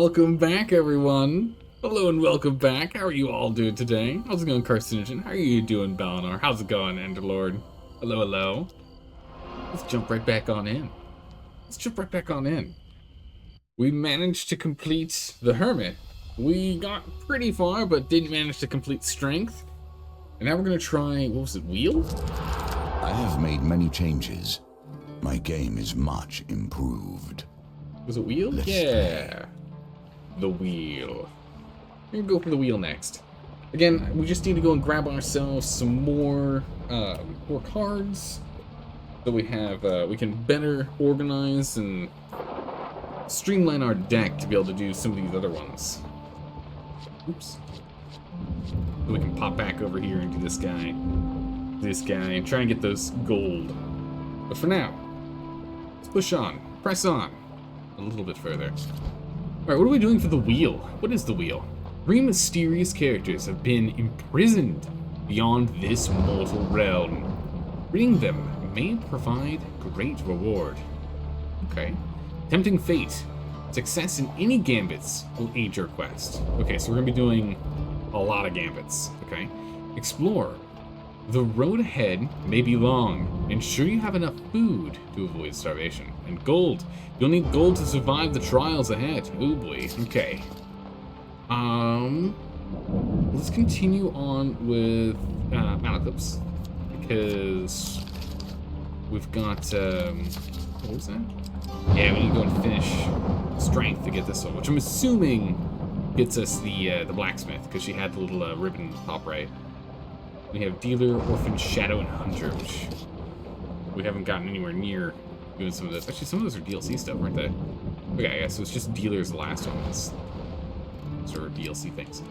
welcome back, everyone. Hello and welcome back. How are you all doing today? How's it going, Carcinogen? How are you doing, Balinor? How's it going, Enderlord? Hello, hello. Let's jump right back on in. We managed to complete the Hermit. We got pretty far, but didn't manage to complete Strength. And now we're gonna try, what was it, Wheel? I have made many changes. My game is much improved. Was it Wheel? Yeah. The Wheel. We're gonna go for the Wheel next. Again, we just need to go and grab ourselves some more cards. So we have, we can better organize and streamline our deck to be able to do some of these other ones. Oops. So we can pop back over here and do this guy, and try and get those gold. But for now, let's push on, press on a little bit further. Alright, what are we doing for the Wheel? What is the Wheel? 3 mysterious characters have been imprisoned beyond this mortal realm. Freeing them may provide great reward. Okay. Tempting fate. Success in any gambits will aid your quest. Okay, so we're gonna be doing a lot of gambits. Okay. Explore. The road ahead may be long. Ensure you have enough food to avoid starvation. And gold. You'll need gold to survive the trials ahead. Ooh boy. Okay. Let's continue on with Malaclips. Because we've got what was that? Yeah, we need to go and finish Strength to get this one, which I'm assuming gets us the blacksmith, because she had the little ribbon top right. We have Dealer, Orphan, Shadow, and Hunter, which we haven't gotten anywhere near doing some of this. Actually, some of those are DLC stuff, weren't they? Okay, yeah, so it's just Dealer's the last one. It's sort of DLC things.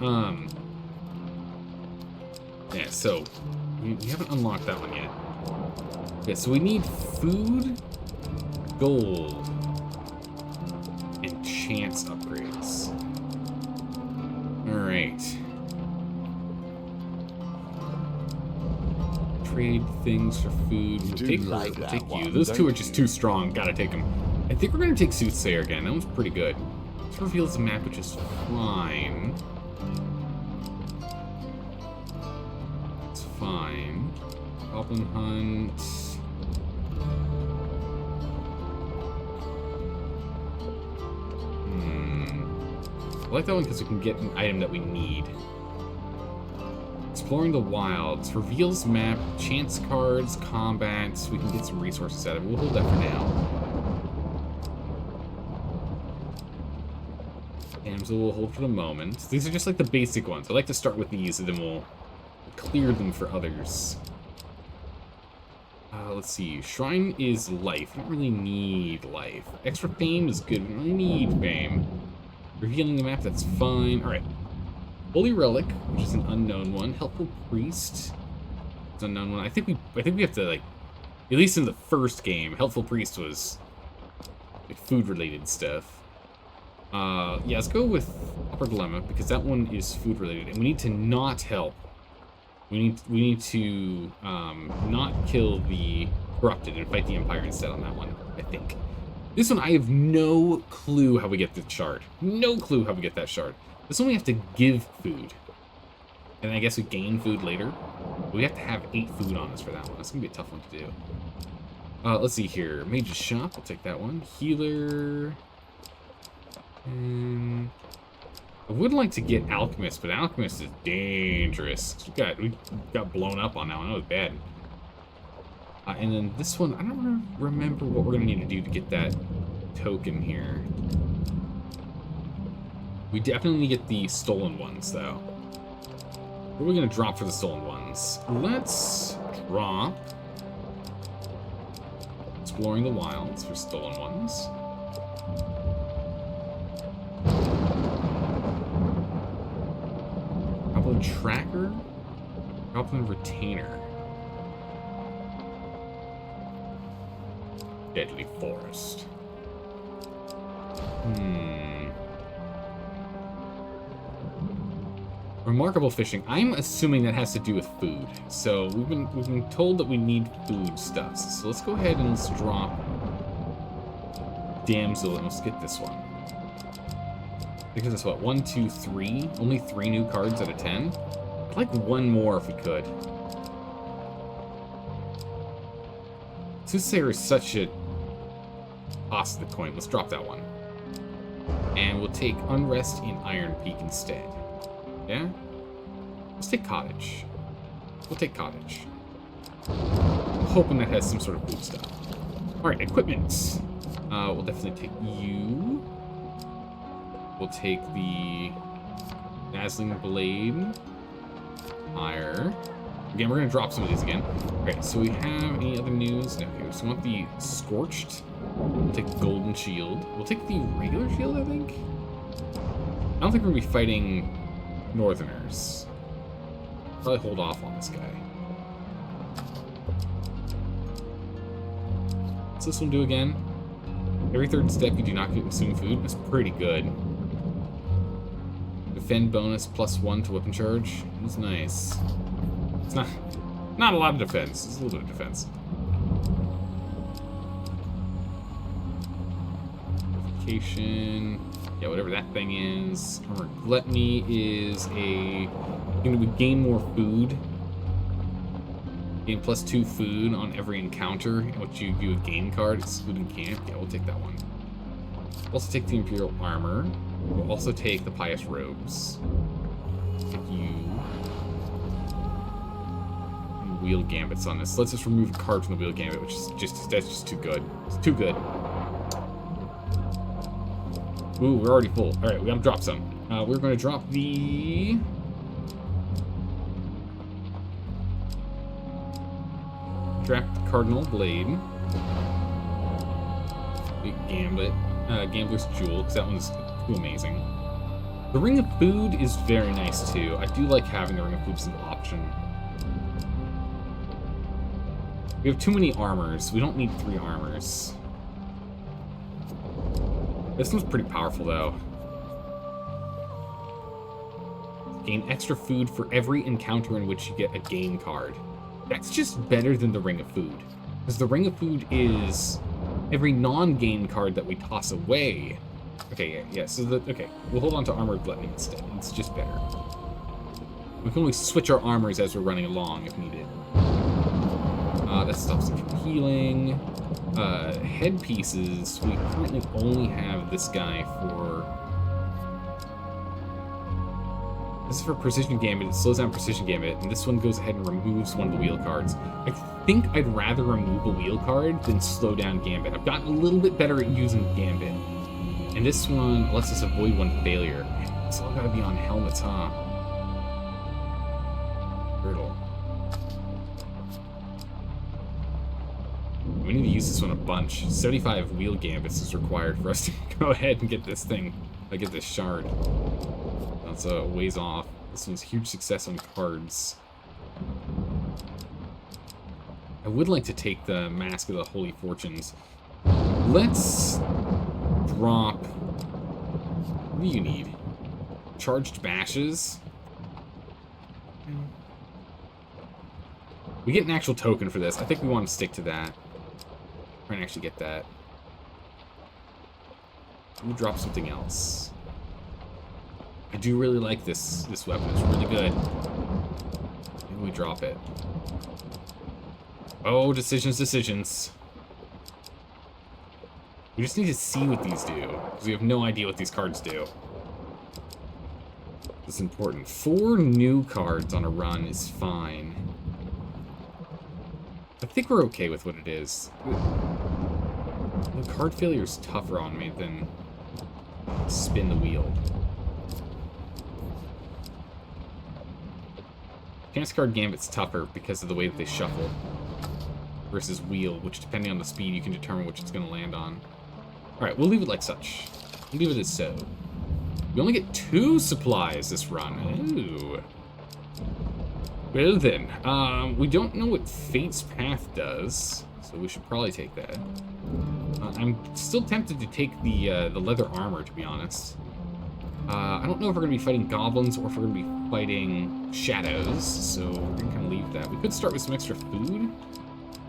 Yeah, so we haven't unlocked that one yet. Okay, so we need food, gold, and chance upgrades. Alright. Trade things for food. We'll take you. Those two are just too strong. Gotta take them. I think we're gonna take Soothsayer again. That one's pretty good. This reveals the map, which is fine. It's fine. Goblin Hunt. I like that one because we can get an item that we need. Exploring the Wilds. Reveals map, chance cards, combats. We can get some resources out of it. We'll hold that for now. Damsel we'll hold for the moment. These are just like the basic ones. I like to start with these and then we'll clear them for others. Let's see. Shrine is life. We don't really need life. Extra fame is good. We don't really need fame. Revealing the map, that's fine. Alright. Holy Relic, which is an unknown one. Helpful Priest. It's an unknown one. I think we have to, like, at least in the first game, Helpful Priest was like food related stuff. Yeah, let's go with Upper Dilemma, because that one is food related, and we need to not help. We need to not kill the corrupted and fight the Empire instead on that one, I think. This one, I have no clue how we get the shard. No clue how we get that shard. This one we have to give food. And I guess we gain food later. But we have to have 8 food on us for that one. That's going to be a tough one to do. Let's see here. Mage's Shop, I'll take that one. Healer. And I would like to get Alchemist, but Alchemist is dangerous. We got blown up on that one. That was bad. And then this one, I don't remember what we're going to need to do to get that token here. We definitely need to get the stolen ones, though. What are we going to drop for the stolen ones? Let's drop Exploring the Wilds for stolen ones. Goblin Tracker, Goblin Retainer. Deadly Forest. Remarkable fishing. I'm assuming that has to do with food. So we've been told that we need food stuffs. So let's go ahead and let's drop Damsel and let's get this one. Because it's what, 1, 2, 3? Only 3 new cards out of 10? I'd like one more if we could. Soothsayer is such a toss of the coin. Let's drop that one. And we'll take Unrest in Iron Peak instead. Yeah? Let's take Cottage. We'll take Cottage. I'm hoping that has some sort of good stuff. Alright, equipment. We'll definitely take you. We'll take the Dazzling Blade. Fire. Again, we're going to drop some of these again. Alright, so we have any other news? No, okay, so we want the Scorched. We'll take Golden Shield. We'll take the regular shield, I think? I don't think we're going to be fighting Northerners. Probably hold off on this guy. What's this one do again? Every third step you do not consume food. That's pretty good. Defend bonus +1 to weapon charge. That's nice. It's not a lot of defense. It's a little bit of defense. Purification. Yeah, whatever that thing is. Armor Gluttony is a... we gain more food. Gain +2 food on every encounter in which you view a game card, excluding camp. Yeah, we'll take that one. We'll also take the Imperial Armor. We'll also take the Pious Robes. Take you. And Wheel Gambits on this. Let's just remove a card from the Wheel Gambit, which is that's just too good. It's too good. Ooh, we're already full. Alright, we gotta drop some. We're gonna drop the... Trapped Cardinal Blade. Big Gambit. Gambler's Jewel, because that one's too amazing. The Ring of Food is very nice, too. I do like having the Ring of Food as an option. We have too many armors. We don't need 3 armors. This one's pretty powerful, though. Gain extra food for every encounter in which you get a game card. That's just better than the Ring of Food. Because the Ring of Food is every non-game card that we toss away. Okay, yeah, so okay, we'll hold on to Armored Gluttony instead. It's just better. We can only switch our armors as we're running along if needed. That stops them from healing. Headpieces, we currently only have this guy for... This is for Precision Gambit. It slows down Precision Gambit, and this one goes ahead and removes one of the wheel cards. I think I'd rather remove a wheel card than slow down Gambit. I've gotten a little bit better at using Gambit. And this one lets us avoid one failure. It's all gotta be on helmets, huh? Brutal. We need to use this one a bunch. 75 wheel Gambits is required for us to go ahead and get this thing, get this shard. That's a ways off. This one's a huge success on cards. I would like to take the Mask of the Holy Fortunes. Let's drop... What do you need? Charged Bashes? We get an actual token for this. I think we want to stick to that. Try and actually get that. We'll drop something else. I do really like this weapon. It's really good. Maybe we drop it. Oh, decisions. We just need to see what these do, because we have no idea what these cards do. It's important. 4 new cards on a run is fine. I think we're okay with what it is. The card failure is tougher on me than spin the wheel. Chance Card Gambit's tougher because of the way that they shuffle versus wheel, which depending on the speed you can determine which it's going to land on. Alright, we'll leave it like such. We'll leave it as so. We only get 2 supplies this run. Ooh. Well then, we don't know what Fate's Path does, so we should probably take that. I'm still tempted to take the leather armor, to be honest. I don't know if we're going to be fighting goblins or if we're going to be fighting shadows, so we're going to kind of leave that. We could start with some extra food.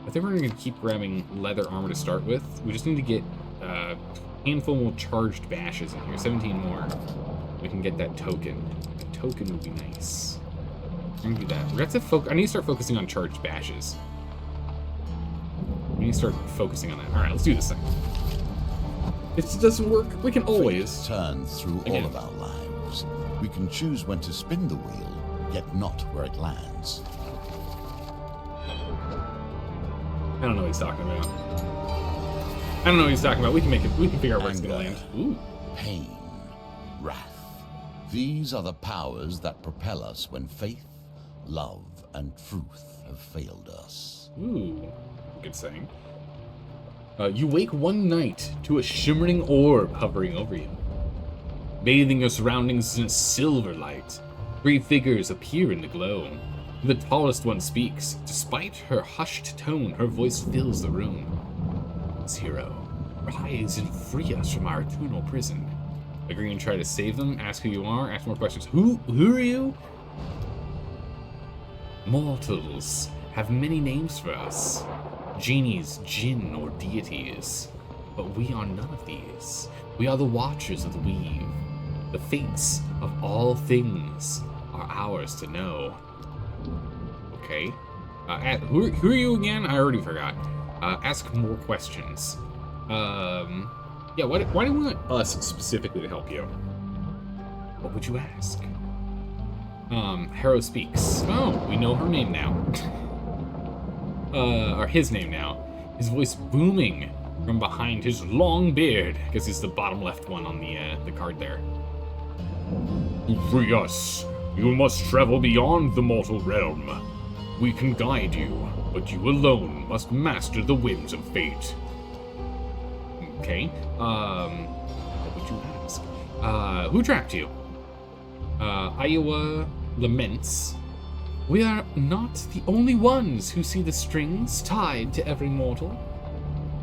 I think we're going to keep grabbing leather armor to start with. We just need to get a handful more charged bashes in here, 17 more. we can get that token. A token would be nice. We're gonna do that. We have to focus. I need to start focusing on charged bashes. We need to start focusing on that. All right, let's do this thing. If it doesn't work, we can always turn through all of our lives. We can choose when to spin the wheel, yet not where it lands. I don't know what he's talking about. I don't know what he's talking about. We can make it. We can figure out where it's gonna land. Ooh. Pain, wrath. These are the powers that propel us when faith, love, and truth have failed us. Ooh, good saying. You wake one night to a shimmering orb hovering over you. Bathing your surroundings in a silver light, 3 figures appear in the glow. The tallest one speaks. Despite her hushed tone, her voice fills the room. Zero, rise and free us from our eternal prison. Agree and try to save them, ask who you are, ask more questions. Who are you? Mortals have many names for us. Genies, jinn, or deities. But we are none of these. We are the watchers of the weave. The fates of all things are ours to know. Okay. Who are you again? I already forgot. Ask more questions. Yeah, why do you want us specifically to help you? What would you ask? Harrow speaks. Oh, we know her name now. Or his name now. His voice booming from behind his long beard. I guess he's the bottom left one on the card there. Free us. You must travel beyond the mortal realm. We can guide you, but you alone must master the whims of fate. Okay. What would you ask? Who trapped you? Iowa laments. We are not the only ones who see the strings tied to every mortal.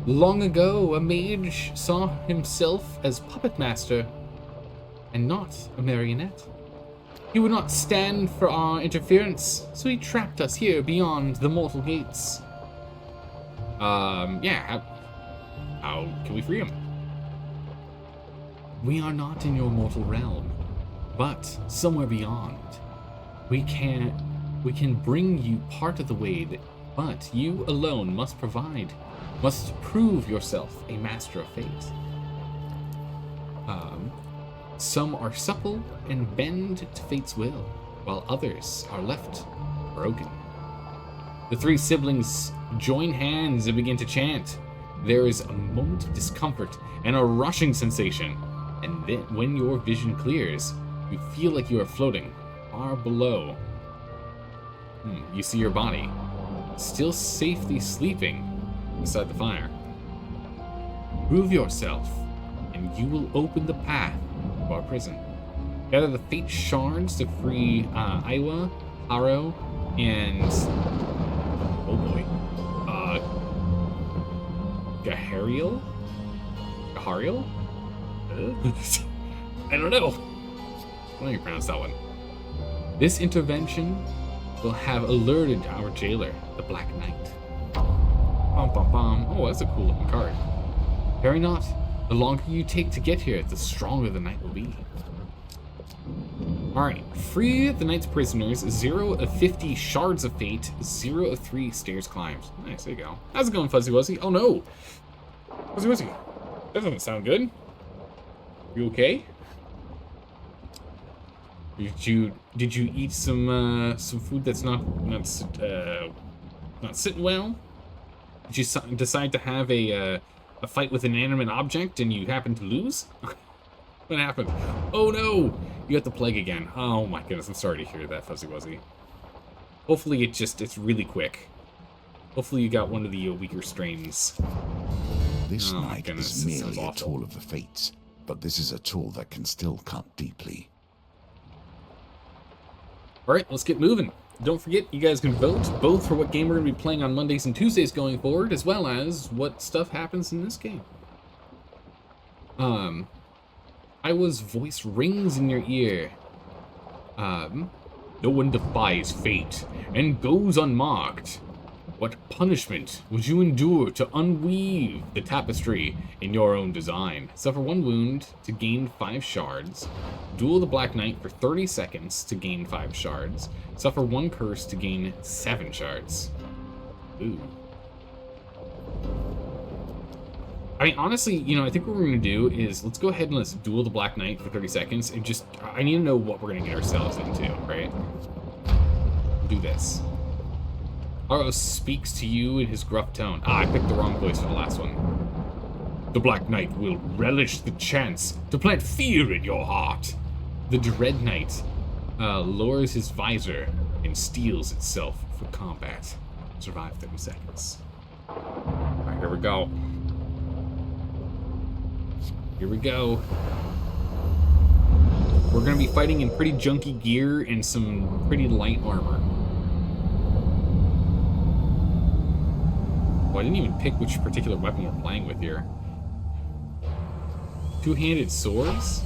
Long ago, a mage saw himself as puppet master, and not a marionette. He would not stand for our interference, so he trapped us here beyond the mortal gates. Yeah, how can we free him? We are not in your mortal realm, but somewhere beyond. We can bring you part of the way, but you alone must prove yourself a master of fate. Some are supple and bend to fate's will, while others are left broken. The 3 siblings join hands and begin to chant. There is a moment of discomfort and a rushing sensation, and then when your vision clears, you feel like you are floating far below. You see your body, still safely sleeping beside the fire. Prove yourself, and you will open the path of our prison. Gather the fate shards to free Iowa, Harrow, and oh boy, Gahariel? Gahariel? I don't know. I don't know how you pronounce that one. This intervention will have alerted our jailer, the Black Knight. Bum bum bum. Oh, that's a cool looking card. Harry not. The longer you take to get here, the stronger the night will be. Alright, free the knight's prisoners, 0 of 50 shards of fate, 0 of 3 stairs climbed. Nice, there you go. How's it going, Fuzzy Wuzzy? Oh no! Fuzzy Wuzzy, that doesn't sound good. You okay? Did you eat some food that's not sitting well? Did you decide to have a fight with an inanimate object and you happen to lose? What happened? Oh no! You got the plague again. Oh my goodness, I'm sorry to hear that, Fuzzy Wuzzy. Hopefully it's really quick. Hopefully you got one of the weaker strains. This knight is merely a tool of the fates, but this is a tool that can still cut deeply. Alright, let's get moving. Don't forget, you guys can vote both for what game we're going to be playing on Mondays and Tuesdays going forward, as well as what stuff happens in this game. Iowa's voice rings in your ear. No one defies fate and goes unmarked. What punishment would you endure to unweave the tapestry in your own design? Suffer 1 wound to gain 5 shards. Duel the Black Knight for 30 seconds to gain 5 shards. Suffer 1 curse to gain 7 shards. Ooh. I mean, honestly, you know, I think what we're going to do is let's go ahead and let's duel the Black Knight for 30 seconds and just, I need to know what we're going to get ourselves into, right? Do this. Aros speaks to you in his gruff tone. Ah, I picked the wrong voice for the last one. The Black Knight will relish the chance to plant fear in your heart. The Dread Knight lowers his visor and steels itself for combat. Survive 30 seconds. Alright, here we go. Here we go. We're gonna be fighting in pretty junky gear and some pretty light armor. Oh, I didn't even pick which particular weapon we're playing with here. Two-handed swords?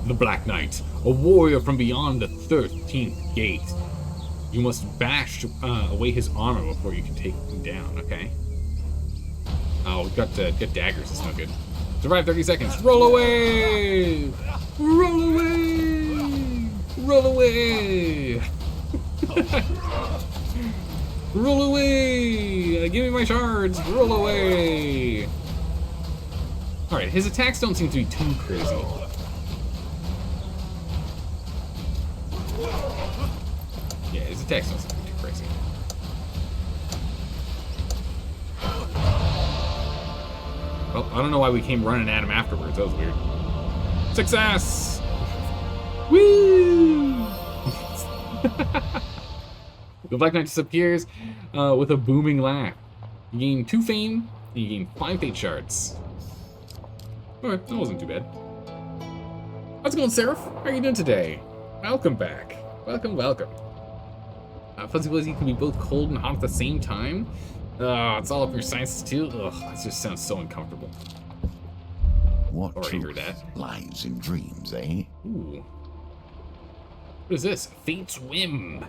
The Black Knight, a warrior from beyond the 13th gate. You must bash away his armor before you can take him down, okay? Oh, we've got daggers, it's no good. Survive 30 seconds. Roll away! Roll away! Roll away! Roll away! Give me my shards! Roll away! Alright, his attacks don't seem to be too crazy. Yeah, his attacks don't seem to be too crazy. Well, I don't know why we came running at him afterwards. That was weird. Success! Woo! The Black Knight disappears with a booming laugh. You gain 2 fame, and you gain 5 fate shards. Alright, that wasn't too bad. How's it going, Seraph? How are you doing today? Welcome back. Welcome, welcome. Fuzzy Wuzzy can be both cold and hot at the same time. It's all up your sinuses too. Ugh, that just sounds so uncomfortable. What Already heard truth that. lies in dreams, eh? Ooh. What is this? Fate's Whim.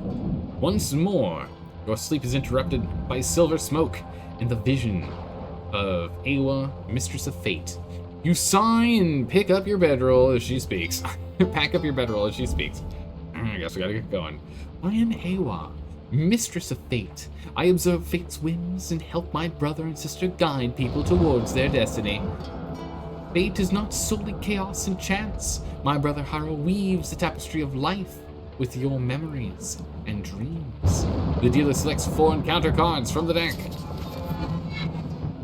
Once more, your sleep is interrupted by silver smoke and the vision of Awa, Mistress of Fate. You sigh and pick up your bedroll as she speaks. Pack up your bedroll as she speaks. I guess we gotta get going. I am Awa, Mistress of Fate. I observe fate's whims and help my brother and sister guide people towards their destiny. Fate is not solely chaos and chance. My brother Haro weaves the tapestry of life with your memories and dreams. The dealer selects 4 encounter cards from the deck.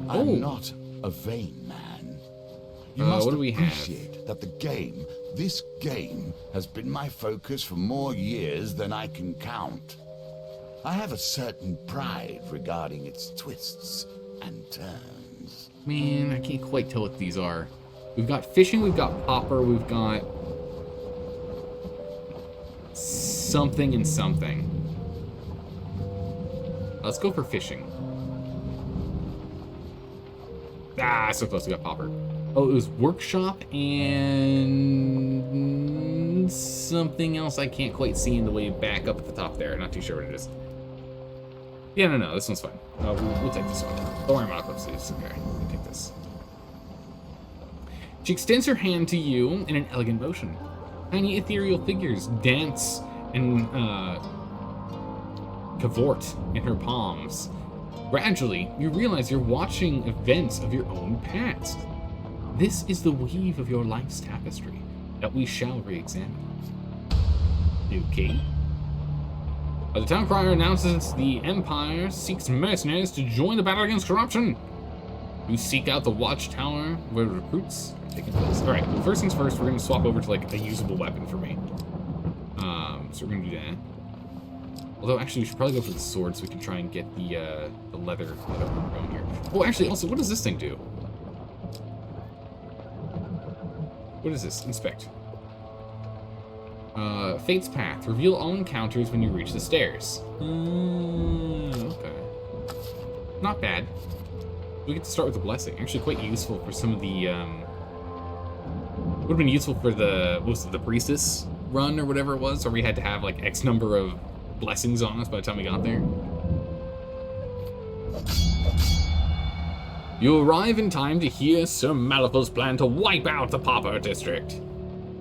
I'm not a vain man. You must what do we have? appreciate that this game, has been my focus for more years than I can count. I have a certain pride regarding its twists and turns. Man, I can't quite tell what these are. We've got fishing, we've got popper, we've got something and something. Let's go for fishing. Ah, so close, we got popper. Oh, it was workshop and something else I can't quite see in the way back up at the top there. Not too sure what it is. Yeah, no, this one's fine. We'll take this one. Don't worry about it, it's okay. We'll take this. She extends her hand to you in an elegant motion. Tiny ethereal figures dance and cavort in her palms. Gradually, you realize you're watching events of your own past. This is the weave of your life's tapestry that we shall re-examine. Okay. The town crier announces the Empire seeks mercenaries to join the battle against corruption. You seek out the watchtower where recruits are taking place. Alright, well, first things first, we're going to swap over to, like, a usable weapon for me. So we're going to do that. Although, actually, we should probably go for the sword so we can try and get the leather going here. Oh, actually, also, what does this thing do? What is this? Inspect. Fate's Path. Reveal all encounters when you reach the stairs. Okay. Not bad. We get to start with a blessing. Actually quite useful for some of the, would have been useful for the, what was it, the priestess run or whatever it was, where we had to have like X number of blessings on us by the time we got there. You arrive in time to hear Sir Malifaux's plan to wipe out the Pauper District.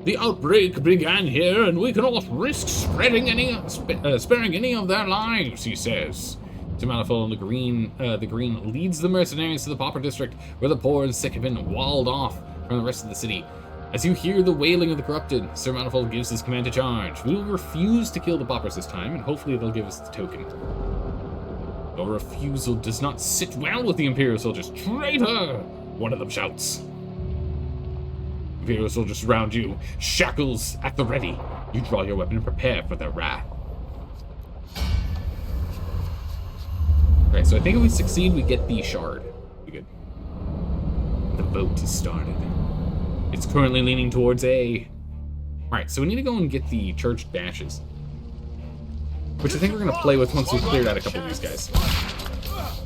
The outbreak began here, and we cannot risk sparing any of their lives, he says. Sir Malifaux and the Green leads the mercenaries to the Pauper District, where the poor and sick have been walled off from the rest of the city. As you hear the wailing of the corrupted, Sir Malifaux gives his command to charge. We will refuse to kill the Paupers this time, and hopefully they'll give us the token. Your refusal does not sit well with the Imperial soldiers. Traitor! One of them shouts. Imperial soldiers surround you, shackles at the ready. You draw your weapon and prepare for their wrath. Alright, so I think if we succeed, we get the shard. We good. The vote has started. It's currently leaning towards A. Alright, so we need to go and get the charged bashes, which I think we're going to play with once we've cleared out a couple of these guys.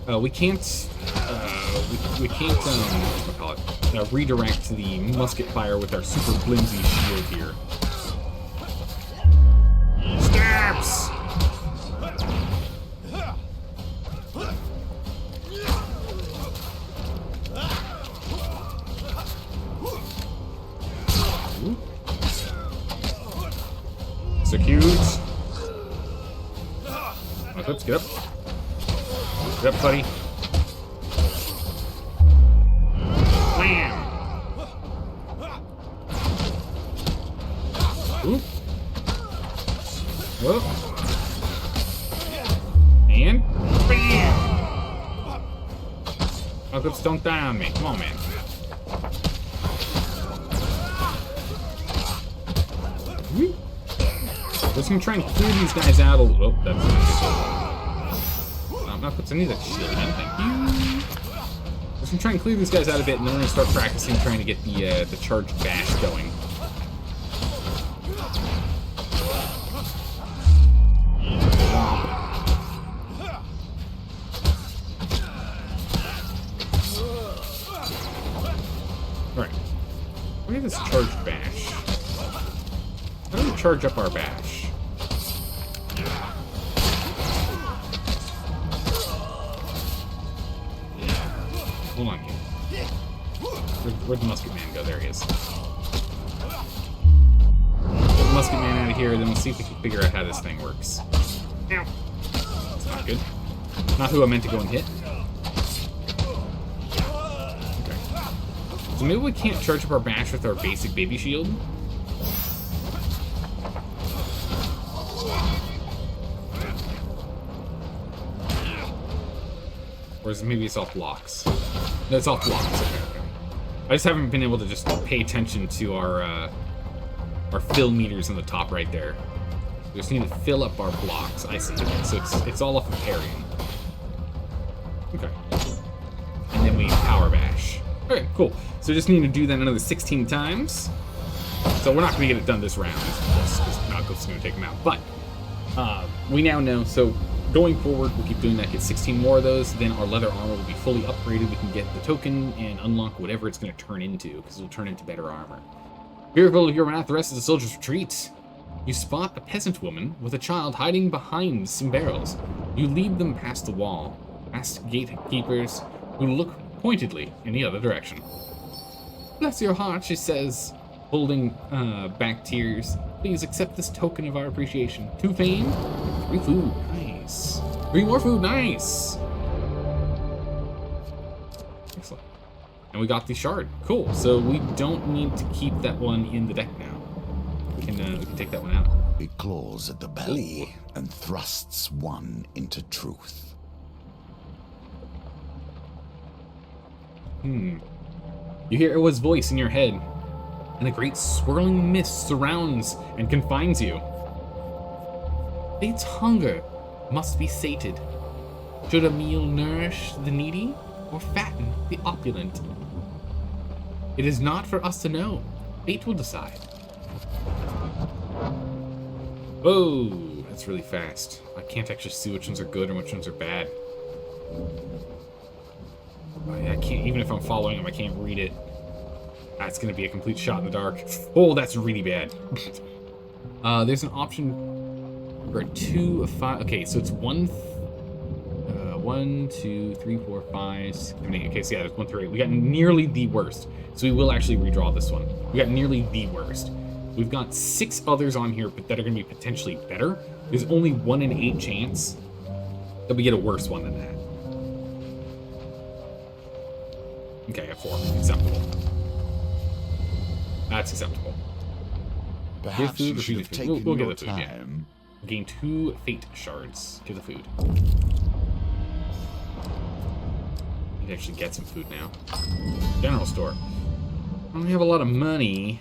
We can't redirect the musket fire with our super flimsy shield here. Stabs! Execute. Let's get up. Get up, buddy. Wham! Oop. Whoop. And bam! Oh, good, don't die on me. Come on, man. Whoop. Just gonna try and clear these guys out a little. Oh, that's not puts any of that shield in. Thank you. Just gonna try and clear these guys out a bit, and then we're gonna start practicing trying to get the charged bash going. All right. Look at this charged bash. How do we charge up our bash? Hold on here. Where'd the musket man go? There he is. Get the musket man out of here, then we'll see if we can figure out how this thing works. Ow. That's not good. Not who I meant to go and hit. Okay. So maybe we can't charge up our bash with our basic baby shield. Or is it maybe it's off blocks? No, it's off blocks. Okay. I just haven't been able to just pay attention to our fill meters on the top right there. We just need to fill up our blocks. I see. Okay, so it's all off of parrying. Okay. And then we power bash. Okay, cool. So we just need to do that another 16 times. So we're not going to get it done this round. Because Malcolm's going to take him out. But we now know. So going forward, we'll keep doing that, get 16 more of those, then our leather armor will be fully upgraded. We can get the token and unlock whatever it's going to turn into, because it'll turn into better armor. Fearful of your wrath, the rest of the soldiers retreat. You spot a peasant woman with a child hiding behind some barrels. You lead them past the wall, past gatekeepers who look pointedly in the other direction. Bless your heart, she says, holding back tears. Please accept this token of our appreciation. 2 fame, 3 food. Nice. 3 more food. Nice. Excellent. And we got the shard. Cool. So we don't need to keep that one in the deck now. We can take that one out. It claws at the belly and thrusts one into truth. You hear Iwa's voice in your head, and a great swirling mist surrounds and confines you. Fate's hunger must be sated. Should a meal nourish the needy or fatten the opulent? It is not for us to know. Fate will decide. Oh, that's really fast. I can't actually see which ones are good and which ones are bad. I can't, even if I'm following them, I can't read it. That's going to be a complete shot in the dark. Oh, that's really bad. There's an option for 2 of 5. Okay, so it's 1 1, 2, 3, 4, 5, 6, 7, 8. Okay, so yeah, there's 1 through 8. We got nearly the worst. So we will actually redraw this one. We got nearly the worst. We've got 6 others on here, but that are going to be potentially better. There's only 1 in 8 chance that we get a worse one than that. Okay, a 4. Acceptable. That's acceptable. Perhaps you should have taken we'll your get the food, time. Yeah. Gain 2 fate shards. Give the food. Need to actually get some food now. General store. I don't have a lot of money.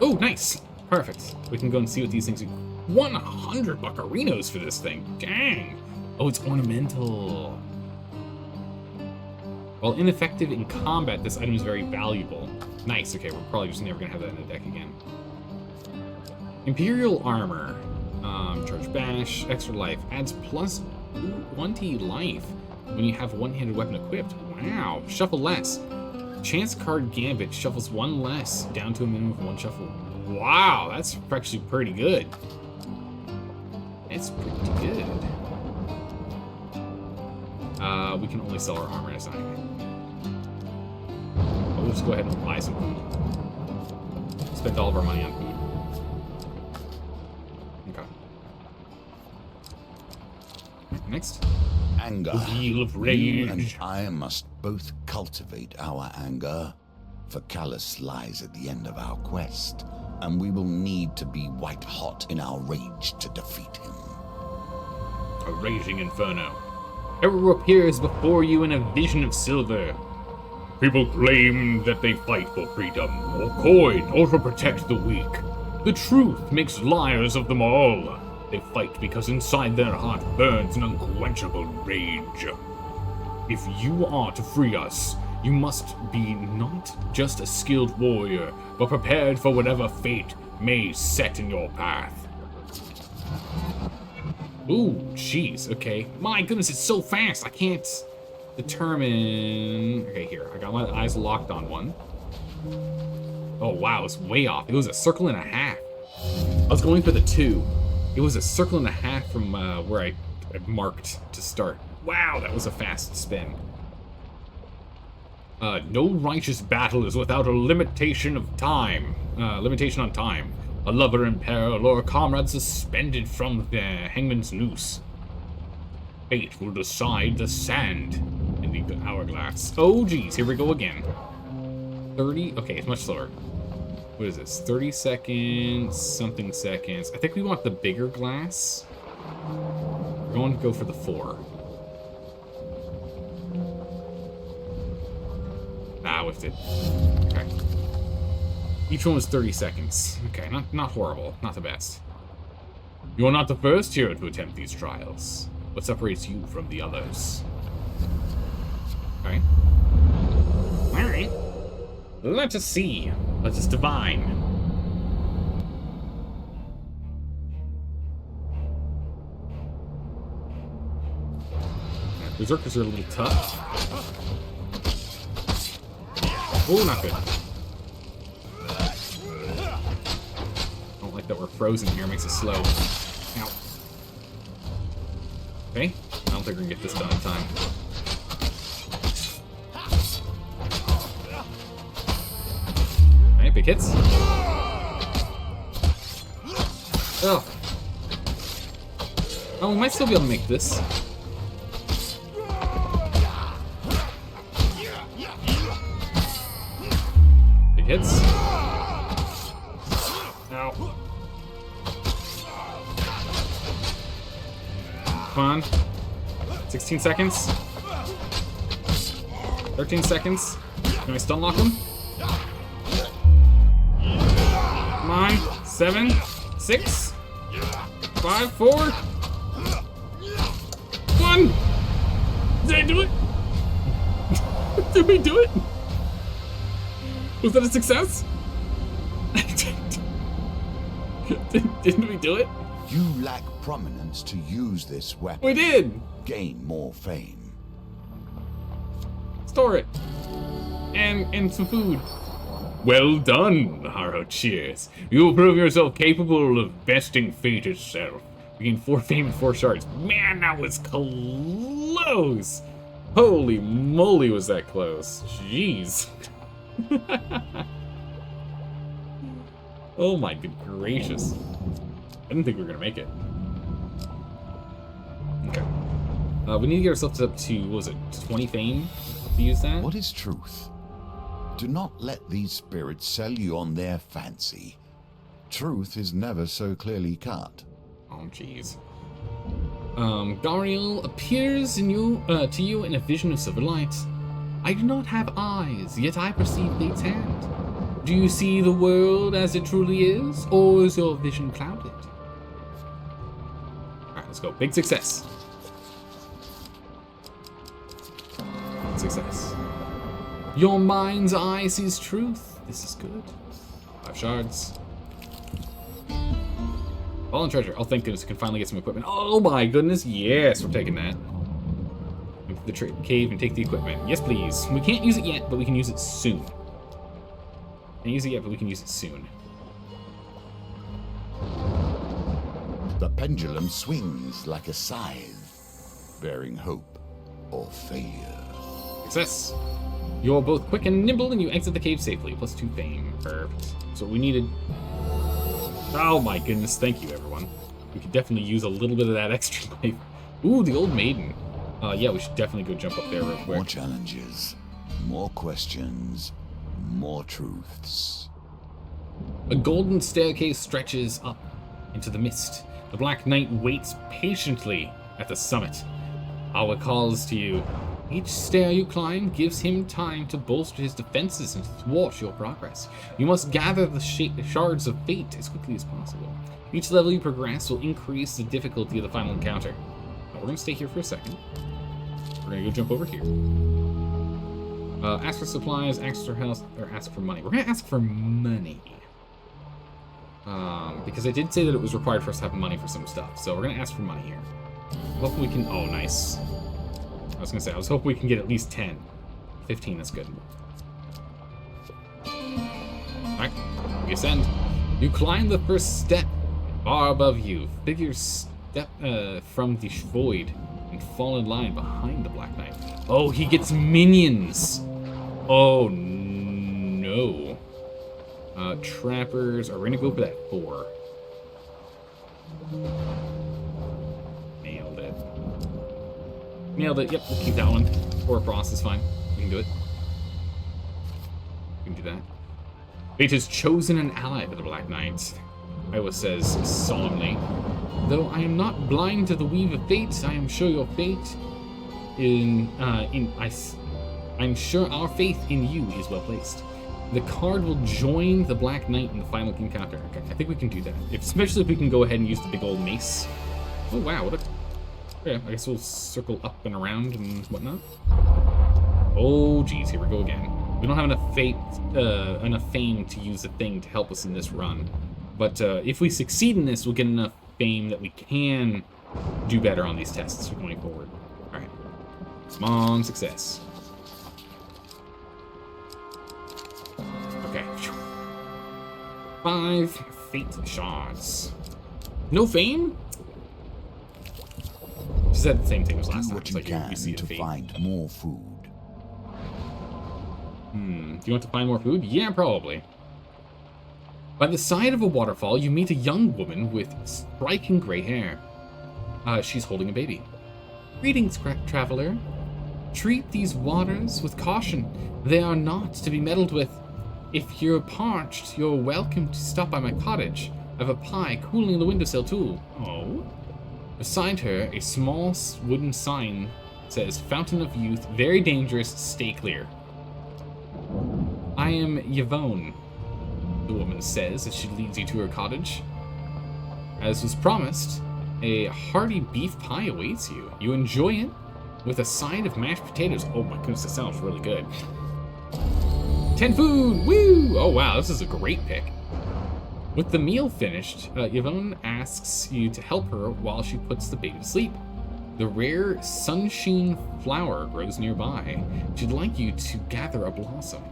Oh, nice. Perfect. We can go and see what these things do. 100 buccarinos for this thing. Dang. Oh, it's ornamental. While ineffective in combat, this item is very valuable. Nice. Okay, we're probably just never going to have that in the deck again. Imperial armor. Charge bash. Extra life. Adds plus 20 life when you have one-handed weapon equipped. Wow. Shuffle less. Chance card gambit shuffles 1 less down to a minimum of 1 shuffle. Wow, that's actually pretty good. It's pretty good. We can only sell our armor as item. We'll just go ahead and buy some food. Spend all of our money on food. Okay. Next. Anger. The wheel of You rage. and I must both cultivate our anger, for Callus lies at the end of our quest, and we will need to be white hot in our rage to defeat him. A raging inferno. Terror appears before you in a vision of silver. People claim that they fight for freedom, or coin, or to protect the weak. The truth makes liars of them all. They fight because inside their heart burns an unquenchable rage. If you are to free us, you must be not just a skilled warrior, but prepared for whatever fate may set in your path. Ooh, jeez, okay. My goodness, it's so fast, I can't determine... Okay, here, I got my eyes locked on one. Oh, wow, it's way off. It was a circle and a half. I was going for the 2. It was a circle and a half from where I marked to start. Wow, that was a fast spin. No righteous battle is without a limitation of time. Limitation on time. A lover in peril or a comrade suspended from the hangman's noose. Fate will decide the sand in the hourglass. Oh, geez, here we go again. 30, okay, it's much slower. What is this? 30 seconds, something seconds. I think we want the bigger glass. We're going to go for the 4. Ah, whiffed it. Okay. Each one was 30 seconds. Okay, not horrible. Not the best. You're not the first hero to attempt these trials. What separates you from the others? Okay. Alright. Let us see. Let us divine. Berserkers are a little tough. Oh, not good. Don't like that we're frozen here. Makes it slow. Ow. Okay. I don't think we're gonna get this done in time. Alright, big hits. Oh. Oh, we might still be able to make this. Big hits. Ow. Come on. 16 seconds. 13 seconds. Can I stun lock him? Come on. 7, 6, 5, 4. 1. Did I do it? Did we do it? Was that a success? Didn't we do it? You lack prominence to use this weapon. We did! Gain more fame. Store it. And some food. Well done, Haro. Cheers. You will prove yourself capable of besting fate itself. We gained 4 fame and 4 shards. Man, that was close! Holy moly, was that close. Jeez. Oh my good gracious. I didn't think we were gonna make it. Okay. We need to get ourselves up to, what was it, 20 fame to use that? What is truth? Do not let these spirits sell you on their fancy. Truth is never so clearly cut. Oh, jeez. Gariel appears to you in a vision of silver light. I do not have eyes, yet I perceive fate's hand. Do you see the world as it truly is, or is your vision clouded? Alright, let's go. Big success. Big success. Your mind's eye sees truth. This is good. 5 shards. Fallen treasure. Oh, thank goodness we can finally get some equipment. Oh my goodness, yes, we're taking that. Into the cave and take the equipment. Yes, please. We can't use it yet, but we can use it soon. Can't use it yet, but we can use it soon. The pendulum swings like a scythe, bearing hope or failure. Success. You're both quick and nimble, and you exit the cave safely. Plus 2 fame. Perfect. So we needed. Oh my goodness, thank you everyone. We could definitely use a little bit of that extra life. Ooh, the old maiden. Yeah, we should definitely go jump up there real quick. More challenges, more questions, more truths. A golden staircase stretches up into the mist. The Black Knight waits patiently at the summit. Awa calls to you. Each stair you climb gives him time to bolster his defenses and thwart your progress. You must gather the shards of fate as quickly as possible. Each level you progress will increase the difficulty of the final encounter. Now, we're going to stay here for a second. We're going to go jump over here. Ask for supplies, ask for health, or ask for money. We're going to ask for money. Because I did say that it was required for us to have money for some stuff. So we're going to ask for money here. Hopefully we can... Oh, nice. I was gonna say, I was hoping we can get at least 10. 15, that's good. Alright, we ascend. You climb the first step. Far above you, figures step from the void and fall in line behind the Black Knight. Oh, he gets minions! Oh, no. Trappers, we're gonna go for that 4. Nailed it. Yep, we'll keep that one. 4 frost is fine. We can do it. We can do that. Fate has chosen an ally for the Black Knight, Iowa says solemnly. Though I am not blind to the weave of fate, I am sure your fate I'm sure our faith in you is well placed. The card will join the Black Knight in the final encounter. Okay, I think we can do that. Especially if we can go ahead and use the big old mace. Oh wow, what a... Okay, I guess we'll circle up and around and whatnot. Oh, geez, here we go again. We don't have enough fame to use the thing to help us in this run. But if we succeed in this, we'll get enough fame that we can do better on these tests going forward. All right, come on, success. Okay, 5 fate shards. No fame? She said the same thing as last time. Do what you can to find more food. Do you want to find more food? Yeah, probably. By the side of a waterfall, you meet a young woman with striking gray hair. She's holding a baby. Greetings, traveler. Treat these waters with caution. They are not to be meddled with. If you're parched, you're welcome to stop by my cottage. I have a pie cooling in the windowsill too. Oh. Beside her, a small wooden sign says, Fountain of Youth, very dangerous, stay clear. I am Yvonne, the woman says as she leads you to her cottage. As was promised, a hearty beef pie awaits you. You enjoy it with a side of mashed potatoes. Oh my goodness, that sounds really good. 10 food, woo! Oh wow, this is a great pick. With the meal finished, Yvonne asks you to help her while she puts the baby to sleep. The rare sunshine flower grows nearby. She'd like you to gather a blossom.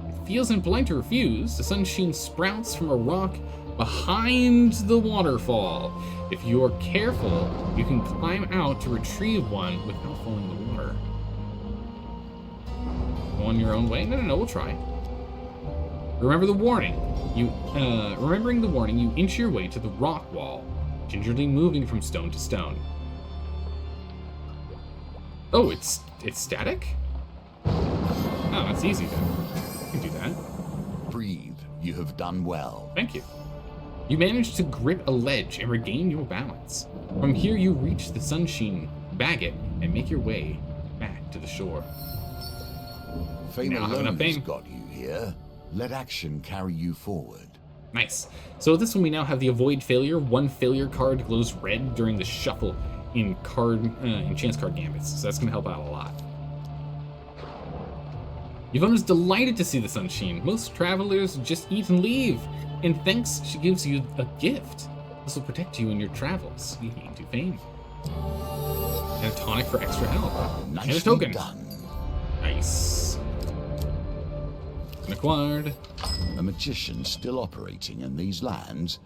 It feels impolite to refuse. The sunshine sprouts from a rock behind the waterfall. If you are careful, you can climb out to retrieve one without falling in the water. Go on your own way? No, we'll try. Remember the warning. Remembering the warning, you inch your way to the rock wall, gingerly moving from stone to stone. Oh, it's static? Oh, that's easy then. I can do that. Breathe. You have done well. Thank you. You manage to grip a ledge and regain your balance. From here, you reach the sunshine, bag it, and make your way back to the shore. Fame Now I have enough alone has fame. got you here. Let action carry you forward. Nice. So with this one, we now have the avoid failure. One failure card glows red during the shuffle in chance card gambits. So that's going to help out a lot. Yvonne is delighted to see the sunshine. Most travelers just eat and leave. And thanks, she gives you a gift. This will protect you in your travels. You gain 2 fame. And a tonic for extra health. Nicely and a token. done. Nice. Acquired. A magician still operating in these lands.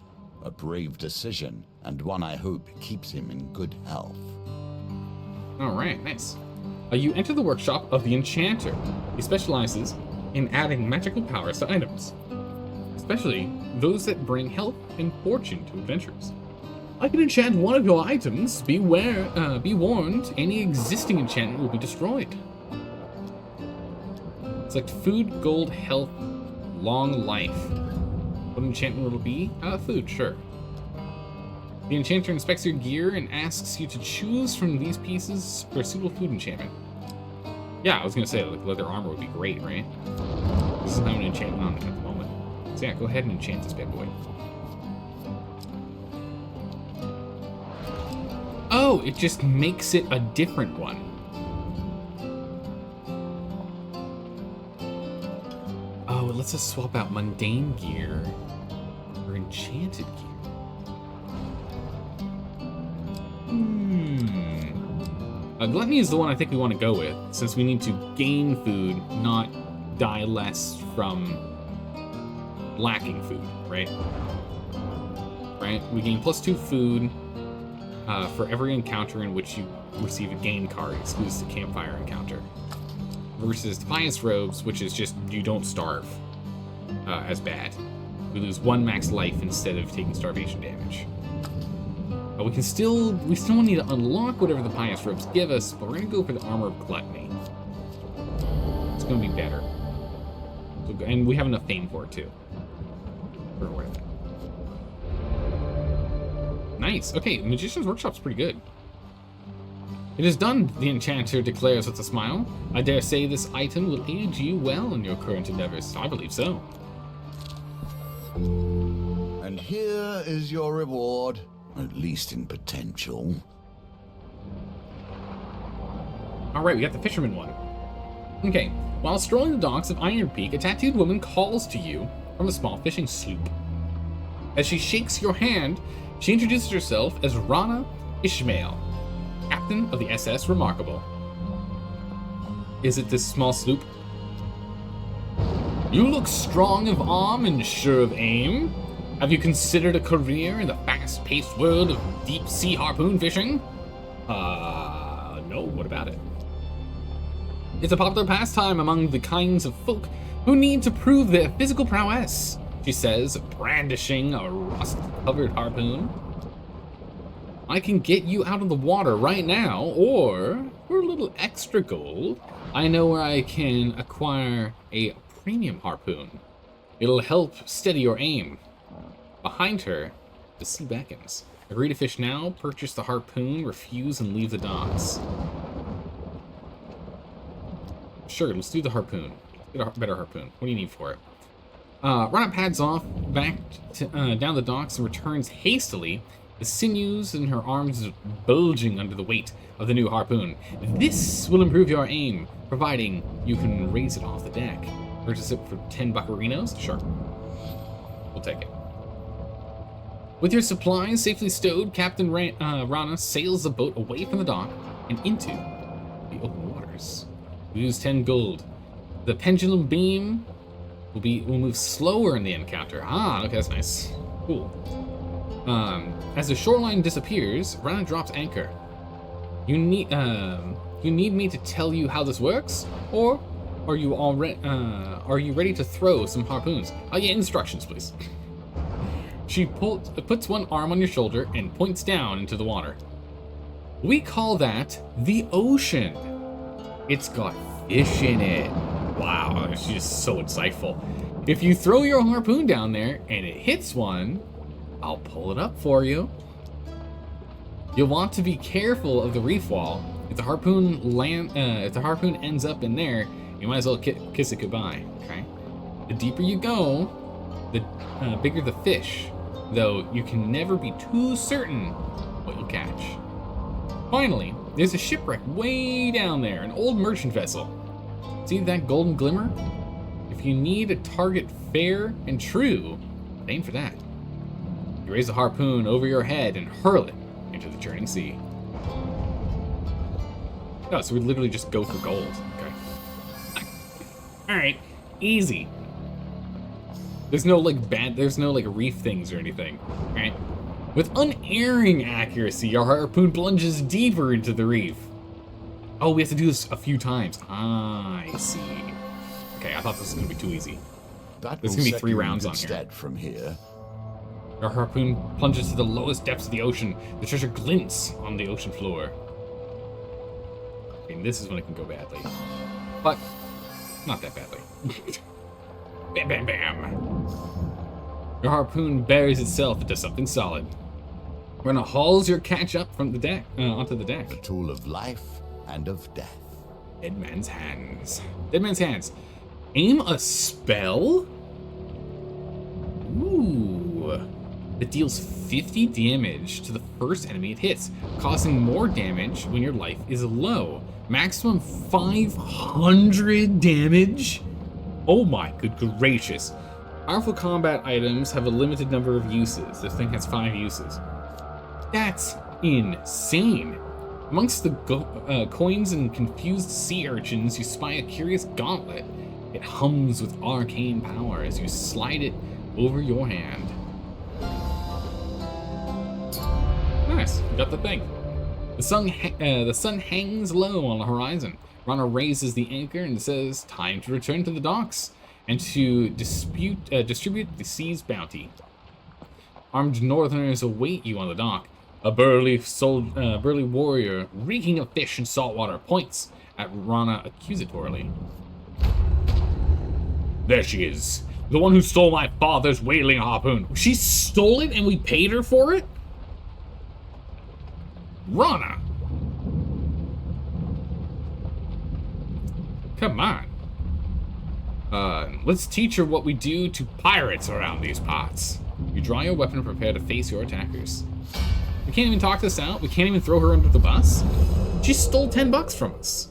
A brave decision, and one I hope keeps him in good health. Alright, nice. You enter the workshop of the Enchanter. He specializes in adding magical powers to items, especially those that bring health and fortune to adventurers. I can enchant one of your items. Be warned, any existing enchantment will be destroyed. Select food, gold, health, long life. What enchantment will it be? Food, sure. The Enchanter inspects your gear and asks you to choose from these pieces for a suitable food enchantment. Yeah, I was gonna say, like, leather armor would be great, right? This isn't having an enchantment on it at the moment. So yeah, go ahead and enchant this bad boy. Oh, it just makes it a different one. Oh, it lets us swap out mundane gear for enchanted gear. Gluttony is the one I think we want to go with, since we need to gain food, not die less from lacking food, right? Right? We gain +2 food for every encounter in which you receive a gain card, excludes the campfire encounter. Versus the Pious Robes, which is just you don't starve as bad. We lose 1 max life instead of taking starvation damage. We still need to unlock whatever the Pious Robes give us, but we're gonna go for the Armor of Gluttony. It's gonna be better. And we have enough fame for it too. We're worth it. Nice. Okay, Magician's Workshop's pretty good. It is done, the Enchanter declares with a smile. I dare say this item will aid you well in your current endeavors. I believe so. And here is your reward, at least in potential. Alright, we got the Fisherman one. Okay, while strolling the docks of Iron Peak, a tattooed woman calls to you from a small fishing sloop. As she shakes your hand, she introduces herself as Rana Ishmael, captain of the SS Remarkable. Is it this small sloop? You look strong of arm and sure of aim. Have you considered a career in the fast-paced world of deep-sea harpoon fishing? No, what about it? It's a popular pastime among the kinds of folk who need to prove their physical prowess, she says, brandishing a rust-covered harpoon. I can get you out of the water right now, or, for a little extra gold, I know where I can acquire a premium harpoon. It'll help steady your aim. Behind her, the sea beckons. Agree to fish now, purchase the harpoon, refuse, and leave the docks. Sure, let's do the harpoon. Get a better harpoon. What do you need for it? Rana pads off back down the docks and returns hastily, the sinews in her arms bulging under the weight of the new harpoon. This will improve your aim, providing you can raise it off the deck. Purchase it for 10 buccarinos? Sure. We'll take it. With your supplies safely stowed, Captain Rana sails the boat away from the dock and into the open waters. We lose 10 gold. The pendulum beam will move slower in the encounter. Ah, okay, that's nice. Cool. As the shoreline disappears, Rana drops anchor. You need me to tell you how this works, or are you ready to throw some harpoons? Oh yeah, instructions, please. She puts one arm on your shoulder and points down into the water. We call that the ocean. It's got fish in it. Wow, she's just so insightful. If you throw your harpoon down there and it hits one, I'll pull it up for you. You'll want to be careful of the reef wall. If the harpoon ends up in there, you might as well kiss it goodbye. Okay. The deeper you go, the bigger the fish. Though you can never be too certain what you'll catch. Finally, there's a shipwreck way down there, an old merchant vessel. See that golden glimmer? If you need a target fair and true, aim for that. You raise a harpoon over your head and hurl it into the churning sea. Oh, so we literally just go for gold. Okay. Alright, easy. There's no reef things or anything. Alright. With unerring accuracy, your harpoon plunges deeper into the reef. Oh, we have to do this a few times. I see. Okay, I thought this was gonna be too easy. There's gonna be 3 rounds on here. From here. Your harpoon plunges to the lowest depths of the ocean. The treasure glints on the ocean floor. Okay, this is when it can go badly. But, not that badly. Bam, bam, bam. Your harpoon buries itself into something solid. Rana hauls your catch up from the deck, onto the deck. The tool of life and of death. Dead man's hands. Dead man's hands. Aim a spell? Ooh. It deals 50 damage to the first enemy it hits, causing more damage when your life is low. Maximum 500 damage? Oh my good gracious. Powerful combat items have a limited number of uses. This thing has 5 uses. That's insane. Amongst the coins and confused sea urchins, you spy a curious gauntlet. It hums with arcane power as you slide it over your hand. Nice, we got the thing. The sun hangs low on the horizon. Rana raises the anchor and says, "Time to return to the docks and to distribute the sea's bounty." Armed northerners await you on the dock. A burly warrior, reeking of fish and saltwater, points at Rana accusatorily. There she is, the one who stole my father's whaling harpoon. She stole it and we paid her for it? Rana! Come on. Let's teach her what we do to pirates around these parts. You draw your weapon and prepare to face your attackers. We can't even talk this out. We can't even throw her under the bus. She stole $10 from us.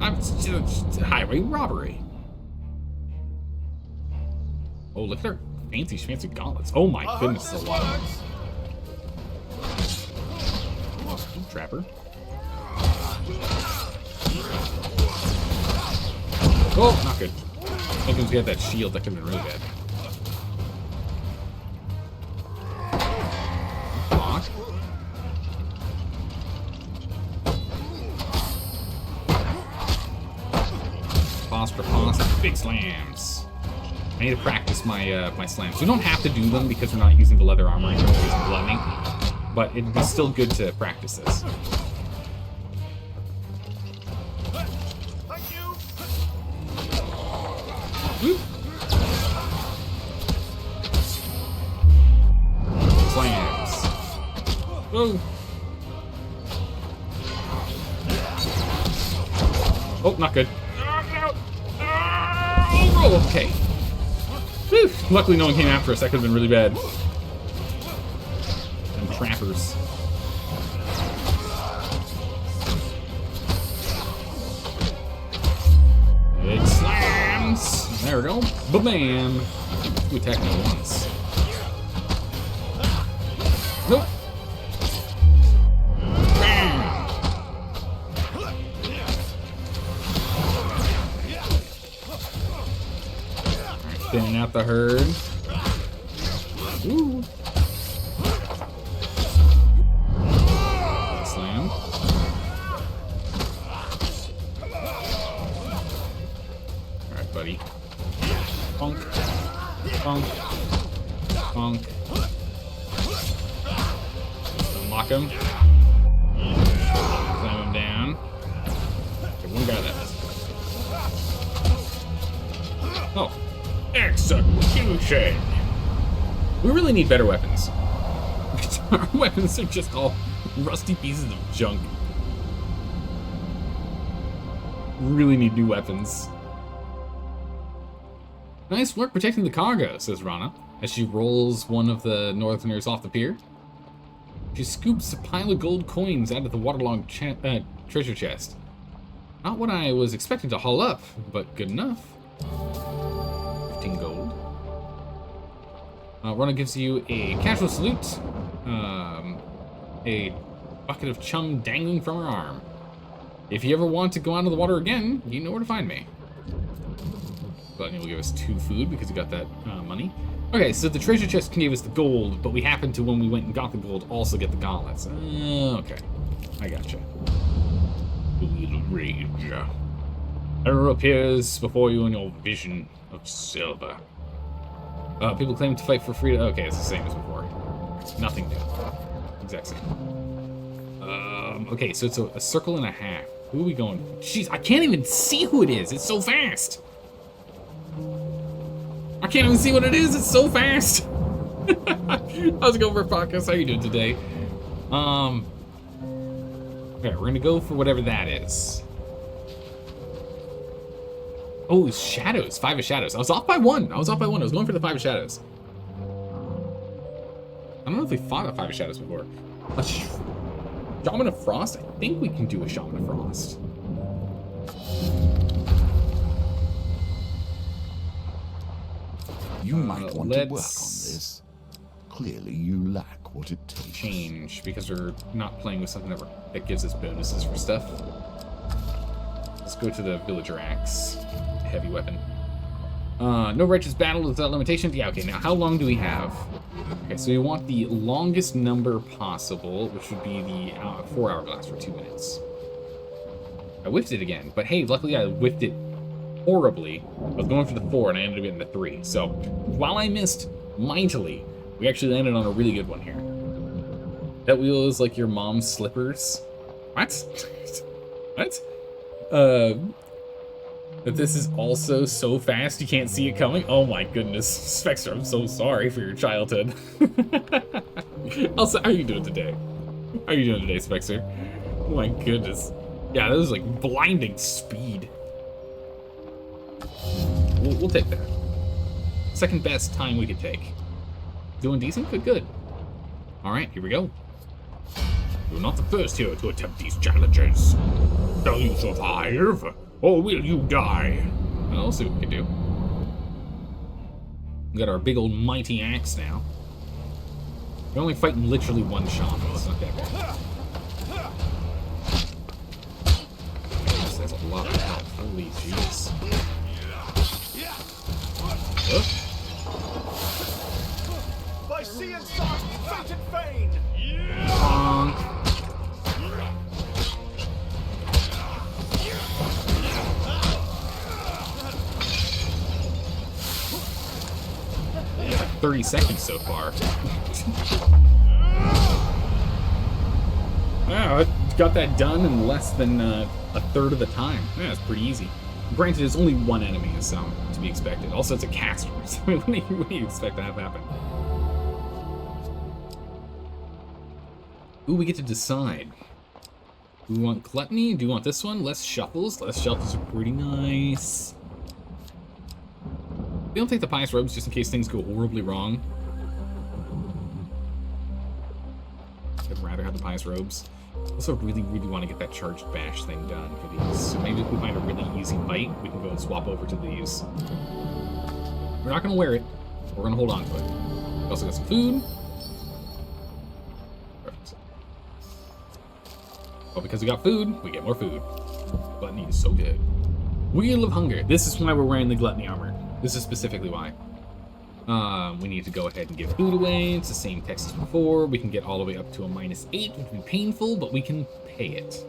Highway robbery. Oh, look at her fancy gauntlets. Oh my goodness, a lot of them. Trapper. Oh, not good. I think we had that shield. That could have been really bad. Block. Pause. Big slams. I need to practice my my slams. We don't have to do them because we're not using the leather armor anymore. We're using bludgeoning. But it'd be still good to practice this. Whoop. Slams. Whoa. Oh, not good. Oh, okay. Whew. Luckily no one came after us. That could have been really bad. And trappers. Big slams. There we go. Ba-bam. We attack me once. Nope. Bam. Alright, thinning out the herd. Ooh. Slam. Alright, buddy. Bonk. Bonk. Bonk. Unlock him. Slam him down. Okay, one guy left. Oh. Execution! We really need better weapons. Our weapons are just all rusty pieces of junk. Really need new weapons. Nice work protecting the cargo, says Rana, as she rolls one of the northerners off the pier. She scoops a pile of gold coins out of the waterlogged treasure chest. Not what I was expecting to haul up, but good enough. 15 gold. Rana gives you a casual salute, a bucket of chum dangling from her arm. If you ever want to go out of the water again, you know where to find me. Gluttony will give us 2 food because we got that money. Okay, so the treasure chest gave us the gold, but we happened to, when we went and got the gold, also get the gauntlets. Okay, I gotcha. The Wheel of Rage. Error appears before you in your vision of silver. People claim to fight for freedom. Okay, it's the same as before. Nothing new. Exact same. Okay, so it's a circle and a half. Who are we going for? Jeez, I can't even see who it is. It's so fast. I can't even see what it is. It's so fast. How's it going for a podcast? How you doing today? Okay, we're gonna go for whatever that is. Oh, it's shadows. 5 of shadows. I was off by 1. I was going for the 5 of shadows. I don't know if we fought a 5 of shadows before. A Shaman of Frost? I think we can do a Shaman of Frost. You might want to work on this. Clearly, you lack what it takes. Change, because we're not playing with something that gives us bonuses for stuff. Let's go to the Villager Axe. Heavy weapon. No righteous battle without limitations. Yeah, okay, now how long do we have? Okay, so we want the longest number possible, which would be the 4-hour blast for 2 minutes. I whiffed it again, but hey, luckily I whiffed it horribly. I was going for the 4 and I ended up getting the 3. So, while I missed mightily, we actually landed on a really good one here. That wheel is like your mom's slippers. What? What? But this is also so fast you can't see it coming. Oh my goodness, Spectre, I'm so sorry for your childhood. Also, how are you doing today? How are you doing today, Spectre? Oh my goodness. Yeah, that was like blinding speed. We'll take that. Second best time we could take. Doing decent? Good, good. Alright, here we go. You're not the first hero to attempt these challenges. Shall you survive? Or will you die? Well, we'll see what we can do. We got our big old mighty axe now. We're only fighting literally one shaman. It's not that bad. That's a lot of health. Holy jeez. By sea and sun, fate and fane. Bonk. 30 seconds so far. Wow, I got that done in less than a third of the time. Yeah, it's pretty easy. Granted, it's only one enemy, so to be expected. Also, it's a caster, so what do you expect to have happen? Ooh, we get to decide. Do we want Gluttony? Do we want this one? Less shuffles? Less shuffles are pretty nice. We don't take the Pious Robes just in case things go horribly wrong. I'd rather have the Pious Robes. Also really, really want to get that Charged Bash thing done for these. So maybe if we find a really easy fight, we can go and swap over to these. We're not going to wear it. We're going to hold on to it. We also got some food. Perfect. Well, because we got food, we get more food. Gluttony is so good. Wheel of Hunger. This is why we're wearing the Gluttony armor. This is specifically why. We need to go ahead and give food away. It's the same text as before. We can get all the way up to a -8, which would be painful, but we can pay it.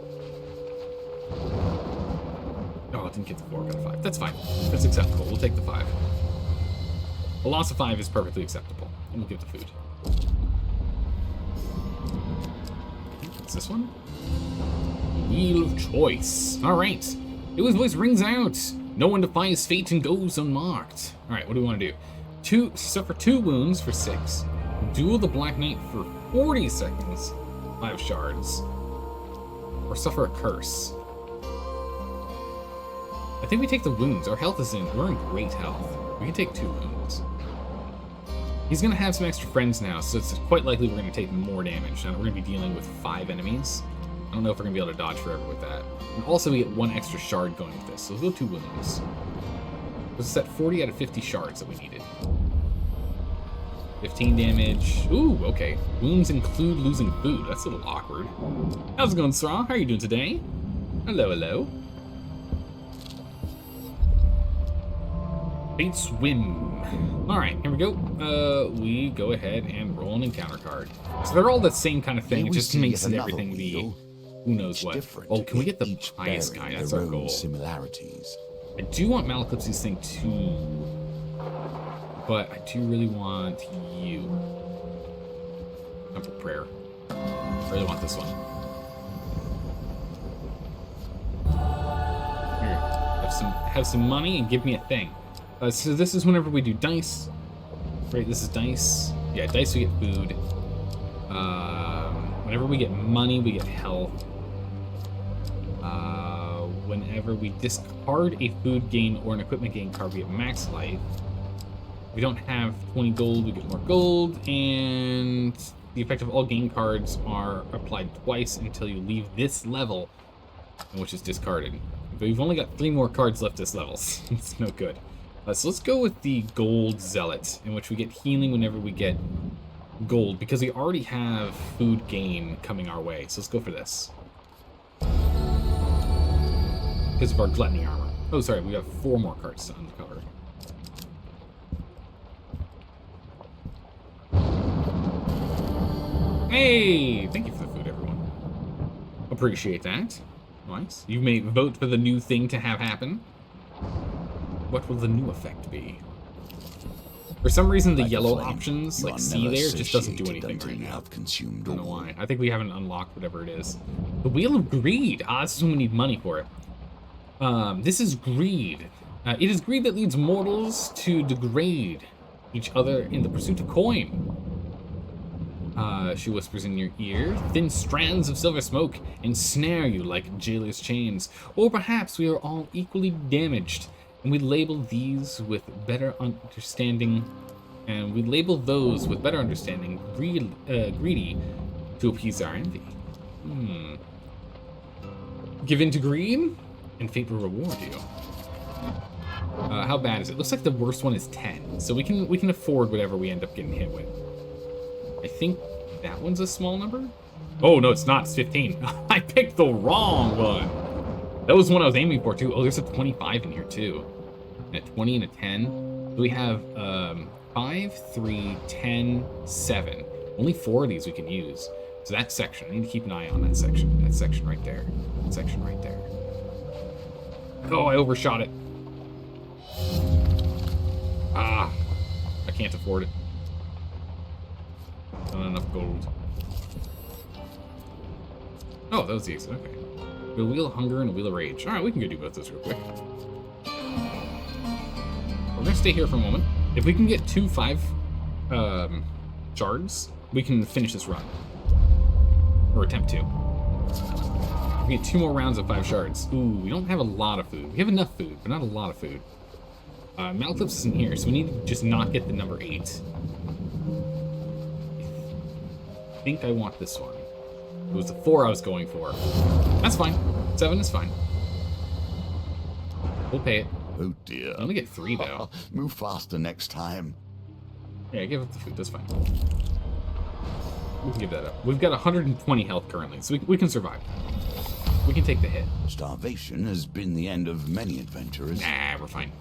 Oh, I didn't get the 4, got a 5. That's fine. That's acceptable. We'll take the 5. A loss of 5 is perfectly acceptable. And we'll give the food. What's this one? Wheel of Choice. Alright. It voice rings out. No one defies fate and goes unmarked. Alright, what do we want to do? Suffer 2 wounds for 6. Duel the Black Knight for 40 seconds. 5 shards. Or suffer a curse. I think we take the wounds. Our health is in. We're in great health. We can take 2 wounds. He's going to have some extra friends now, so it's quite likely we're going to take more damage. Now we're going to be dealing with 5 enemies. I don't know if we're going to be able to dodge forever with that. And also we get 1 extra shard going with this, so let's go 2 wounds. This is at 40 out of 50 shards that we needed. 15 damage. Ooh, okay. Wounds include losing food. That's a little awkward. How's it going, Straw? How are you doing today? Hello, hello. Fate Swim. Alright, here we go. We go ahead and roll an encounter card. So they're all the same kind of thing. It just makes everything be who knows what. Oh, can we get the highest guy? That's our goal. Similarities. I do want Malaclipsy's thing too, but I do really want you. Temple Prayer. I really want this one. Here, have some money and give me a thing. So this is whenever we do dice. Right, this is dice. Yeah, dice we get food. Whenever we get money, we get health. Whenever we discard a food gain or an equipment gain card, we get max life. If we don't have 20 gold, we get more gold. And the effect of all gain cards are applied twice until you leave this level, which is discarded. But we've only got 3 more cards left this level. It's no good. So let's go with the Gold Zealot, in which we get healing whenever we get gold, because we already have food gain coming our way. So let's go for this. Because of our Gluttony armor. Oh, sorry, we have 4 more cards to uncover. Hey! Thank you for the food, everyone. Appreciate that. Nice. You may vote for the new thing to have happen. What will the new effect be? For some reason, the yellow options, like C there, just doesn't do anything right now. I don't know why. I think we haven't unlocked whatever it is. The Wheel of Greed. Ah, this is when we need money for it. This is greed. It is greed that leads mortals to degrade each other in the pursuit of coin. She whispers in your ear, thin strands of silver smoke ensnare you like jailer's chains. Or perhaps we are all equally damaged, and we label these with better understanding, and we label those with better understanding greedy to appease our envy. Give in to greed, and fate will reward you. How bad is it? Looks like the worst one is 10, so we can afford whatever we end up getting hit with. I think that one's a small number. Oh no, it's not. It's 15. I picked the wrong one. That was the one I was aiming for too. Oh, there's a 25 in here too, and a 20 and a 10. So we have 5, 3, 10, 7. Only 4 of these we can use. So that section, I need to keep an eye on that section. That section right there. That section right there. Oh, I overshot it. Ah, I can't afford it. Not enough gold. Oh, that was the exit. Okay. A Wheel of Hunger and a Wheel of Rage. All right, we can go do both those real quick. We're gonna stay here for a moment. If we can get 2 5 shards, we can finish this run, or attempt to. We get 2 more rounds of 5 shards. Ooh, we don't have a lot of food. We have enough food, but not a lot of food. Malclips isn't here, so we need to just not get the number 8. I think I want this one. It was the 4 I was going for. That's fine. 7 is fine. We'll pay it. Oh dear. I only get 3 though. Move faster next time. Yeah, give up the food. That's fine. We can give that up. We've got 120 health currently, so we can survive. We can take the hit. Starvation has been the end of many adventurers. Nah, we're fine.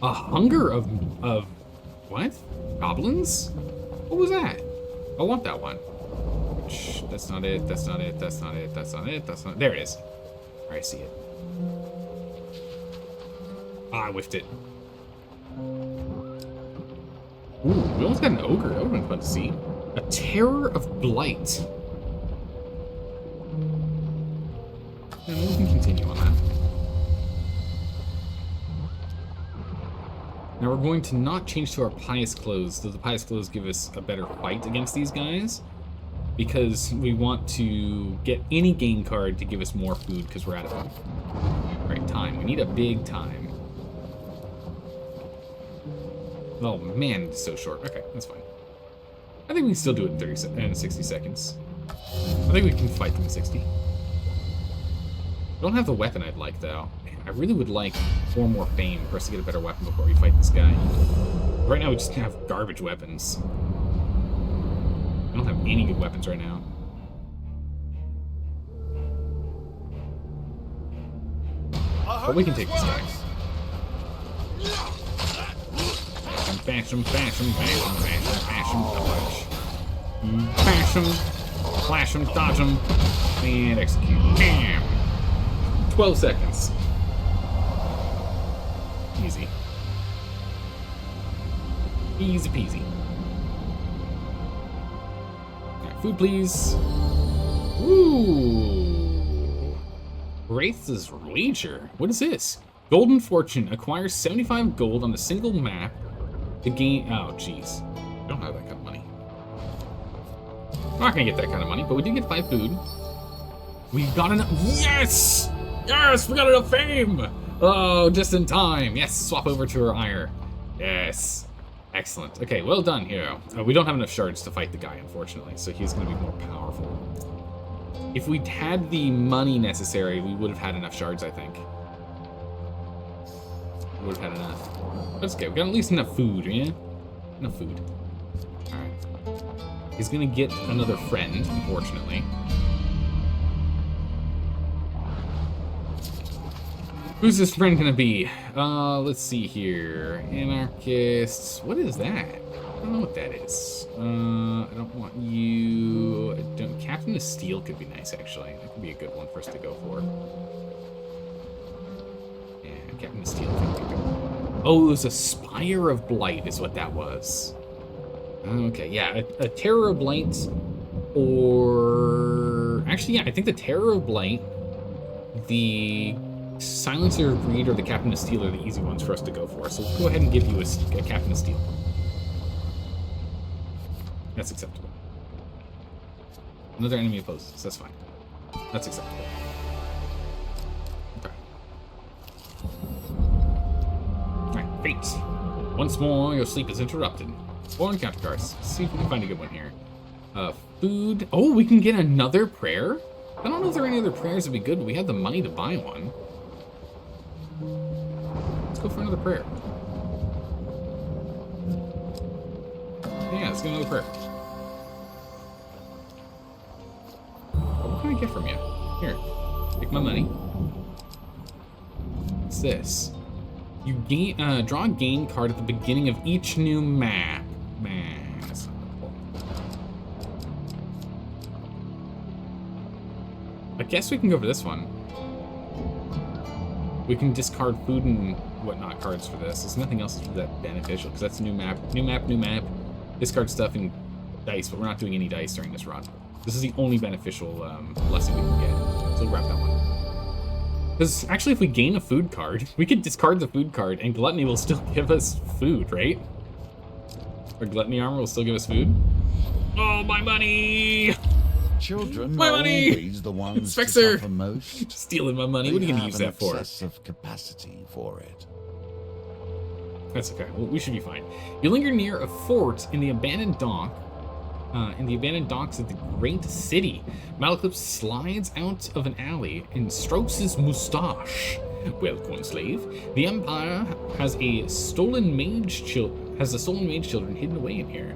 A hunger of What? Goblins? What was that? I want that one. Shh, that's not it. That's not it. That's not it. That's not it. That's not. There it is. All right, I see it. Ah, I whiffed it. Ooh, we almost got an ogre. That would have been fun to see. A terror of blight. And we can continue on that. Now we're going to not change to our pious clothes, though the pious clothes give us a better fight against these guys, because we want to get any game card to give us more food because we're out of food. Right, time. We need a big time. Oh man, it's so short. Okay, that's fine. I think we can still do it in 60 seconds. I think we can fight them in 60. I don't have the weapon I'd like, though. I really would like 4 more fame for us to get a better weapon before we fight this guy. Right now we just have garbage weapons. I don't have any good weapons right now. But we can take this guy. Bash him, bash him, bash him, bash him, bash him, dodge. Bash him, flash him, dodge him, and execute. Bam! 12 seconds. Easy. Easy peasy. Alright, food please. Ooh. Wraith's Wager. What is this? Golden Fortune. Acquires 75 gold on a single map to gain... Oh, jeez. We don't have that kind of money. We're not gonna get that kind of money, but we did get 5 food. We got enough... Yes! Yes! We got enough fame! Oh, just in time. Yes, swap over to our ire. Yes. Excellent. Okay, well done, hero. We don't have enough shards to fight the guy, unfortunately, so he's going to be more powerful. If we'd had the money necessary, we would have had enough shards, I think. We would have had enough. That's okay. We got at least enough food, yeah? Enough food. Alright. He's going to get another friend, unfortunately. Who's this friend gonna be? Let's see here. Anarchists. What is that? I don't know what that is. I don't want you. I don't. Captain of Steel could be nice, actually. That could be a good one for us to go for. Yeah, Captain of Steel could be good. Oh, it was a Spire of Blight, is what that was. Okay, yeah, a Terror of Blight, or actually, yeah, I think the Terror of Blight, the Silencer of Greed, or the Captain of Steel are the easy ones for us to go for. So we'll go ahead and give you a Captain of Steel. That's acceptable. Another enemy opposes. That's fine. That's acceptable. Okay. Alright, fate. Once more, your sleep is interrupted. 4 encounter cards. Let's see if we can find a good one here. Food. Oh, we can get another prayer? I don't know if there are any other prayers that'd be good, but we have the money to buy one. Let's go for another prayer. Yeah, let's get another prayer. What can I get from you? Here, take my money. What's this? You gain, draw a game card at the beginning of each new map. Man, that's not cool. I guess we can go for this one. We can discard food and whatnot cards for this. There's nothing else that's that beneficial, because that's a new map. New map, new map. Discard stuff and dice, but we're not doing any dice during this run. This is the only beneficial blessing we can get. So we'll grab that one. Because actually, if we gain a food card, we could discard the food card, and Gluttony will still give us food, right? Or Gluttony Armor will still give us food. Oh, my money! Children My are money! always the ones to Spexer! suffer most. Stealing my money. What are you going to use that for? Excessive capacity for it. That's okay. Well, we should be fine. You linger near a fort in the abandoned dock. In the abandoned docks of the great city. Malaclips slides out of an alley and strokes his mustache. Well, coin slave, the Empire has a stolen mage children hidden away in here.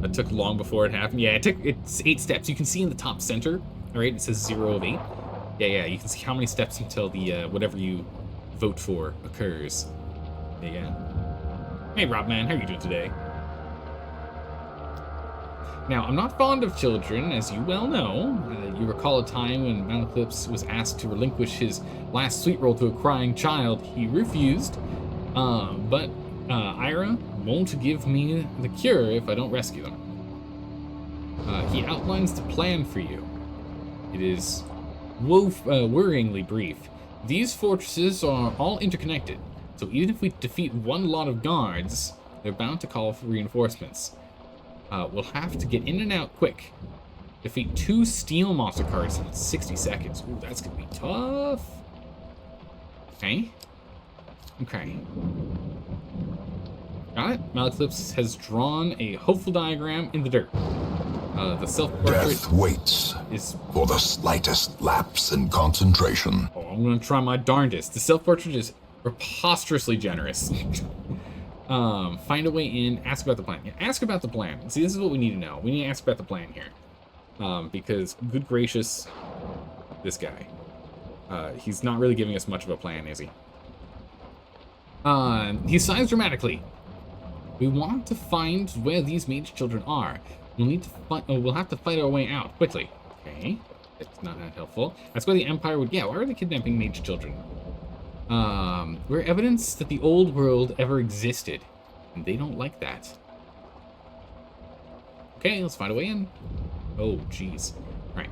That took long before it happened. Yeah, it's 8 steps. You can see in the top center. All right, it says 0 of 8. Yeah, you can see how many steps until the whatever you vote for occurs. Yeah. Hey, Rob, man, how you doing today? Now, I'm not fond of children, as you well know. You recall a time when Mount Eclipse was asked to relinquish his last sweet roll to a crying child. He refused, but Ira won't give me the cure if I don't rescue them. He outlines the plan for you. It is worryingly brief. These fortresses are all interconnected, so even if we defeat one lot of guards, they're bound to call for reinforcements. We'll have to get in and out quick. Defeat 2 steel monster cards in 60 seconds. Ooh, that's gonna be tough. Okay. Okay. Got it. Maleclipse has drawn a hopeful diagram in the dirt. The self-portrait Death waits is... for the slightest lapse in concentration. Oh, I'm gonna try my darndest. The self-portrait is preposterously generous. Find a way in, ask about the plan. Yeah, ask about the plan. See, this is what we need to know. We need to ask about the plan here. Because, good gracious, this guy. He's not really giving us much of a plan, is he? He sighs dramatically. We want to find where these mage children are. We'll need to fight. We'll have to fight our way out quickly. Okay, it's not that helpful. That's why the Empire would. Yeah, why are they kidnapping mage children? We're evidence that the old world ever existed, and they don't like that. Okay, let's find a way in. Oh, jeez. All right,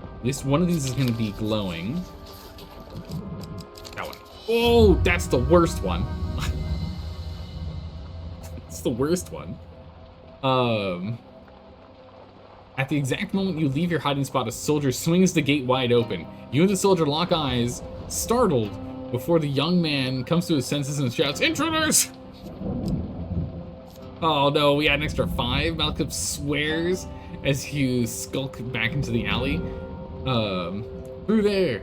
at least one of these is going to be glowing. That one. Oh, that's the worst one. It's the worst one. At the exact moment you leave your hiding spot, a soldier swings the gate wide open. You and the soldier lock eyes, startled, before the young man comes to his senses and shouts, "Intruders!" Oh no, we had an extra 5. Malcolm swears as you skulk back into the alley. Through there.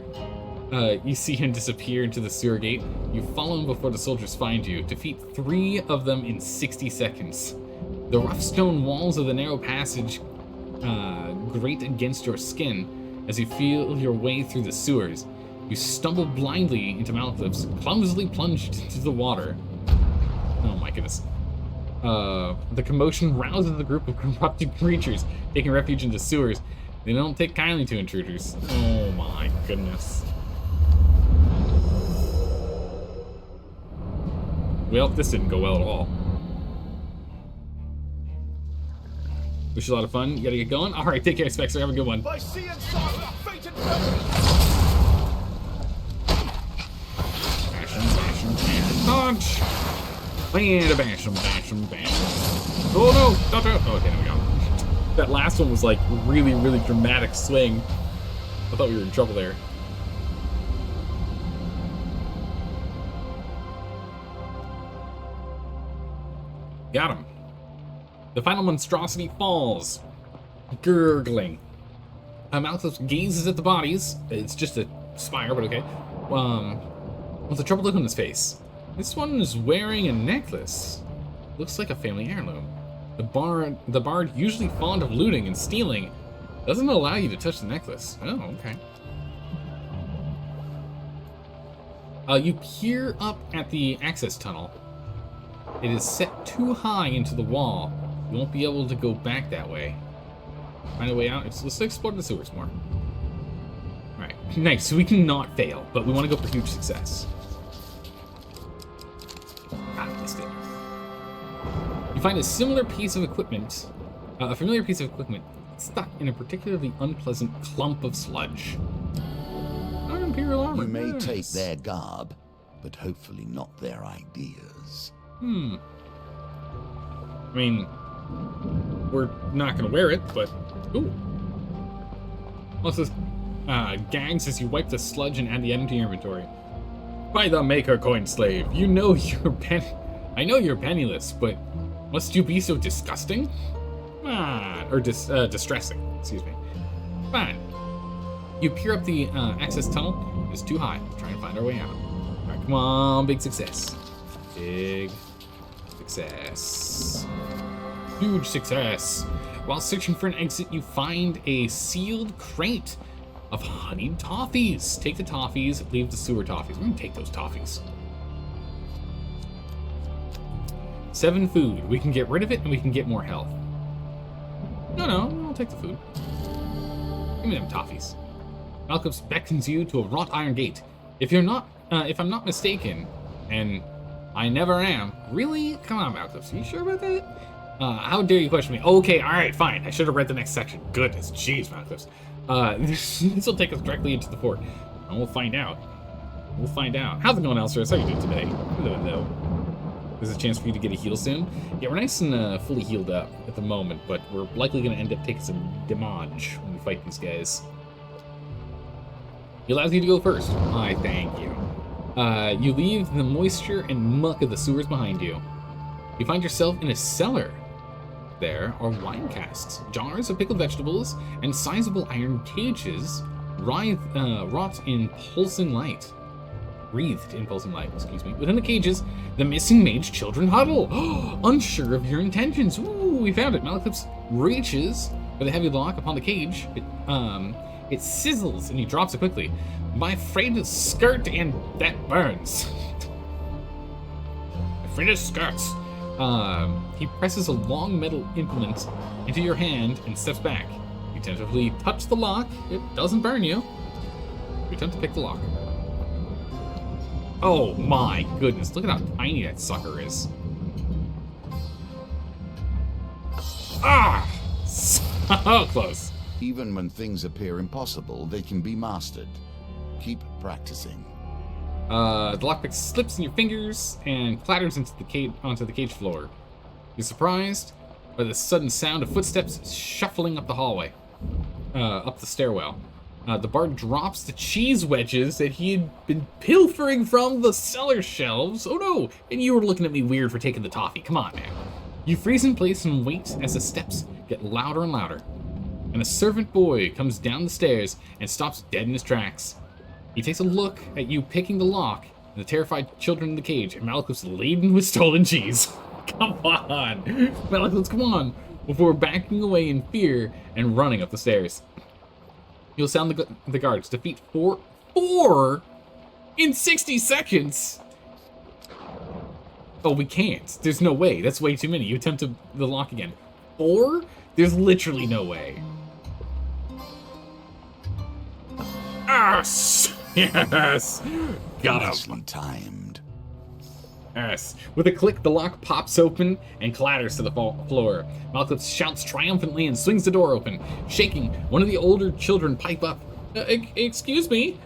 You see him disappear into the sewer gate. You follow him before the soldiers find you. Defeat 3 of them in 60 seconds. The rough stone walls of the narrow passage grate against your skin as you feel your way through the sewers. You stumble blindly into Maleclipse, clumsily plunged into the water. Oh my goodness. The commotion rouses a group of corrupted creatures taking refuge in the sewers. They don't take kindly to intruders. Oh my goodness. Well, this didn't go well at all. Wish you a lot of fun. You gotta get going. All right, take care, Spexter. Have a good one. By sea and sword, fate and memory. Bash him, bash him, bash him. Punch! And bash him, bash him, bash him. Oh no! Don't do it. Oh, okay, there we go. That last one was like really, really dramatic swing. I thought we were in trouble there. Got him. The final monstrosity falls, gurgling. Malthus gazes at the bodies. It's just a spire, but okay. With a troubled look on his face. This one is wearing a necklace. Looks like a family heirloom. The bard, usually fond of looting and stealing, doesn't allow you to touch the necklace. Oh, okay. You peer up at the access tunnel. It is set too high into the wall. You won't be able to go back that way. Find a way out. Let's explore the sewers more. Alright, nice. So we cannot fail, but we want to go for huge success. Ah, missed it. You find a similar piece of equipment, a familiar piece of equipment, stuck in a particularly unpleasant clump of sludge. Oh, Imperial armor. You may yes. take their garb, but hopefully not their ideas. I mean, we're not gonna wear it, but ooh. Also, gags as you wipe the sludge and add the item to your inventory. By the maker, coin slave, you know you're I know you're penniless, but must you be so disgusting? Come on, or distressing. Excuse me. Fine. You peer up the access tunnel. It's too high. Try and find our way out. All right, come on, big success. Big success. Huge success. While searching for an exit, you find a sealed crate of honeyed toffees. Take the toffees, leave the sewer toffees. We're gonna take those toffees. 7 food. We can get rid of it and we can get more health. No, I'll take the food. Give me them toffees. Malcolm beckons you to a wrought iron gate. If I'm not mistaken, and I never am. Really? Come on, Malcolm. Are you sure about that? How dare you question me? Okay, alright, fine. I should have read the next section. Goodness, jeez, Malcolm. This will take us directly into the fort. And we'll find out. We'll find out. How's it going, Elster? How are you doing today? Hello. There's a chance for you to get a heal soon. Yeah, we're nice and fully healed up at the moment, but we're likely going to end up taking some damage when we fight these guys. He allows you to go first. I thank you. You leave the moisture and muck of the sewers behind you. You find yourself in a cellar. There are wine casks, jars of pickled vegetables, and sizable iron cages wrought in pulsing light. Breathed in pulsing light, excuse me. Within the cages, the missing mage children huddle. Unsure of your intentions. Ooh, we found it. Malekith's reaches for the heavy lock upon the cage. It sizzles and he drops it quickly. My Freda's skirt, and that burns. Freda's skirts. He presses a long metal implement into your hand and steps back. You tentatively touch the lock. It doesn't burn you. You attempt to pick the lock. Oh my goodness, look at how tiny that sucker is. Ah! So close. Even when things appear impossible, they can be mastered. Keep practicing. The lockpick slips in your fingers and clatters onto the cage floor. You're surprised by the sudden sound of footsteps shuffling up the hallway, up the stairwell. The bard drops the cheese wedges that he had been pilfering from the cellar shelves. Oh no! And you were looking at me weird for taking the toffee. Come on, man. You freeze in place and wait as the steps get louder and louder. And a servant boy comes down the stairs and stops dead in his tracks. He takes a look at you picking the lock and the terrified children in the cage, and Malekith's laden with stolen cheese. Come on! Malekith, come on! Before backing away in fear and running up the stairs. You'll sound the guards. Defeat four in 60 seconds! Oh, we can't. There's no way. That's way too many. You attempt the lock again. 4? There's literally no way. Yes! Yes! Got him. Nicely timed. Yes. With a click, the lock pops open and clatters to the floor. Malekith shouts triumphantly and swings the door open. Shaking, one of the older children pipe up. Excuse me?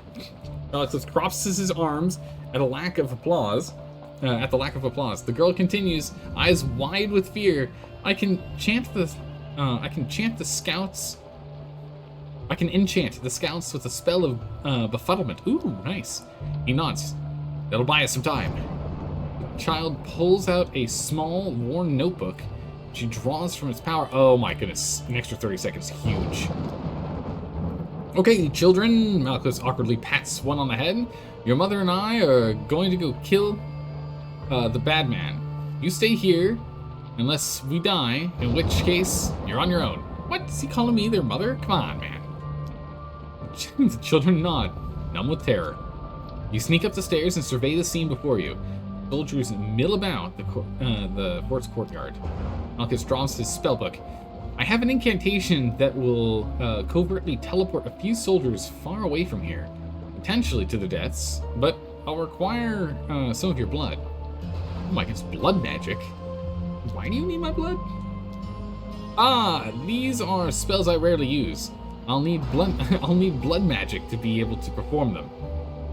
Malekith crosses his arms at the lack of applause. The girl continues, eyes wide with fear. I can enchant the scouts with a spell of befuddlement. Ooh, nice. He nods. That'll buy us some time. The child pulls out a small, worn notebook. She draws from its power. Oh my goodness, an extra 30 seconds, huge. Okay, children, Malekith awkwardly pats one on the head. Your mother and I are going to go kill the bad man. You stay here unless we die, in which case you're on your own. What? Is he calling me their mother? Come on, man. The children nod, numb with terror. You sneak up the stairs and survey the scene before you. Soldiers mill about the fort's courtyard. Malekith draws his spellbook. I have an incantation that will covertly teleport a few soldiers far away from here, potentially to their deaths, but I'll require some of your blood. Oh my goodness, blood magic. Why do you need my blood? Ah, these are spells I rarely use. I'll need blood magic to be able to perform them.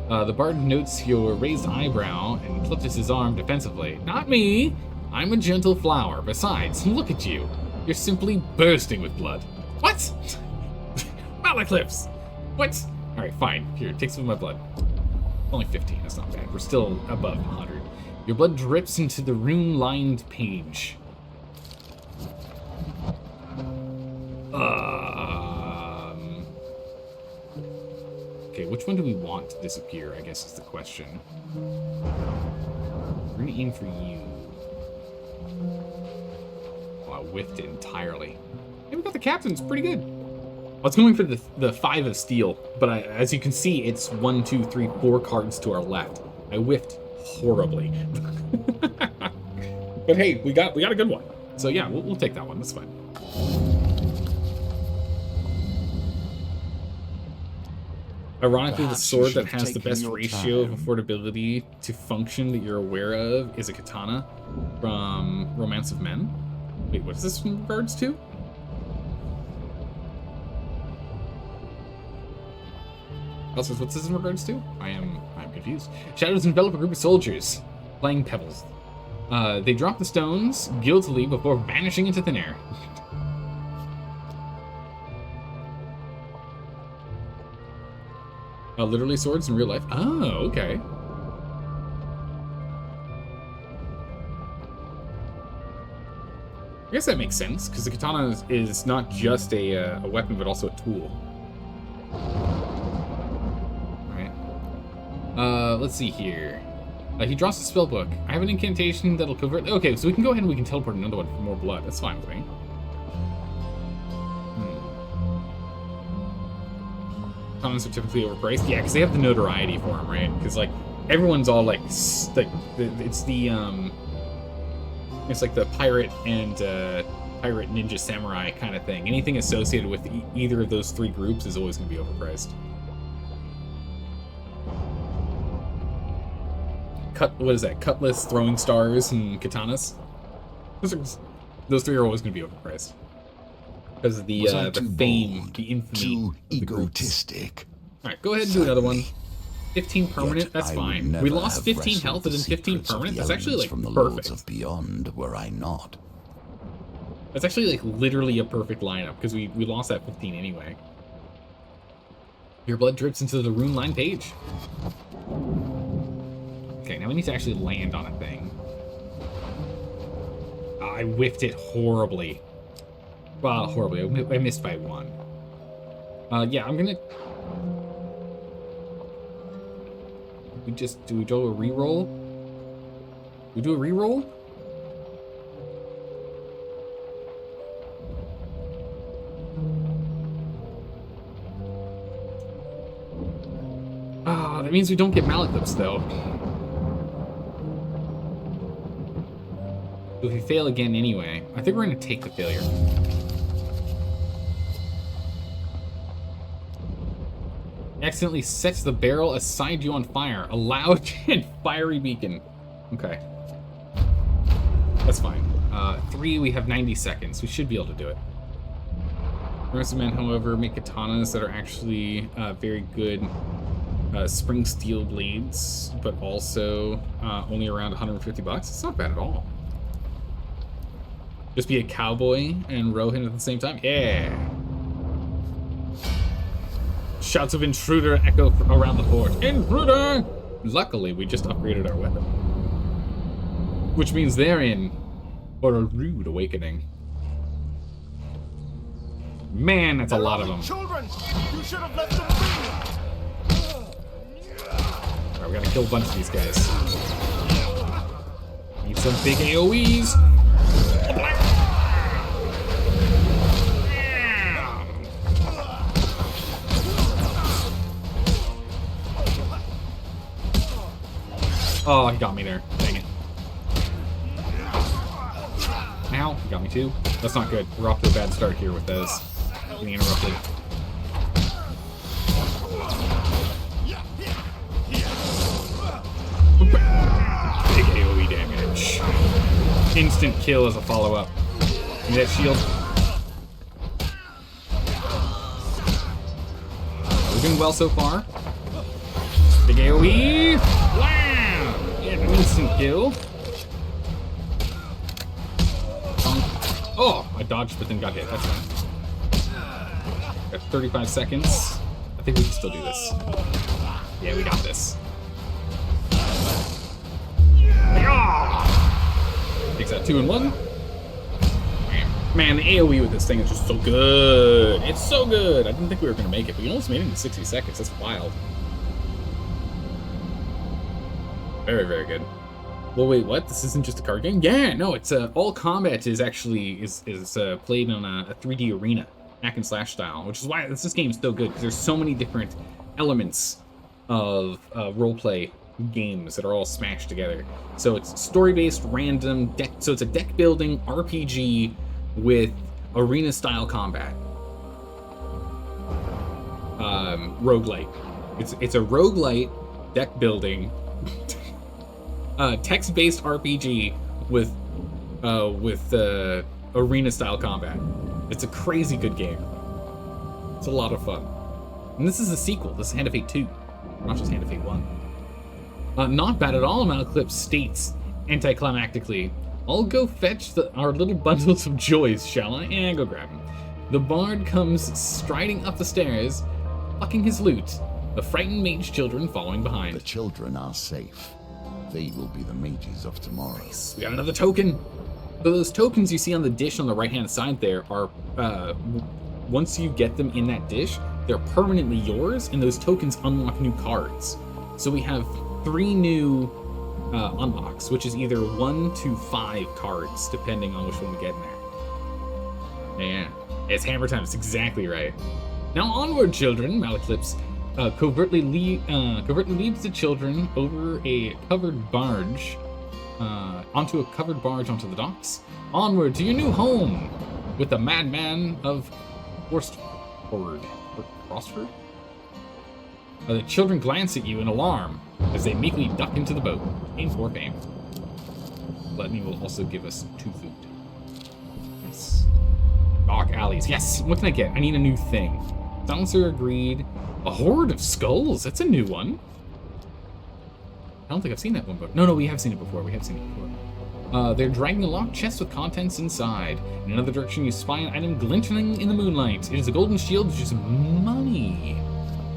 The bard notes your raised eyebrow and clutches his arm defensively. Not me! I'm a gentle flower. Besides, look at you. You're simply bursting with blood. What? Malekith's! What? Alright, fine. Here, take some of my blood. Only 15, that's not bad. We're still above 100. Your blood drips into the rune-lined page. Okay, which one do we want to disappear, I guess is the question. We're gonna aim for you. Oh, I whiffed it entirely. Hey, we got the captain's pretty good. I was going for the 5 of steel, but as you can see, it's 1, 2, 3, 4 cards to our left. I whiffed horribly. But hey, we got a good one. So yeah, we'll take that one. That's fine. Ironically, the Perhaps you sword should that have has the taken best your ratio of time. affordability to function that you're aware of is a katana from Romance of Men. Wait, what is this in regards to? Also, what's this in regards to? I'm confused. Shadows envelop a group of soldiers playing pebbles. They drop the stones guiltily before vanishing into thin air. Literally swords in real life. Oh, okay. I guess that makes sense, because the katana is not just a weapon, but also a tool. Alright. Let's see here. He draws the spell book. I have an incantation that'll convert... Okay, so we can go ahead and we can teleport another one for more blood. That's fine with me. Katanas are typically overpriced. Yeah, because they have the notoriety for them, right? Because, like, everyone's all, like it's the... It's like the pirate and pirate ninja samurai kind of thing. Anything associated with either of those three groups is always going to be overpriced. What is that? Cutlass, throwing stars, and katanas. Those three are always going to be overpriced because of the fame, bold, the infamy, too of the groups. egotistic? All right, go ahead and do another one. 15 permanent, Yet that's I would fine. never We lost have 15 wrestled health the and then 15 secrets of permanent. the That's actually elements like from the lords perfect. of beyond, were I not. That's actually like literally a perfect lineup because we lost that 15 anyway. Your blood drips into the rune line page. Okay, now we need to actually land on a thing. I whiffed it horribly. Well, horribly. I missed by one. Yeah, I'm gonna... Do we do a reroll? We do a reroll? Ah, that means we don't get Maleklips, though. If we fail again anyway, I think we're going to take the failure. Accidentally sets the barrel aside you on fire. A loud and fiery beacon. Okay. That's fine. 3, we have 90 seconds. We should be able to do it. Most men, however, make katanas that are actually very good spring steel blades, but also only around 150 bucks. It's not bad at all. Just be a cowboy and Rohan at the same time? Yeah. Shouts of intruder echo around the fort. Intruder! Luckily, we just upgraded our weapon. Which means they're in for a rude awakening. Man, that's a lot of them. Children, you should have left them be. Alright, we gotta kill a bunch of these guys. Need some big AoEs. Oh, he got me there. Dang it. Ow, he got me too. That's not good. We're off to a bad start here with those. Getting interrupted. Big AoE damage. Instant kill as a follow-up. Give me that shield. We're doing well so far. Big AoE. Wow! Yeah, an instant kill. Oh, I dodged but then got hit. That's fine. Got 35 seconds. I think we can still do this. Yeah, we got this. Takes that 2 and 1. Man, the AoE with this thing is just so good. It's so good. I didn't think we were going to make it, but we almost made it in 60 seconds. That's wild. Very, very good. Well, wait, what? This isn't just a card game? Yeah, no, it's all combat is actually played on a 3D arena, hack and slash style, which is why this game is so good because there's so many different elements of roleplay games that are all smashed together. So it's story-based, random deck. So it's a deck-building RPG with arena-style combat. Roguelite. It's a roguelite deck-building text-based RPG with arena-style combat. It's a crazy good game. It's a lot of fun. And this is a sequel. This is Hand of Fate 2, not just Hand of Fate 1. Not bad at all, Malaclips states anticlimactically. I'll go fetch our little bundles of joys, shall I? And go grab them. The bard comes striding up the stairs, plucking his lute, the frightened mage children following behind. The children are safe. They will be the mages of tomorrow. We got another token. So those tokens you see on the dish on the right-hand side there are, once you get them in that dish, they're permanently yours, and those tokens unlock new cards. So we have 3 new unlocks, which is either 1 to 5 cards, depending on which one we get in there. Yeah, it's hammer time. It's exactly right. Now onward, children. Malaclips covertly leads the children over a covered barge, onto the docks. Onward to your new home with the madman of Frostford. The children glance at you in alarm as they meekly duck into the boat. Aim for fame. Gluttony will also give us 2 food. Yes. Dark alleys. Yes! What can I get? I need a new thing. Silencer agreed. A horde of skulls? That's a new one. I don't think I've seen that one, but no, we have seen it before. They're dragging a locked chest with contents inside. In another direction, you spy an item glinting in the moonlight. It is a golden shield, which is money.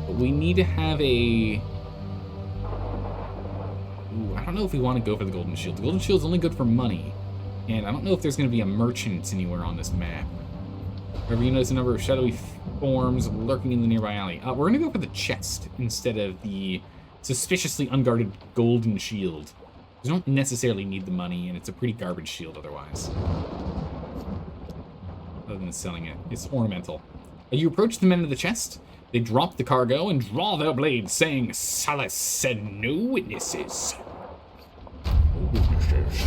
But we need to have a... Ooh, I don't know if we want to go for the golden shield. The golden shield is only good for money. And I don't know if there's going to be a merchant anywhere on this map. However, you notice a number of shadowy forms lurking in the nearby alley. We're going to go for the chest instead of the suspiciously unguarded golden shield. You don't necessarily need the money, and it's a pretty garbage shield otherwise. Other than selling it. It's ornamental. You approach the men of the chest. They drop the cargo and draw their blades, saying, Salus said no witnesses. No witnesses.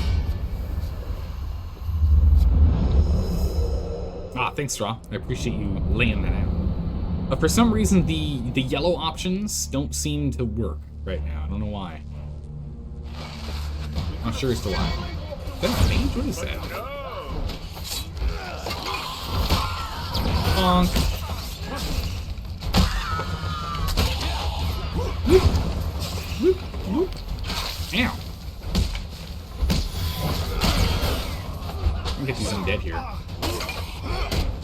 Thanks, Straw. I appreciate you laying that out. For some reason, the yellow options don't seem to work right now. I don't know why. Not sure as to why. Is that a mage? What is that? Bonk. Whoop. Whoop. Whoop. Ow. I'll get these undead here.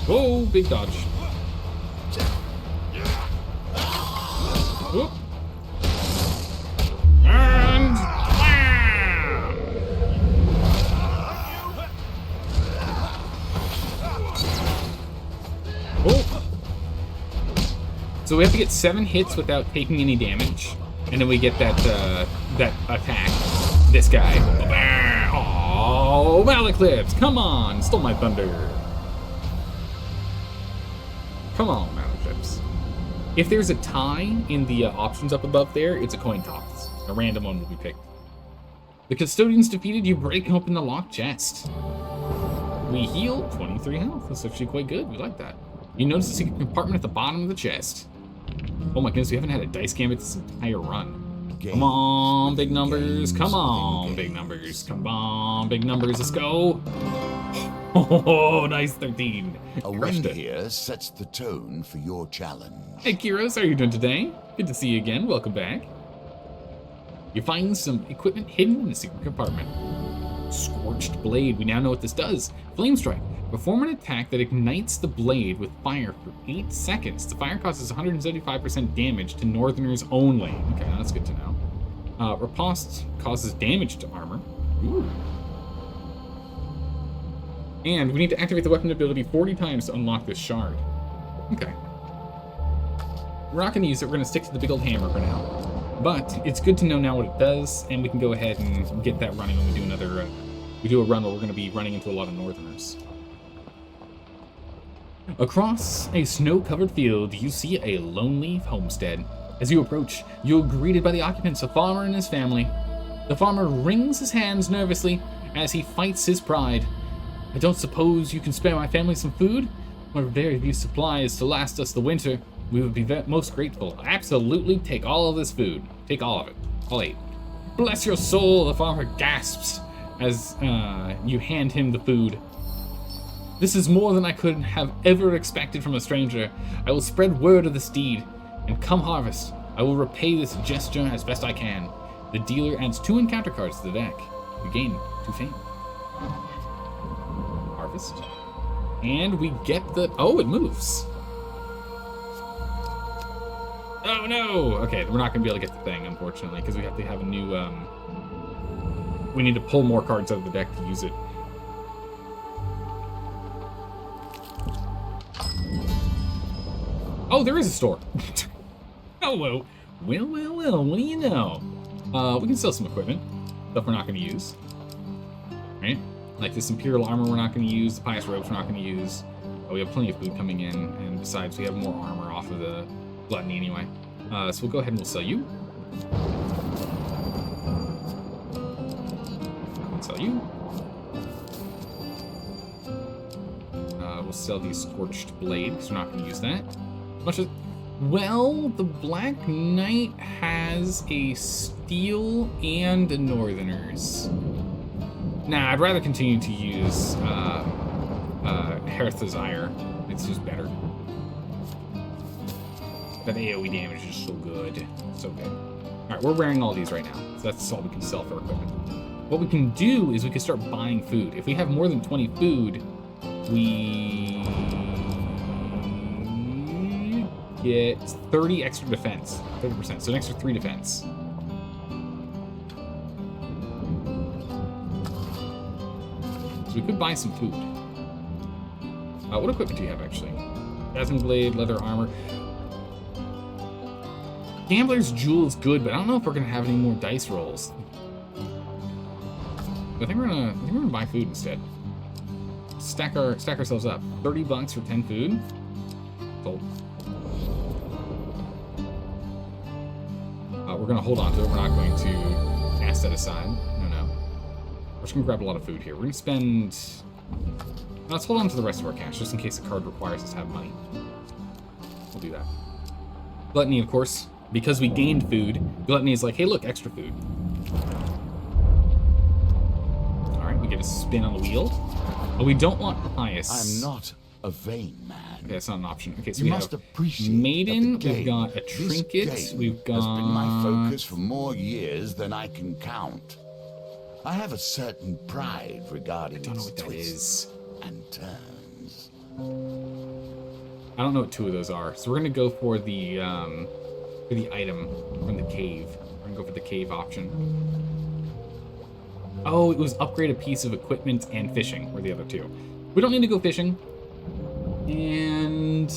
Whoa, big dodge. Whoop. And wham! Oh. So we have to get 7 hits without taking any damage, and then we get that that attack. This guy. Oh, Malaclips! Come on, stole my thunder. Come on, Malaclips. If there's a tie in the options up above there, it's a coin toss. A random one will be picked. The custodians defeated, you break open the locked chest. We heal 23 health. That's actually quite good. We like that. You notice a secret compartment at the bottom of the chest. Oh my goodness, we haven't had a dice gambit this entire run. Come on, big numbers. Come on, big numbers. Come on, big numbers. Let's go. Oh, nice 13. A win here sets the tone for your challenge. Hey, Kiros, how are you doing today? Good to see you again. Welcome back. You find some equipment hidden in the secret compartment. Scorched Blade. We now know what this does. Flame Strike. Perform an attack that ignites the blade with fire for 8 seconds. The fire causes 175% damage to Northerners only. Okay, that's good to know. Riposte causes damage to armor. Ooh. And we need to activate the weapon ability 40 times to unlock this shard. Okay. We're not going to use it. We're going to stick to the big old hammer for now. But it's good to know now what it does, and we can go ahead and get that running when we do another... we do a run where we're going to be running into a lot of Northerners. Across a snow-covered field, you see a lonely homestead. As you approach, you're greeted by the occupants, a farmer and his family. The farmer wrings his hands nervously as he fights his pride. I don't suppose you can spare my family some food? One of very few supplies to last us the winter. We would be most grateful. Absolutely take all of this food. Take all of it. All 8. Bless your soul, the farmer gasps as you hand him the food. This is more than I could have ever expected from a stranger. I will spread word of this deed, and come harvest, I will repay this gesture as best I can. The dealer adds 2 encounter cards to the deck. You gain 2 fame. Harvest. And we get the... Oh, it moves. Oh, no! Okay, we're not going to be able to get the thing, unfortunately, because we have to have a new... We need to pull more cards out of the deck to use it. Oh, there is a store. Hello. Well, what do you know? We can sell some equipment. Stuff we're not going to use. Right? Like this Imperial armor we're not going to use. The Pious robes we're not going to use. Oh, we have plenty of food coming in. And besides, we have more armor off of the Gluttony anyway. So we'll go ahead and we'll sell you. Sell you. We'll sell the Scorched Blade, because we're not going to use that. Well, the Black Knight has a Steel and a Northerners. Nah, I'd rather continue to use Hearth's Ire. It's just better. That AoE damage is so good. So good. Alright, we're wearing all these right now. So that's all we can sell for equipment. What we can do is we can start buying food. If we have more than 20 food, we get 30 extra defense. 30%, so an extra 3 defense. So we could buy some food. What equipment do you have, actually? Jasmine Blade, Leather Armor. Gambler's Jewel is good, but I don't know if we're going to have any more dice rolls. I think we're gonna buy food instead. Stack ourselves up. $30 for 10 food. Sold. We're gonna hold on to it. We're not going to cast that aside. No. We're just gonna grab a lot of food here. We're gonna spend... Let's hold on to the rest of our cash, just in case the card requires us to have money. We'll do that. Gluttony, of course. Because we gained food, Gluttony is like, hey look, extra food. Alright, we get a spin on the wheel. Oh, we don't want Pious. I'm not a vain man. Okay, that's not an option. Okay, so You we must have appreciate Maiden, that the we've got a this Trinket, game we've got... has been my focus for more years than I can count. I have a certain pride regarding don't know its what that twists is. and turns. I don't know what 2 of those are. So we're gonna go for the item from the cave. We're gonna go for the cave option. Oh, it was upgrade a piece of equipment and fishing were the other 2. We don't need to go fishing. And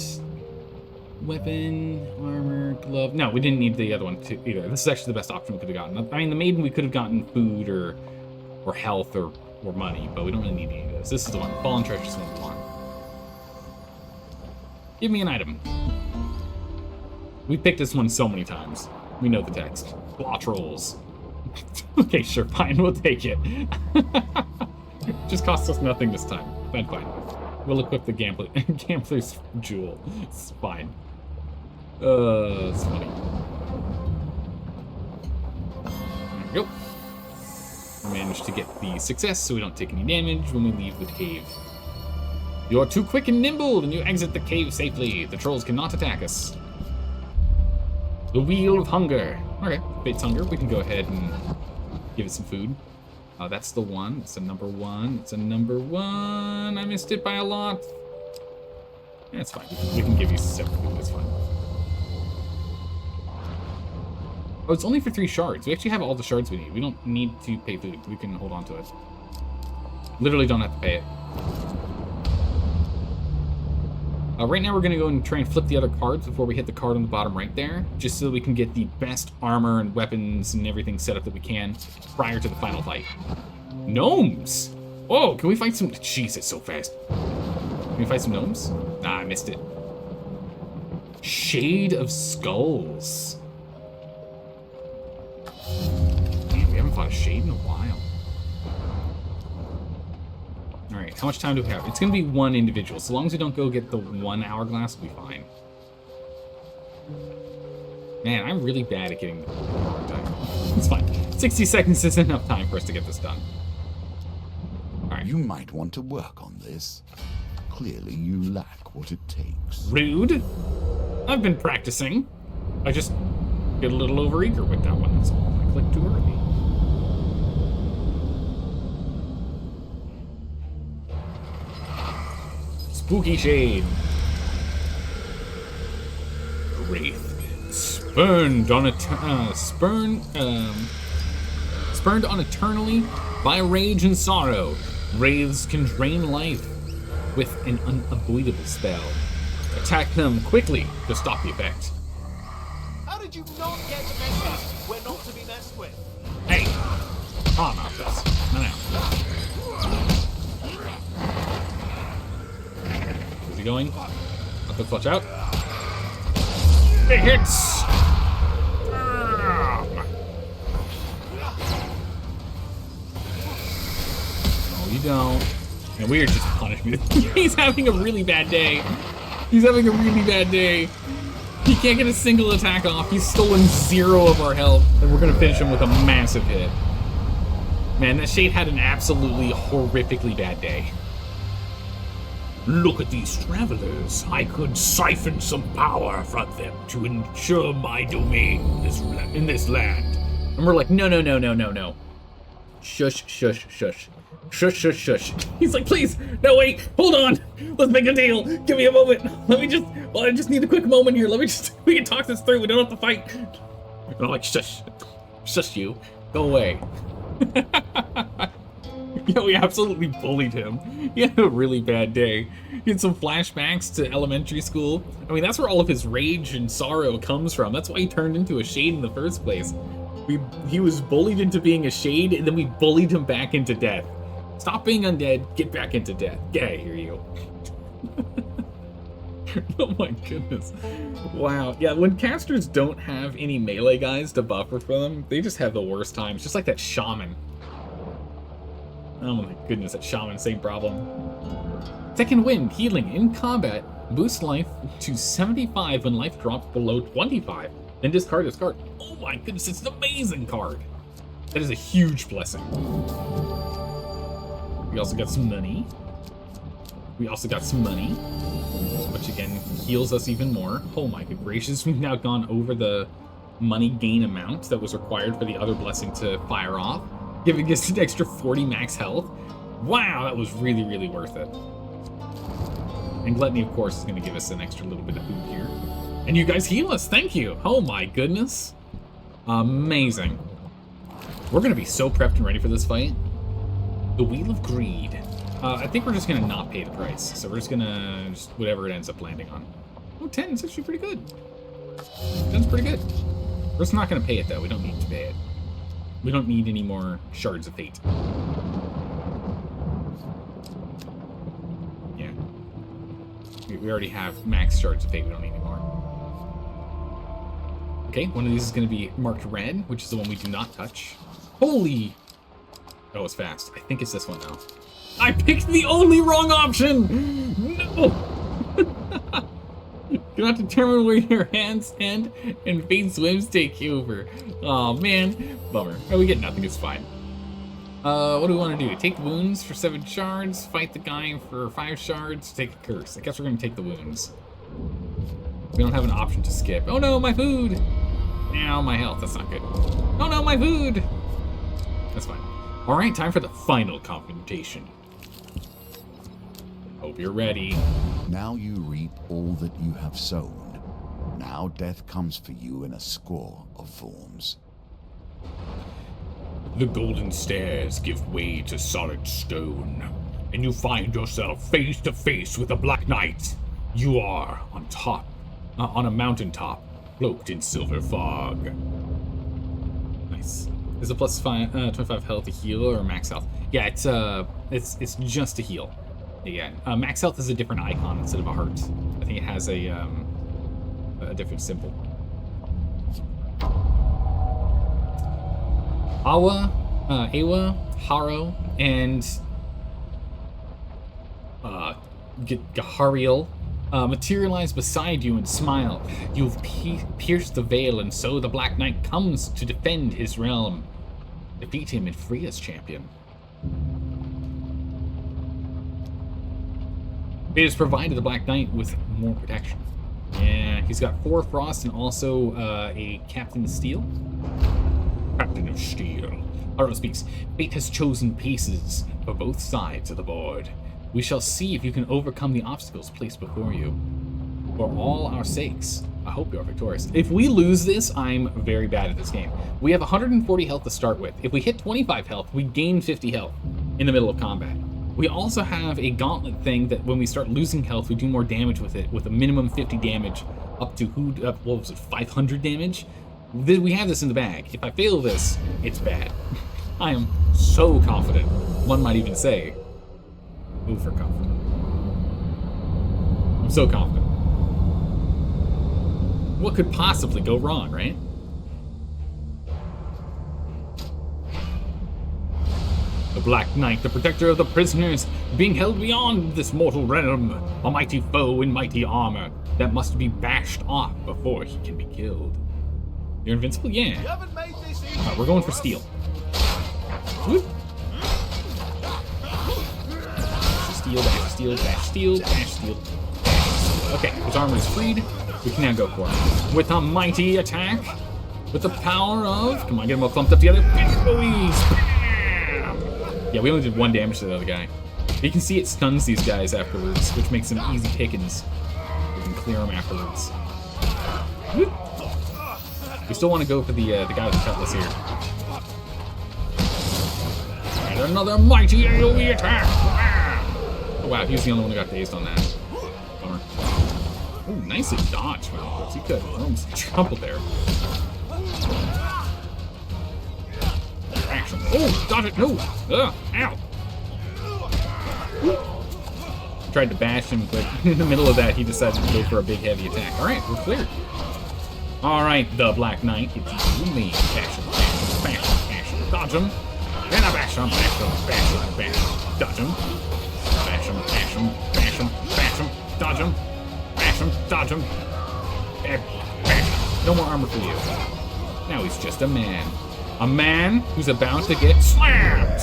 weapon, armor, glove. No, we didn't need the other one either. This is actually the best option we could have gotten. I mean, the Maiden we could have gotten food or health or money, but we don't really need any of this. This is the one. Fallen Treasure is the one we want. Give me an item. We picked this one so many times. We know the text. Claw trolls. Okay, sure, fine, we'll take it. Just cost us nothing this time. Fine. We'll equip the Gambler's Jewel. It's fine. It's funny. There we go. Managed to get the success so we don't take any damage when we leave the cave. You're too quick and nimble, and you exit the cave safely. The trolls cannot attack us. The Wheel of Hunger. Okay, Fate's Hunger. We can go ahead and give it some food. That's the one. It's a number 1. It's a number 1. I missed it by a lot. That's fine. We can give you separate food. That's fine. Oh, it's only for 3 shards. We actually have all the shards we need. We don't need to pay food. We can hold on to it. Literally don't have to pay it. Right now we're going to go and try and flip the other cards before we hit the card on the bottom right there, just so we can get the best armor and weapons and everything set up that we can prior to the final fight. Gnomes! Oh, can we fight some... Jeez, it's so fast. Can we fight some gnomes? Nah, I missed it. Shade of Skulls. a shade in a while. Alright, how much time do we have? It's gonna be one individual. So long as we don't go get the 1 hourglass, we'll be fine. Man, I'm really bad at getting the time. It's fine. 60 seconds is enough time for us to get this done. Alright. You might want to work on this. Clearly, you lack what it takes. Rude. I've been practicing. I just get a little overeager with that one. That's all. I clicked too early. Spooky shade. Wraith. Spurned on eternally by rage and sorrow. Wraiths can drain life with an unavoidable spell. Attack them quickly to stop the effect. How did you not get to mess up? We're not to be messed with. Hey! Calm out, this. No. Where's he going? Let's watch out. It hits! No, you don't. And we are just punishing him. He's having a really bad day. He's having a really bad day. He can't get a single attack off. He's stolen 0 of our health. And we're gonna finish him with a massive hit. Man, that Shade had an absolutely horrifically bad day. Look at these travelers. I could siphon some power from them to ensure my domain in this land. And we're like, no. Shush. Shush. He's like, please, no, wait, hold on. Let's make a deal. Give me a moment. I just need a quick moment here. We can talk this through. We don't have to fight. And I'm like, shush you. Go away. Yeah, we absolutely bullied him. He had a really bad day. He had some flashbacks to elementary school. I mean, that's where all of his rage and sorrow comes from. That's why he turned into a Shade in the first place. He was bullied into being a Shade, and then we bullied him back into death. Stop being undead, get back into death. Get out of here, you. Oh my goodness. Wow. Yeah, when casters don't have any melee guys to buffer for them, they just have the worst times. Just like that shaman. Oh my goodness, that shaman, same problem. Second wind, healing in combat, boost life to 75 when life drops below 25. Then discard this card. Oh my goodness, it's an amazing card. That is a huge blessing. We also got some money. Which again, heals us even more. Oh my good gracious, we've now gone over the money gain amount that was required for the other blessing to fire off, giving us an extra 40 max health. Wow, that was really, really worth it. And Gluttony, of course, is going to give us an extra little bit of food here. And you guys heal us, thank you. Oh my goodness. Amazing. We're going to be so prepped and ready for this fight. The Wheel of Greed. I think we're just going to not pay the price. So we're just going to, whatever it ends up landing on. Oh, 10 is actually pretty good. 10's pretty good. We're just not going to pay it, though. We don't need to pay it. We don't need any more Shards of Fate. Yeah. We already have max Shards of Fate. We don't need any more. Okay, one of these is going to be marked red, which is the one we do not touch. Holy... Oh, it's fast. I think it's this one, though. I picked the only wrong option! No! Do not determine where your hands end and Fate Swims take you over. Oh man, bummer. Oh, we get nothing, it's fine. What do we want to do? Take wounds for 7 shards, fight the guy for 5 shards, take a curse. I guess we're going to take the wounds. We don't have an option to skip. Oh no, my food! Now my health, that's not good. Oh no, my food! That's fine. Alright, time for the final confrontation. Hope you're ready. Now you reap all that you have sown. Now death comes for you in a score of forms. The golden stairs give way to solid stone, and you find yourself face to face with a Black Knight. You are on top, on a mountaintop, cloaked in silver fog. Nice. Is it plus 25 health to heal or max health? Yeah, it's just to heal. Again, max health is a different icon instead of a heart. I think it has a different symbol. Awa Awa, Haro, and Gahariel materialize beside you and smile. You've pierced the veil, and so the Black Knight comes to defend his realm. Defeat him and free us, champion. It has provided the Black Knight with more protection. Yeah, he's got 4 Frost and also a Captain Steel. Captain of Steel. Haro speaks. Fate has chosen pieces for both sides of the board. We shall see if you can overcome the obstacles placed before you. For all our sakes, I hope you are victorious. If we lose this, I'm very bad at this game. We have 140 health to start with. If we hit 25 health, we gain 50 health in the middle of combat. We also have a gauntlet thing that when we start losing health, we do more damage with it, with a minimum 50 damage up to, what was it, 500 damage? We have this in the bag. If I fail this, it's bad. I am so confident. One might even say, uber confident. I'm so confident. What could possibly go wrong, right? The Black Knight, the protector of the prisoners, being held beyond this mortal realm, a mighty foe in mighty armor that must be bashed off before he can be killed. You're invincible? Yeah. You haven't made this easy. Alright, we're going for steel. Whoop. Steel, bash, steel, bash, steel, bash, steel. Okay, his armor is freed. We can now go for it. With a mighty attack. With the power of... Come on, get them all clumped up together. Yeah, we only did 1 damage to the other guy. You can see it stuns these guys afterwards, which makes them easy pickings. We can clear them afterwards. Whoop. We still want to go for the guy with the cutlass here. And another mighty AoE attack! Oh wow, he was the only one who got dazed on that. Bummer. Oh, nicely dodged, man. He could have almost trampled there. Action. Oh, dodge it! No! Ugh, ow! Tried to bash him, but in the middle of that, he decided to go for a big heavy attack. Alright, we're cleared. Alright, the Black Knight, it's you me. Bash him, bash him, bash him, bash him, dodge him. And I bash him, bash him, bash him, bash him, dodge him. Bash him, bash him, bash him, bash him, dodge him. Bash him, dodge him. And bash him. No more armor for you. Now he's just a man. A man who's about to get slammed.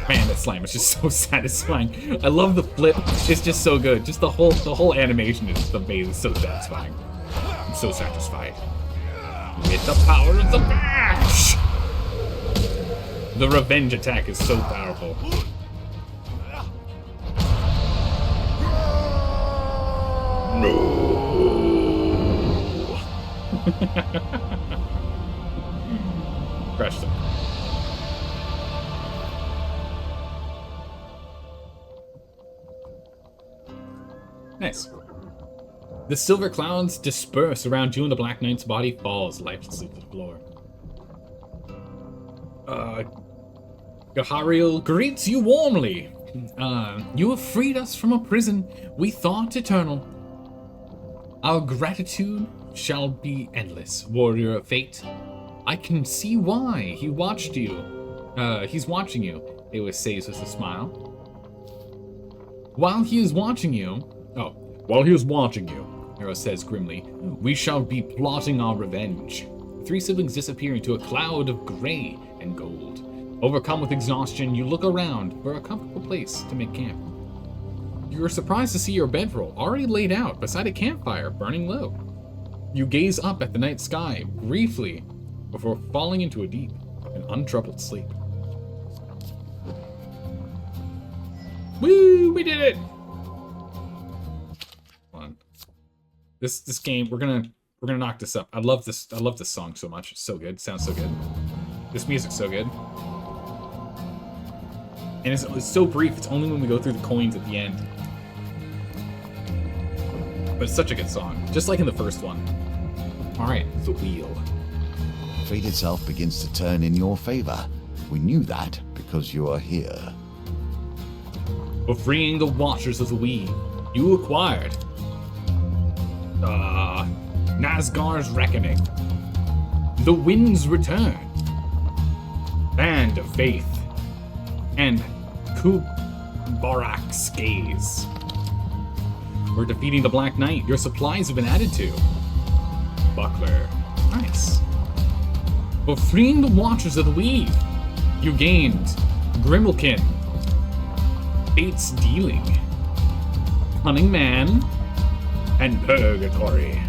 Man, that slam is just so satisfying. I love the flip. It's just so good. Just the whole animation is just amazing. So satisfying. I'm so satisfied. With the power of the bash! The revenge attack is so powerful. No. Crushed him. Nice. The silver clouds disperse around you and the Black Knight's body falls lifelessly to the floor. Gahariel greets you warmly. You have freed us from a prison we thought eternal. Our gratitude shall be endless, warrior of fate. I can see why he watched you. He's watching you, Awa says with a smile. While he is watching you, Hero says grimly, we shall be plotting our revenge. The 3 siblings disappear into a cloud of gray and gold. Overcome with exhaustion, you look around for a comfortable place to make camp. You are surprised to see your bedroll already laid out beside a campfire burning low. You gaze up at the night sky briefly before falling into a deep and untroubled sleep. Woo! We did it! This game, we're gonna knock this up. I love this song so much. It's so good. It sounds so good. This music's so good. And it's so brief. It's only when we go through the coins at the end. But it's such a good song. Just like in the first one. Alright, the wheel. Fate itself begins to turn in your favor. We knew that because you are here. For freeing the Watchers of the Weave, you acquired Nazgar's Reckoning. The Winds Return, Band of Faith, and Kubarak's Gaze. We're defeating the Black Knight. Your supplies have been added to. Buckler. Nice. For freeing the Watchers of the Weave, you gained Grimalkin, Fate's Dealing, Cunning Man, and Purgatory.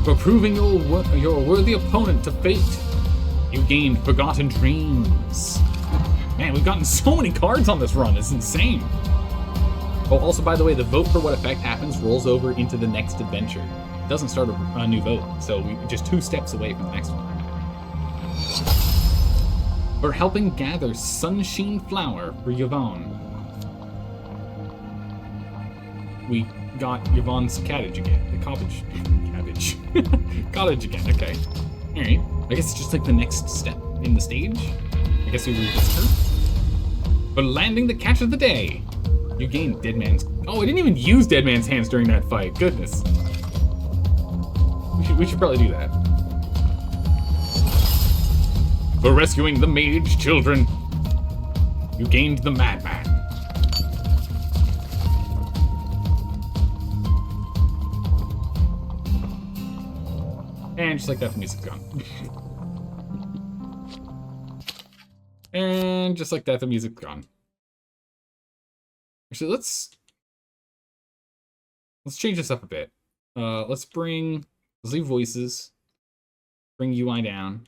For proving your worthy opponent to fate, you gained Forgotten Dreams. Man, we've gotten so many cards on this run, it's insane. Oh, also, by the way, the vote for what effect happens rolls over into the next adventure. It doesn't start a new vote, so we're just 2 steps away from the next one. For helping gather Sunshine Flower for Yvonne. We got Yvonne's cottage again. The cottage. Cabbage. Cottage again, okay. Alright. I guess it's just like the next step in the stage. I guess we revisit her. For landing the catch of the day, you gained Dead Man's... Oh, I didn't even use Dead Man's Hands during that fight. Goodness. We should probably do that. For rescuing the mage children, you gained the Madman. And just like that, the music's gone. And just like that, the music's gone. Actually, let's change this up a bit. Let's leave voices. Bring UI down.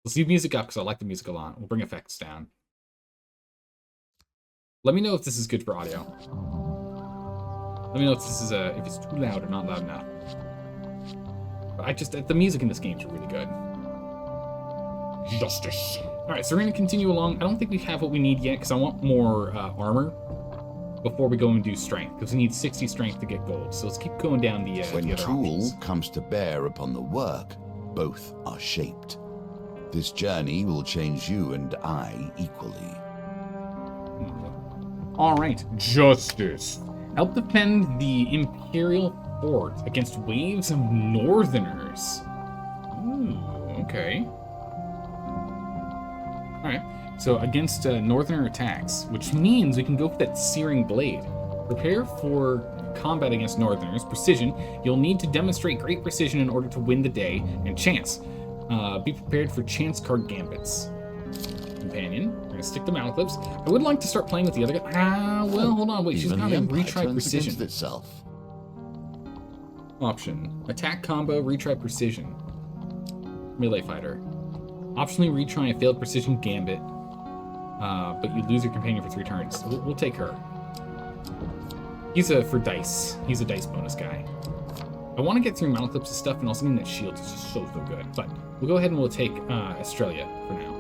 Let's leave music up because I like the music a lot. We'll bring effects down. Let me know if this is good for audio. Let me know if this is if it's too loud or not loud enough. But the music in this game is really good. Justice. All right, so we're gonna continue along. I don't think we have what we need yet because I want more armor before we go and do strength, because we need 60 strength to get gold. So let's keep going down the When the other tool options. comes to bear upon the work, both are shaped. This journey will change you and I equally. All right, Justice. Help defend the Imperial Fort against waves of Northerners. Ooh, okay. All right, so against Northerner attacks, which means we can go for that Searing Blade. Prepare for combat against Northerners. Precision. You'll need to demonstrate great precision in order to win the day. And Chance. Be prepared for Chance card gambits. Companion. We're gonna stick to Malaclips. I would like to start playing with the other guy. Well, hold on, wait. She's Even got the a Empire retry turns precision against itself. option. Attack combo, retry precision. Melee fighter. Optionally retry a failed precision gambit, but you lose your companion for 3 turns. We'll take her. He's for dice. He's a dice bonus guy. I want to get through Malaclips' stuff, and also getting that shield is just so good. But we'll go ahead and we'll take Australia for now.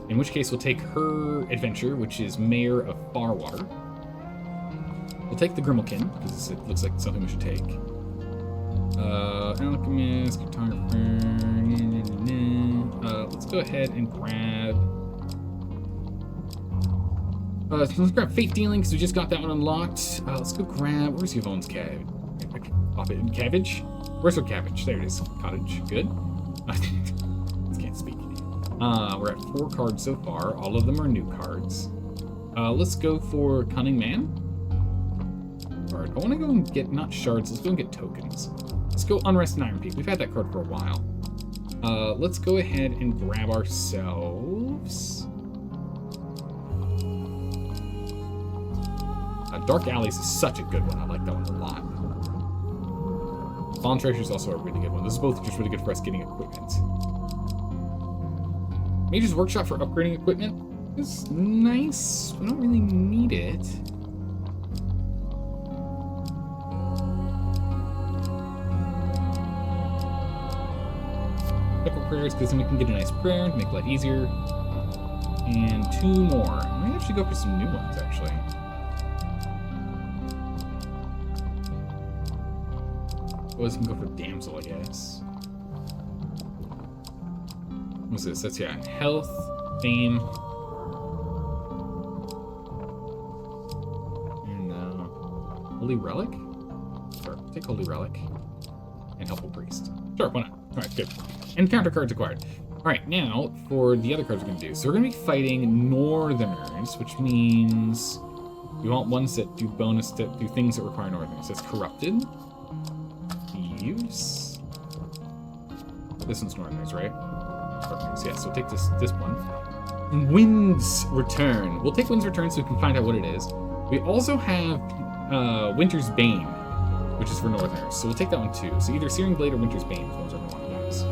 In which case, we'll take her adventure, which is Mayor of Farwater. We'll take the Grimalkin, because it looks like something we should take. Alchemist, Cartographer. Let's go ahead and grab. Let's grab Fate Dealing, because we just got that one unlocked. Let's go grab. Where's Yvonne's cabbage? Cabbage? Where's her cabbage? There it is. Cottage. Good. Can't speak. We're at 4 cards so far. All of them are new cards. Let's go for Cunning Man. Card. I want to go and get, not shards, let's go and get tokens. Let's go Unrest and Iron Peak. We've had that card for a while. Let's go ahead and grab ourselves. Dark Alleys is such a good one. I like that one a lot. Fallen Treasure is also a really good one. This is both just really good for us getting equipment. Mage's Workshop for upgrading equipment is nice. We don't really need it. Couple prayers, because then we can get a nice prayer to make it a lot easier. And 2 more. I might actually go for some new ones, actually. Otherwise, we can go for Damsel, I guess. What's this? That's, yeah, health, fame. No. Holy Relic? Sure, take Holy Relic. And Helpful Priest. Sure, why not? Alright, good. And counter cards acquired. Alright, now, for the other cards we're going to do. So we're going to be fighting Northerners, which means we want ones that do bonus, that do things that require Northerners. That's Corrupted. Thieves. This one's Northerners, right? Northerners, yeah, so take this one. Wind's Return. We'll take Wind's Return so we can find out what it is. We also have Winter's Bane, which is for Northerners. So we'll take that one too. So either Searing Blade or Winter's Bane, if one's ever want to use.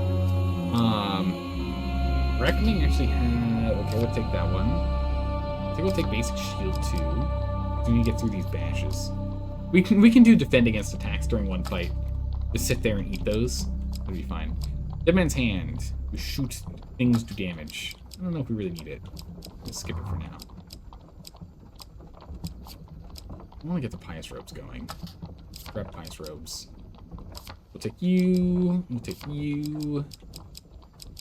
Reckoning actually had... Okay, we'll take that one. I think we'll take Basic Shield too. So we need to get through these bashes. We can do defend against attacks during one fight. Just sit there and eat those. It'll be fine. Dead Man's Hand. We shoot things do damage. I don't know if we really need it. Let's skip it for now. I want to get the Pious Robes going. Grab Pious Robes. We'll take you. We'll take you.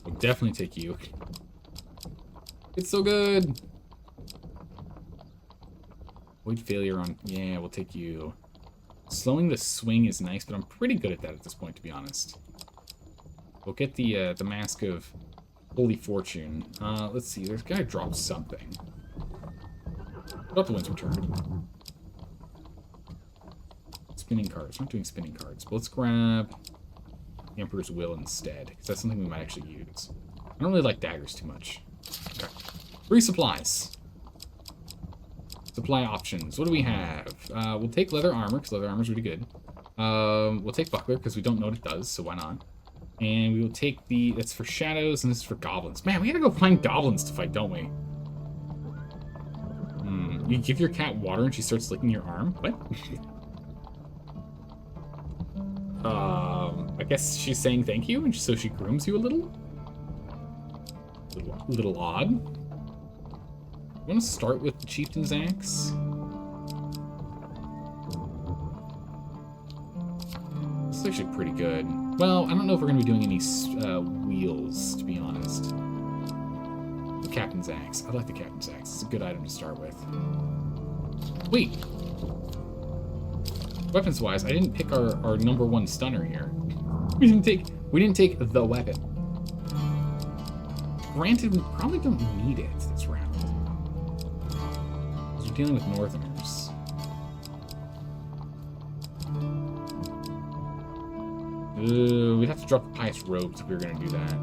We'll definitely take you. It's so good. Avoid failure on... Yeah, we'll take you. Slowing the swing is nice, but I'm pretty good at that at this point, to be honest. We'll get the Mask of Holy Fortune. Let's see. There's gotta drop something. Drop the Wind's Return. Spinning cards. We're not doing spinning cards. But let's grab the Emperor's Will instead, because that's something we might actually use. I don't really like daggers too much. Okay. Free supplies. Supply options. What do we have? We'll take leather armor, because leather armor is really good. We'll take buckler, because we don't know what it does, so why not? And we will take the... That's for shadows, and this is for goblins. Man, we gotta go find goblins to fight, don't we? You give your cat water and she starts licking your arm? What? I guess she's saying thank you, and so she grooms you a little? A little odd. I want to start with the Chieftain's Axe. This is actually pretty good. Well, I don't know if we're going to be doing any wheels, to be honest. The Captain's Axe. I like the Captain's Axe. It's a good item to start with. Wait. Weapons-wise, I didn't pick our #1 stunner here. We didn't take the weapon. Granted, we probably don't need it this round. Because we're dealing with Northerners. We'd have to drop the Pious Robes if we were going to do that.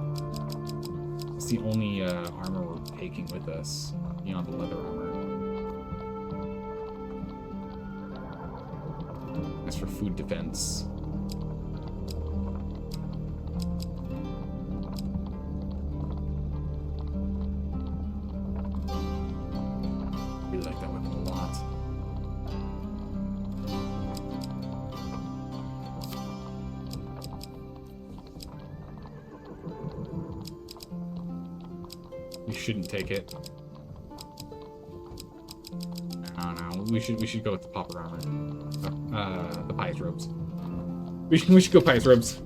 It's the only armor we're taking with us, beyond the leather armor. As for food defense. Really like that weapon a lot. We shouldn't take it. No, we should go with the Pauper armor. The Pious Robes. We should go Pious Robes.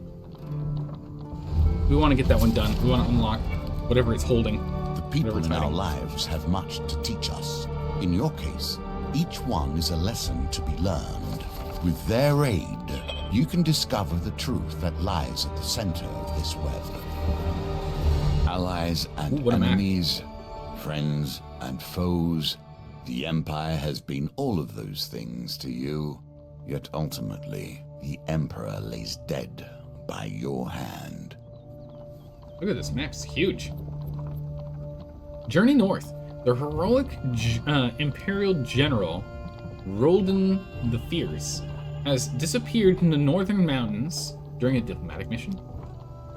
We want to get that one done. We want to unlock whatever it's holding. The people in our lives have much to teach us. In your case, each one is a lesson to be learned. With their aid, you can discover the truth that lies at the center of this web. Allies and enemies, friends and foes. The Empire has been all of those things to you, yet ultimately, the Emperor lays dead by your hand. Look at this map, it's huge. Journey north. The heroic Imperial General, Roldan the Fierce, has disappeared in the northern mountains during a diplomatic mission.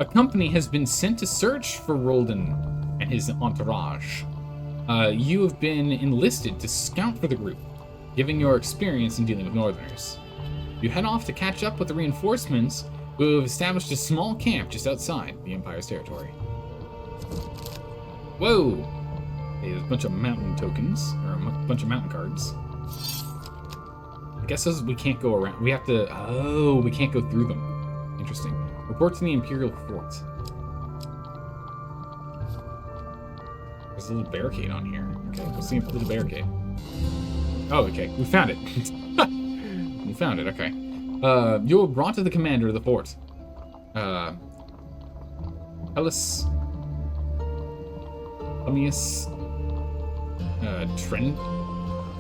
A company has been sent to search for Roldan and his entourage. You have been enlisted to scout for the group, given your experience in dealing with Northerners. You head off to catch up with the reinforcements who have established a small camp just outside the Empire's territory. Whoa! Okay, there's a bunch of mountain tokens, or a bunch of mountain cards. I guess those we can't go around. We have to... Oh, we can't go through them. Interesting. Report to the Imperial Fort. There's a little barricade on here. Okay, we'll see a little barricade. Oh, okay. We found it. You found it, okay. You were brought to the commander of the fort. Hellas... Amius...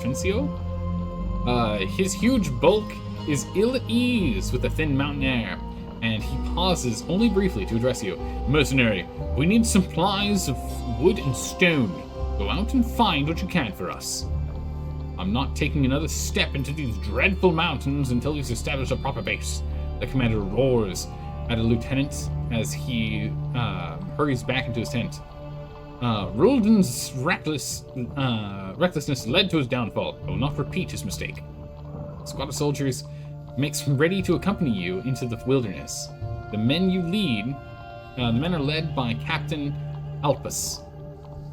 Trencio? His huge bulk is ill at ease with the thin mountain air, and he pauses only briefly to address you. Mercenary, we need supplies of wood and stone. Go out and find what you can for us. I'm not taking another step into these dreadful mountains until you've established a proper base. The commander roars at a lieutenant as he hurries back into his tent. Rulden's recklessness led to his downfall. I will not repeat his mistake. A squad of soldiers makes ready to accompany you into the wilderness. The men you lead, the men are led by Captain Alpus,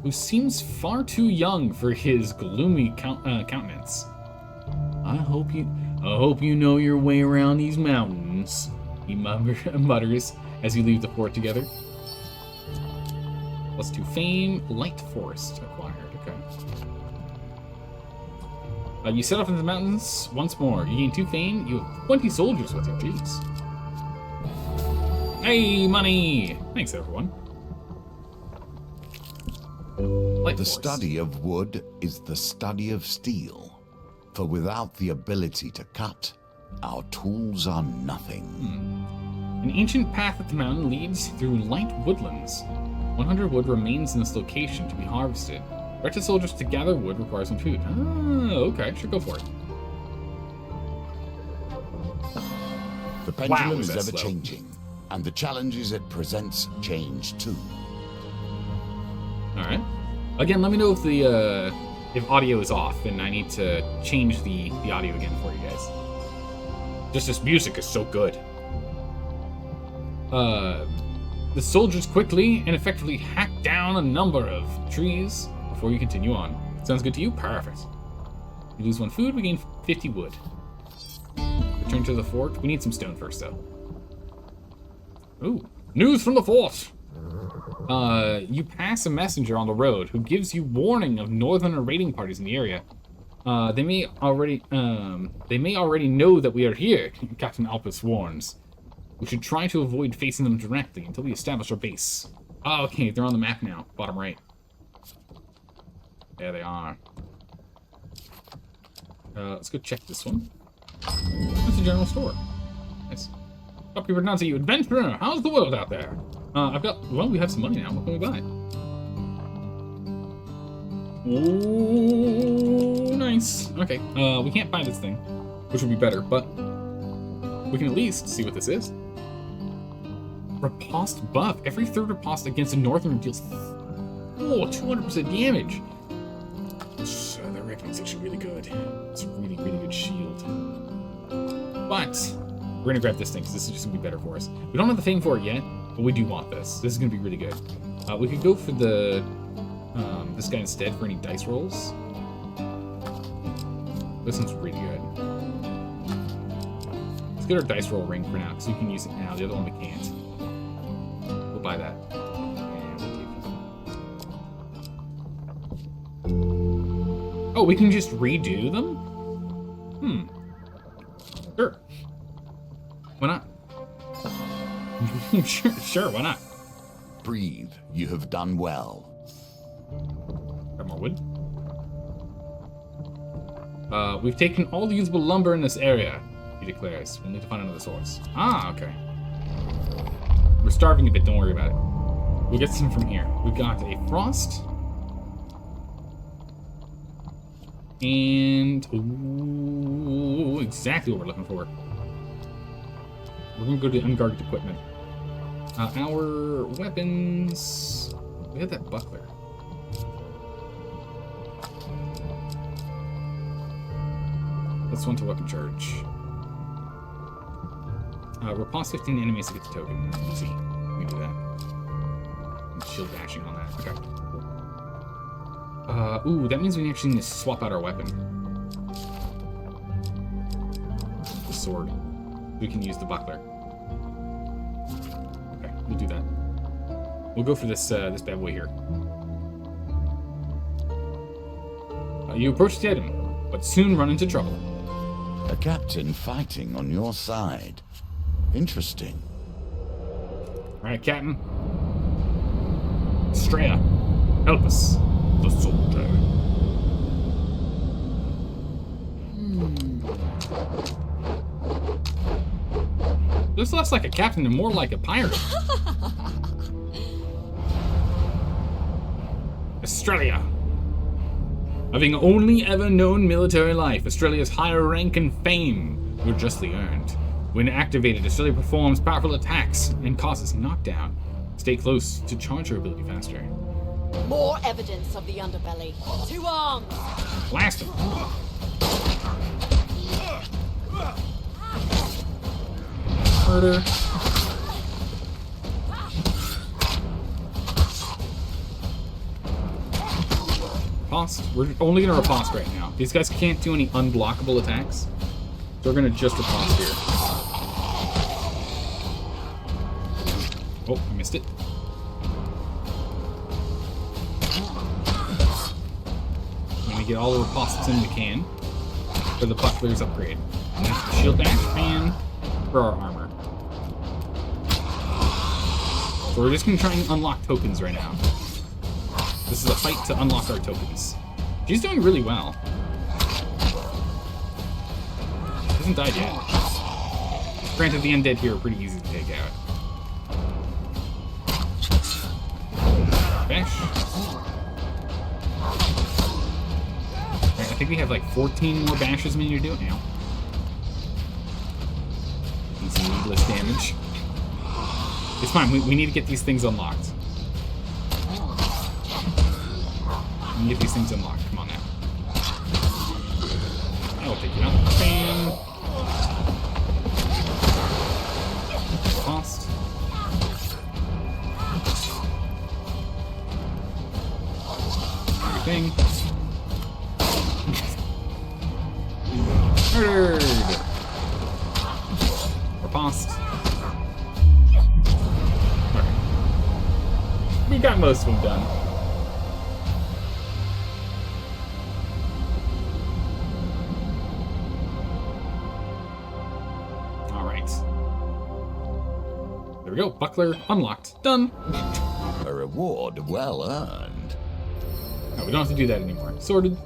who seems far too young for his gloomy countenance. I hope you know your way around these mountains, he mutters as you leave the fort together. +2 fame, light forest acquired. Okay. You set off into the mountains once more. You gain 2 fame. You have 20 soldiers with you. Jeez. Hey, money! Thanks, everyone. Light The forest. study of wood is the study of steel, for without the ability to cut, our tools are nothing. An ancient path up the mountain leads through light woodlands. 100 wood remains in this location to be harvested. Directed soldiers to gather wood requires some food. Ah, okay, sure, go for it. The pendulum Wow, is that's ever slow. changing, and the challenges it presents change too. All right. Again, let me know if the if audio is off, and I need to change the audio again for you guys. Just this music is so good. The soldiers quickly and effectively hack down a number of trees before you continue on. Sounds good to you? Perfect. You lose 1 food, we gain 50 wood. Return to the fort. We need some stone first, though. Ooh. News from the fort! You pass a messenger on the road who gives you warning of northern raiding parties in the area. They may already know that we are here, Captain Alpus warns. We should try to avoid facing them directly until we establish our base. Oh, okay, they're on the map now. Bottom right. There they are. Let's go check this one. It's a general store. Nice. Copy pronounce you, adventurer. How's the world out there? Well, we have some money now. What can we buy? Oh, nice. Okay, we can't buy this thing, which would be better, but we can at least see what this is. Riposte buff. Every third riposte against a northern deals 200% damage. So that reckoning's actually really good. It's a really, really good shield. But we're gonna grab this thing because this is just gonna be better for us. We don't have the fame for it yet, but we do want this. This is gonna be really good. We could go for the this guy instead for any dice rolls. This one's really good. Let's get our dice roll ring for now because we can use it now. The other one we can't. We'll buy that. And oh, we can just redo them? Sure. Why not? sure, why not? Breathe, you have done well. Got more wood. We've taken all the usable lumber in this area, he declares. We'll need to find another source. Ah, okay. We're starving a bit, don't worry about it. We'll get some from here. We've got a frost. And ooh, exactly what we're looking for. We're gonna go to unguarded equipment. Our weapons. We had that buckler. Let's one to weapon charge. Repulse 15 enemies to get the token. Easy. We can do that. And shield bashing on that. Okay. Ooh, that means we actually need to swap out our weapon. The sword. We can use the buckler. Okay, we'll do that. We'll go for this this bad boy here. You approach the item, but soon run into trouble. A captain fighting on your side. Interesting. Alright, Captain. Estrella, help us. The soldier. This less like a captain and more like a pirate. Estrella. Having only ever known military life, Estrelia's higher rank and fame were justly earned. When activated, Estrella performs powerful attacks and causes knockdown. Stay close to charge her ability faster. More evidence of the underbelly. To arms! Blast him. Murder. Riposte. We're only gonna riposte right now. These guys can't do any unblockable attacks. So we're gonna just riposte here. Oh, I missed it. I'm gonna get all the ripostes in we can for the buckler's upgrade. And that's the shield dash and for our armor. So we're just gonna try and unlock tokens right now. This is a fight to unlock our tokens. She's doing really well. She hasn't died yet. Granted, the undead here are pretty easy to take out. Bash. Right, I think we have like 14 more bashes we need to do now. Need some needless damage. It's fine, we need to get these things unlocked. We can get these things unlocked. Come on now. I will take you out. Bam! Lost. Everything. Murdered! Riposte. Alright. We got most of them done. There we go. Buckler unlocked. Done. A reward well earned. No, we don't have to do that anymore. Sorted.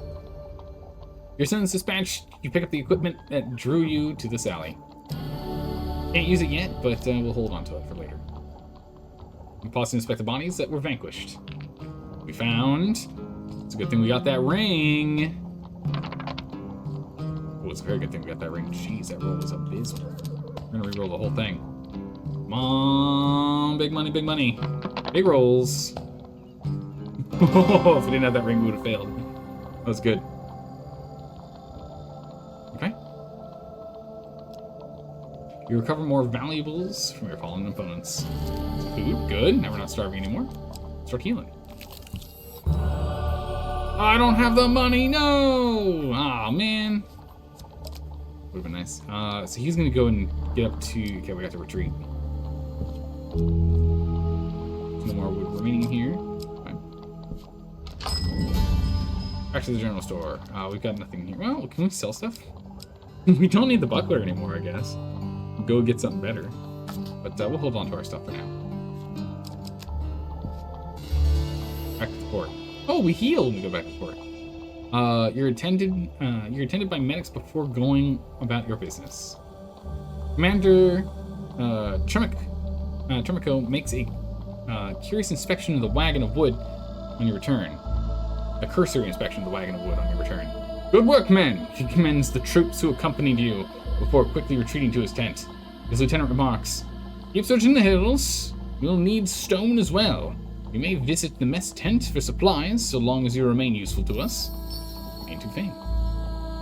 Your son's dispatched. You pick up the equipment that drew you to this alley. Can't use it yet, but we'll hold on to it for later. We pause to inspect the bodies that were vanquished. We found... It's a good thing we got that ring. Oh, it's a very good thing we got that ring. Jeez, that roll was abysmal. We're gonna re-roll the whole thing. Come on, big money, big money. Big rolls. If we didn't have that ring, we would have failed. That was good. Okay. You recover more valuables from your fallen opponents. Food, good. Now we're not starving anymore. Start healing. I don't have the money, no! Aw, man. Would've been nice. So he's gonna go and get up to... Okay, we got to retreat. No more wood remaining in here. Fine. Back to the general store. We've got nothing here. Well, can we sell stuff? We don't need the buckler anymore, I guess. Go get something better. But we'll hold on to our stuff for now. Back to the port. Oh, we healed when we go back to the port. You're attended by medics before going about your business. Commander Tremico makes a curious inspection of the wagon of wood on your return. A cursory inspection of the wagon of wood on your return. Good work, men! He commends the troops who accompanied you before quickly retreating to his tent. His lieutenant remarks, keep searching the hills. You'll need stone as well. You may visit the mess tent for supplies, so long as you remain useful to us. Ain't too faint.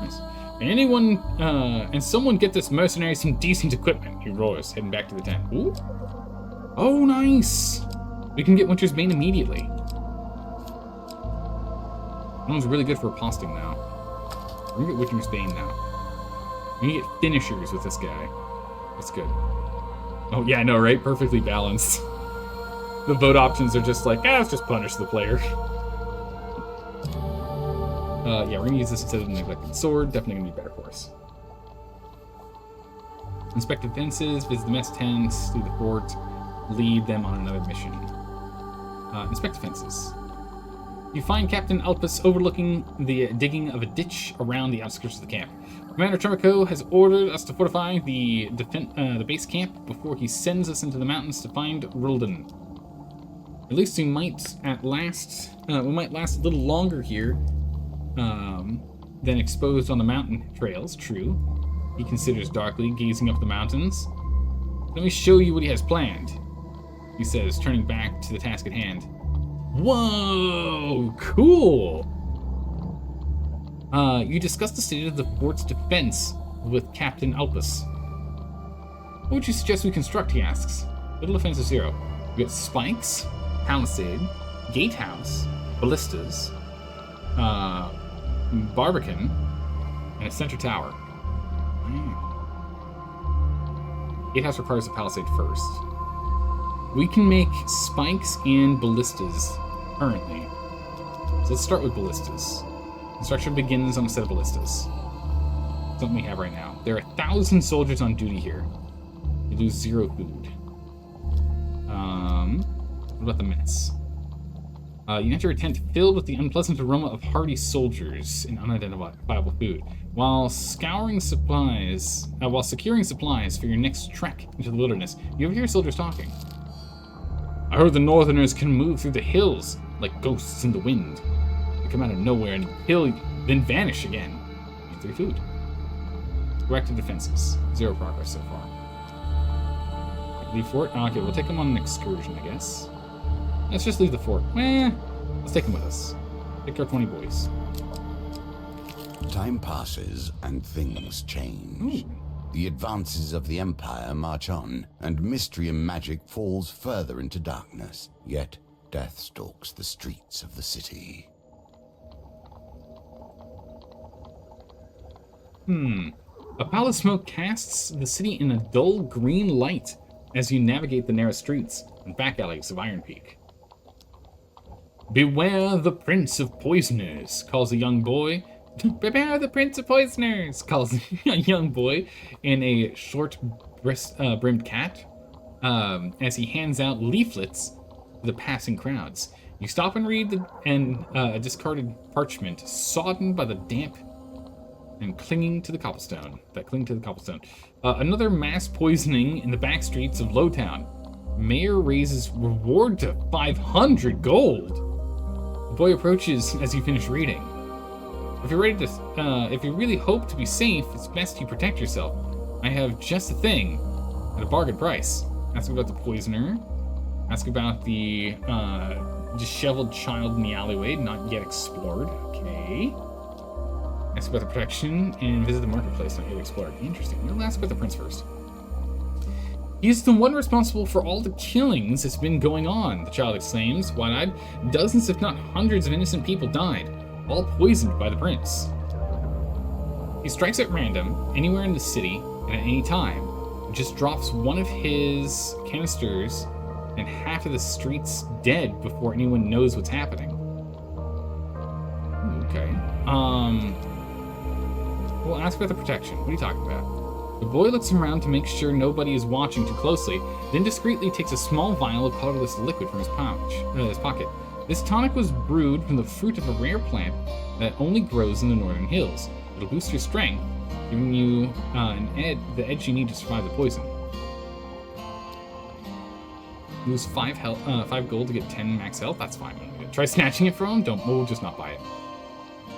Nice. And someone get this mercenary some decent equipment, he roars, heading back to the tent. Ooh. Oh, nice! We can get Winter's Bane immediately. That one's really good for riposting now. We're gonna get Winter's Bane now. We're gonna get finishers with this guy. That's good. Oh, yeah, I know, right? Perfectly balanced. The vote options are just like, let's just punish the player. Yeah, we're gonna use this instead of the neglected sword. Definitely gonna be better for us. Inspect defenses, visit the mess tents, through the fort, lead them on another mission. Inspect defenses. You find Captain Alpus overlooking the digging of a ditch around the outskirts of the camp. Commander Tremico has ordered us to fortify the base camp before he sends us into the mountains to find Rulden. At least we might last a little longer here than exposed on the mountain trails. True. He considers darkly, gazing up the mountains. Let me show you what he has planned, he says, turning back to the task at hand. Whoa, cool! You discussed the state of the fort's defense with Captain Alpus. What would you suggest we construct, he asks. Little defense of 0. We got spikes, palisade, gatehouse, ballistas, barbican, and a center tower. Gatehouse requires a palisade first. We can make spikes and ballistas currently. So let's start with ballistas. Construction begins on a set of ballistas. Something we have right now. There are 1,000 soldiers on duty here. You lose 0 food. What about the mess? You enter a tent filled with the unpleasant aroma of hardy soldiers and unidentifiable food. While securing supplies for your next trek into the wilderness, you overhear soldiers talking. I heard the Northerners can move through the hills like ghosts in the wind. They come out of nowhere and kill you, then vanish again. Need 3 food. Corrected defenses. 0 progress so far. Leave fort? Oh, okay, we'll take them on an excursion, I guess. Let's just leave the fort. Let's take them with us. Take our 20 boys. Time passes and things change. The advances of the Empire march on, and mystery and magic falls further into darkness. Yet death stalks the streets of the city. A pall of smoke casts the city in a dull green light as you navigate the narrow streets and back alleys of Iron Peak. Beware the Prince of Poisoners, calls a young boy. Beware the Prince of Poisoners, calls a young boy in a short brimmed cap as he hands out leaflets to the passing crowds. You stop and read a discarded parchment, sodden by the damp and clinging to the cobblestone. Another mass poisoning in the back streets of Lowtown. Mayor raises reward to 500 gold. The boy approaches as you finish reading. If you're really hope to be safe, it's best you protect yourself. I have just the thing at a bargain price. Ask about the poisoner. Ask about the disheveled child in the alleyway, not yet explored. Okay. Ask about the protection and visit the marketplace, not yet explored. Interesting. We'll ask about the prince first. He's the one responsible for all the killings that's been going on, the child exclaims, wide-eyed. Dozens, if not hundreds, of innocent people died, all poisoned by the prince. He strikes at random, anywhere in the city, and at any time. Just drops one of his canisters, and half of the street's dead before anyone knows what's happening. Okay. We'll ask about the protection. What are you talking about? The boy looks around to make sure nobody is watching too closely, then discreetly takes a small vial of colorless liquid from his pocket. This tonic was brewed from the fruit of a rare plant that only grows in the northern hills. It'll boost your strength, giving you the edge you need to survive the poison. Lose 5 gold to get 10 max health. That's fine. Try snatching it from him. We'll just not buy it.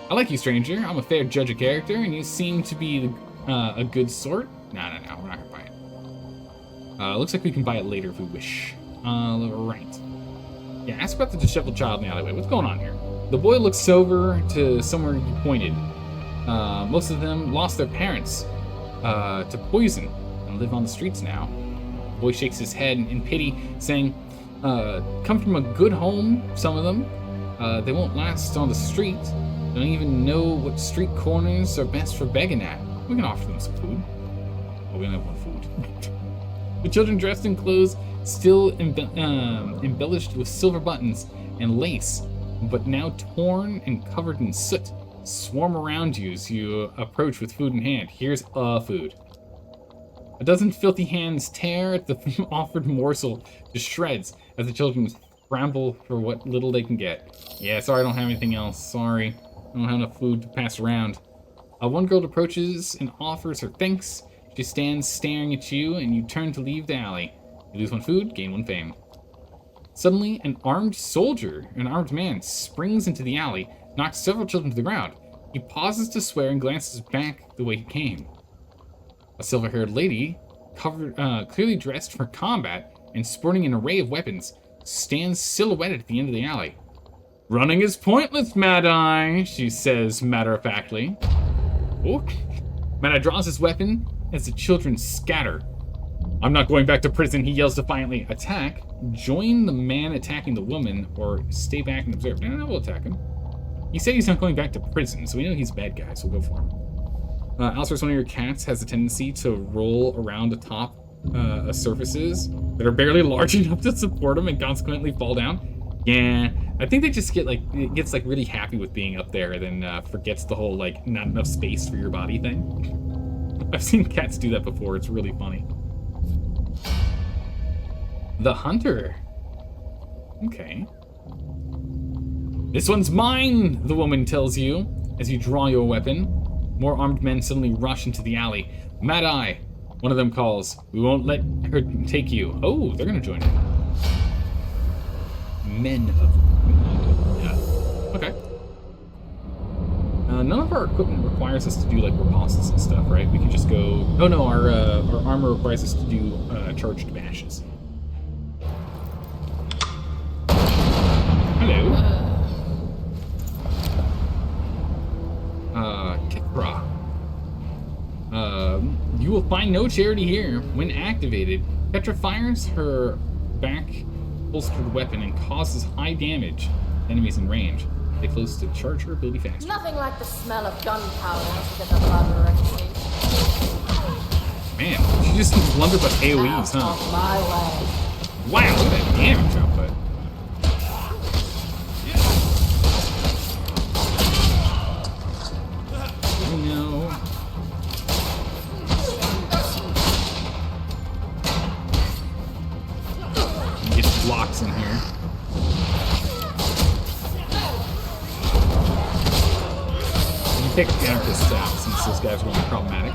I like you, stranger. I'm a fair judge of character, and you seem to be a good sort. No, we're not gonna buy it. Looks like we can buy it later if we wish. Right. Yeah, ask about the disheveled child in the alleyway. What's going on here? The boy looks over to somewhere you pointed. Most of them lost their parents to poison and live on the streets now. The boy shakes his head in pity, saying, come from a good home, some of them. They won't last on the street. They don't even know what street corners are best for begging at. We can offer them some food. Oh, we only have one food. The children dressed in clothes still embellished with silver buttons and lace, but now torn and covered in soot, swarm around you as you approach with food in hand. Here's food. A dozen filthy hands tear at the offered morsel to shreds as the children scramble for what little they can get. Yeah, sorry I don't have anything else. Sorry. I don't have enough food to pass around. One girl approaches and offers her thanks. She stands staring at you, and you turn to leave the alley. You lose 1 food, gain 1 fame. Suddenly, an armed man, springs into the alley, knocks several children to the ground. He pauses to swear and glances back the way he came. A silver-haired lady, clearly dressed for combat and sporting an array of weapons, stands silhouetted at the end of the alley. Running is pointless, Mad-Eye, she says matter-of-factly. Oh. Mad-Eye draws his weapon as the children scatter. I'm not going back to prison, he yells defiantly. Attack? Join the man attacking the woman, or stay back and observe. No, we'll attack him. He said he's not going back to prison, so we know he's a bad guy, so we'll go for him. Alcer's, one of your cats has a tendency to roll around atop surfaces that are barely large enough to support them and consequently fall down. Yeah, I think they just get it gets really happy with being up there, then forgets the whole not enough space for your body thing. I've seen cats do that before. It's really funny. The hunter. Okay. This one's mine, the woman tells you as you draw your weapon. More armed men suddenly rush into the alley. Mad-Eye, one of them calls. We won't let her take you. Oh, they're gonna join in. Men of... Yeah. Okay. None of our equipment requires us to do ripostes and stuff, right? We can just go... Oh no, our armor requires us to do charged bashes. Hello. Kithra. You will find no charity here. When activated, Ketra fires her back holstered weapon and causes high damage to enemies in range. They close to charge her ability faster. Nothing like the smell of gunpowder to get the blood racing. Man, she just blundered with AoEs, huh? My way. Wow, look at that damage output. Oh no. Get blocks in here. You pick anarchists out since those guys are going to be problematic.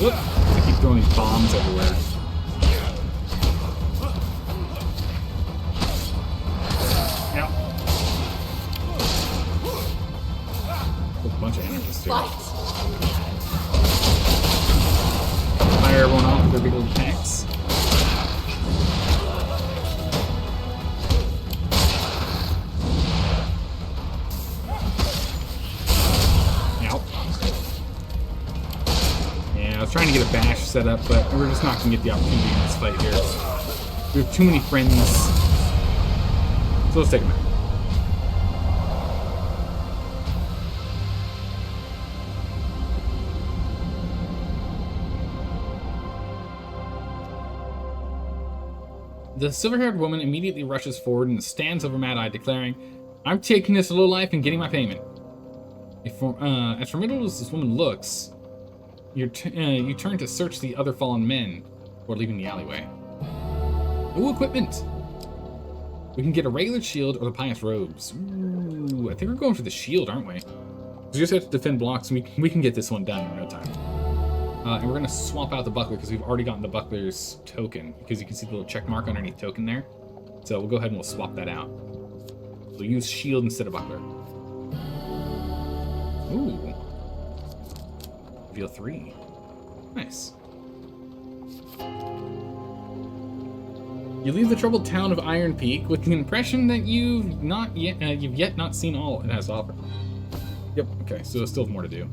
Whoop! I keep throwing these bombs everywhere. Yep. A bunch of anarchists here. Fire everyone off with their big old tanks. I was trying to get a bash set up, but we're just not going to get the opportunity in this fight here. We have too many friends. So let's take them out. The silver-haired woman immediately rushes forward and stands over Mad-Eye, declaring, I'm taking this low life and getting my payment. As formidable as this woman looks, you turn to search the other fallen men before leaving the alleyway. Ooh, equipment! We can get a regular shield or the pious robes. Ooh, I think we're going for the shield, aren't we? We just have to defend blocks, and we can get this one done in no time. And we're going to swap out the buckler because we've already gotten the buckler's token, because you can see the little check mark underneath token there. So we'll go ahead and we'll swap that out. We'll use shield instead of buckler. Ooh. Reveal 3. Nice. You leave the troubled town of Iron Peak with the impression that you've yet not seen all it has to offer. Yep, okay, so still have more to do.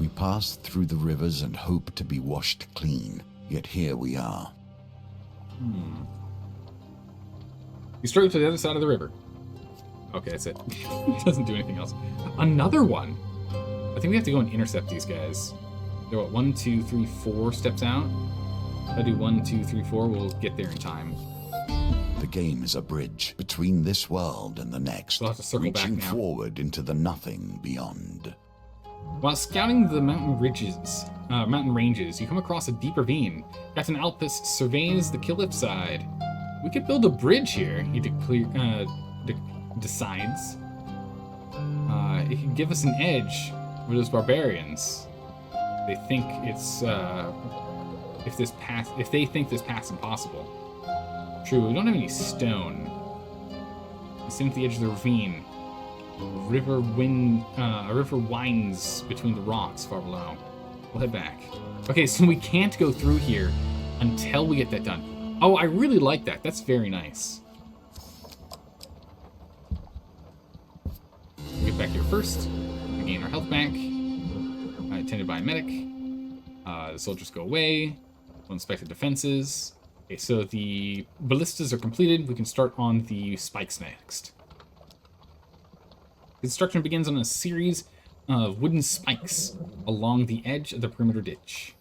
We passed through the rivers and hoped to be washed clean, yet here we are. You straight to the other side of the river. Okay, that's it. It doesn't do anything else. Another one! I think we have to go and intercept these guys. They're what, 1, 2, 3, 4 steps out? If I do 1, 2, 3, 4, we'll get there in time. The The game is a bridge between this world and the next, We'll have to circle back reaching now. forward into the nothing beyond. While scouting the mountain ranges, you come across a deep ravine. Captain Alpus surveys the cliffside. We could build a bridge here, he decides. It could give us an edge over those barbarians. They think it's if they think this path's impossible. True, we don't have any stone. We stand at the edge of the ravine. A river winds between the rocks far below. We'll head back. Okay, so we can't go through here until we get that done. Oh, I really like that. That's very nice. We'll get back here first. We gain our health back. Attended by a medic. The soldiers go away. We'll inspect the defenses. Okay, so the ballistas are completed. We can start on the spikes next. Construction begins on a series of wooden spikes along the edge of the perimeter ditch.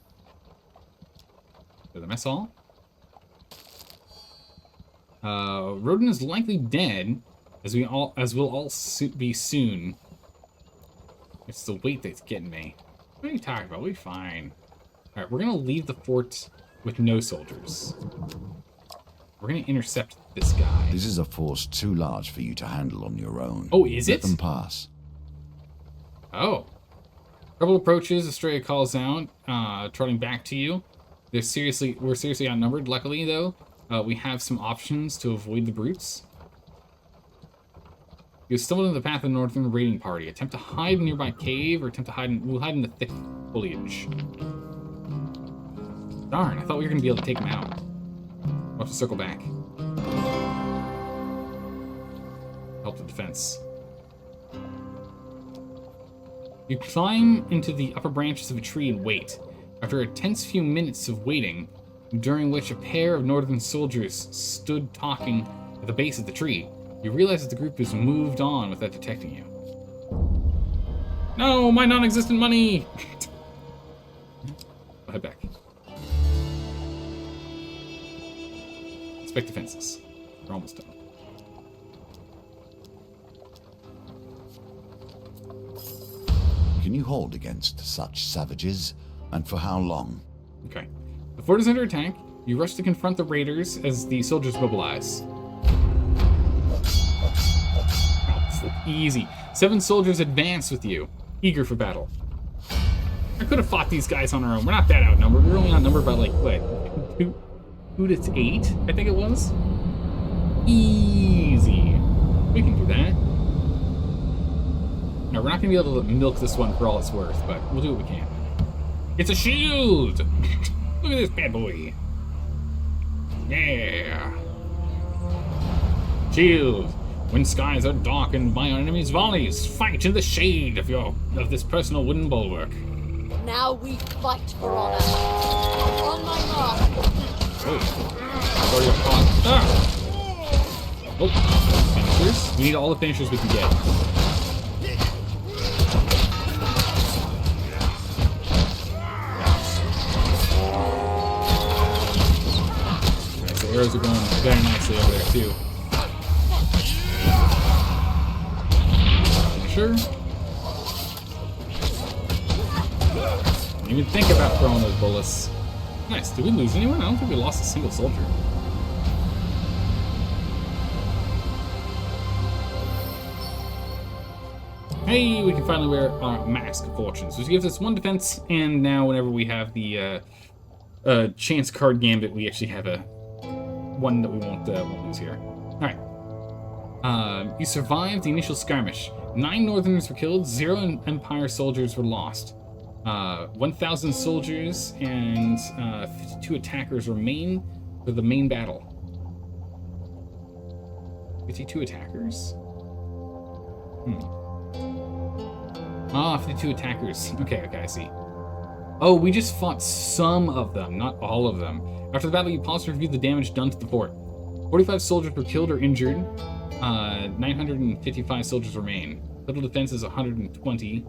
To the mess hall. Rodin is likely dead, as we'll all be soon. It's the weight that's getting me. What are you talking about? We'll be fine. All right, we're gonna leave the fort with no soldiers. We're gonna intercept this guy. This is a force too large for you to handle on your own. Oh, is Let it? them pass. Oh. Rebel approaches, Estrella calls out, trotting back to you. We're seriously outnumbered. Luckily, though, we have some options to avoid the brutes. You stumbled into the path of the northern raiding party. Attempt to hide in a nearby cave, or attempt to we'll hide in the thick foliage. Darn, I thought we were going to be able to take him out. We'll have to circle back. Help the defense. You climb into the upper branches of a tree and wait. After a tense few minutes of waiting, during which a pair of northern soldiers stood talking at the base of the tree, you realize that the group has moved on without detecting you. No, my non-existent money! I'll head back. Inspect defenses. We're almost done. Can you hold against such savages? And for how long? Okay. The fort is under attack. You rush to confront the raiders as the soldiers mobilize. Oh, easy. 7 soldiers advance with you, eager for battle. I could have fought these guys on our own. We're not that outnumbered. We're only outnumbered by, like, what? 2 to 8, I think it was? Easy. We can do that. No, we're not going to be able to milk this one for all it's worth, but we'll do what we can. It's a shield! Look at this bad boy. Yeah. Shield. When skies are darkened by our enemy's volleys, fight in the shade of this personal wooden bulwark. Now we fight for honor. On my mark. Oh. Already upon. Ah! Oh. Finishers. We need all the finishers we can get. Arrows are going very nicely over there, too. Sure. Didn't even think about throwing those bullets. Nice. Did we lose anyone? I don't think we lost a single soldier. Hey, we can finally wear our Mask of Fortune. So this gives us 1 defense, and now whenever we have the chance card gambit, we actually have a one that we won't lose here. All right. You survived the initial skirmish. 9 Northerners were killed. 0 Empire soldiers were lost. 1,000 soldiers and 52 attackers remain for the main battle. 52 attackers. 52 attackers. Okay, I see. Oh, we just fought some of them, not all of them. After the battle, you pause to review the damage done to the fort. 45 soldiers were killed or injured. 955 soldiers remain. Total defense is 120.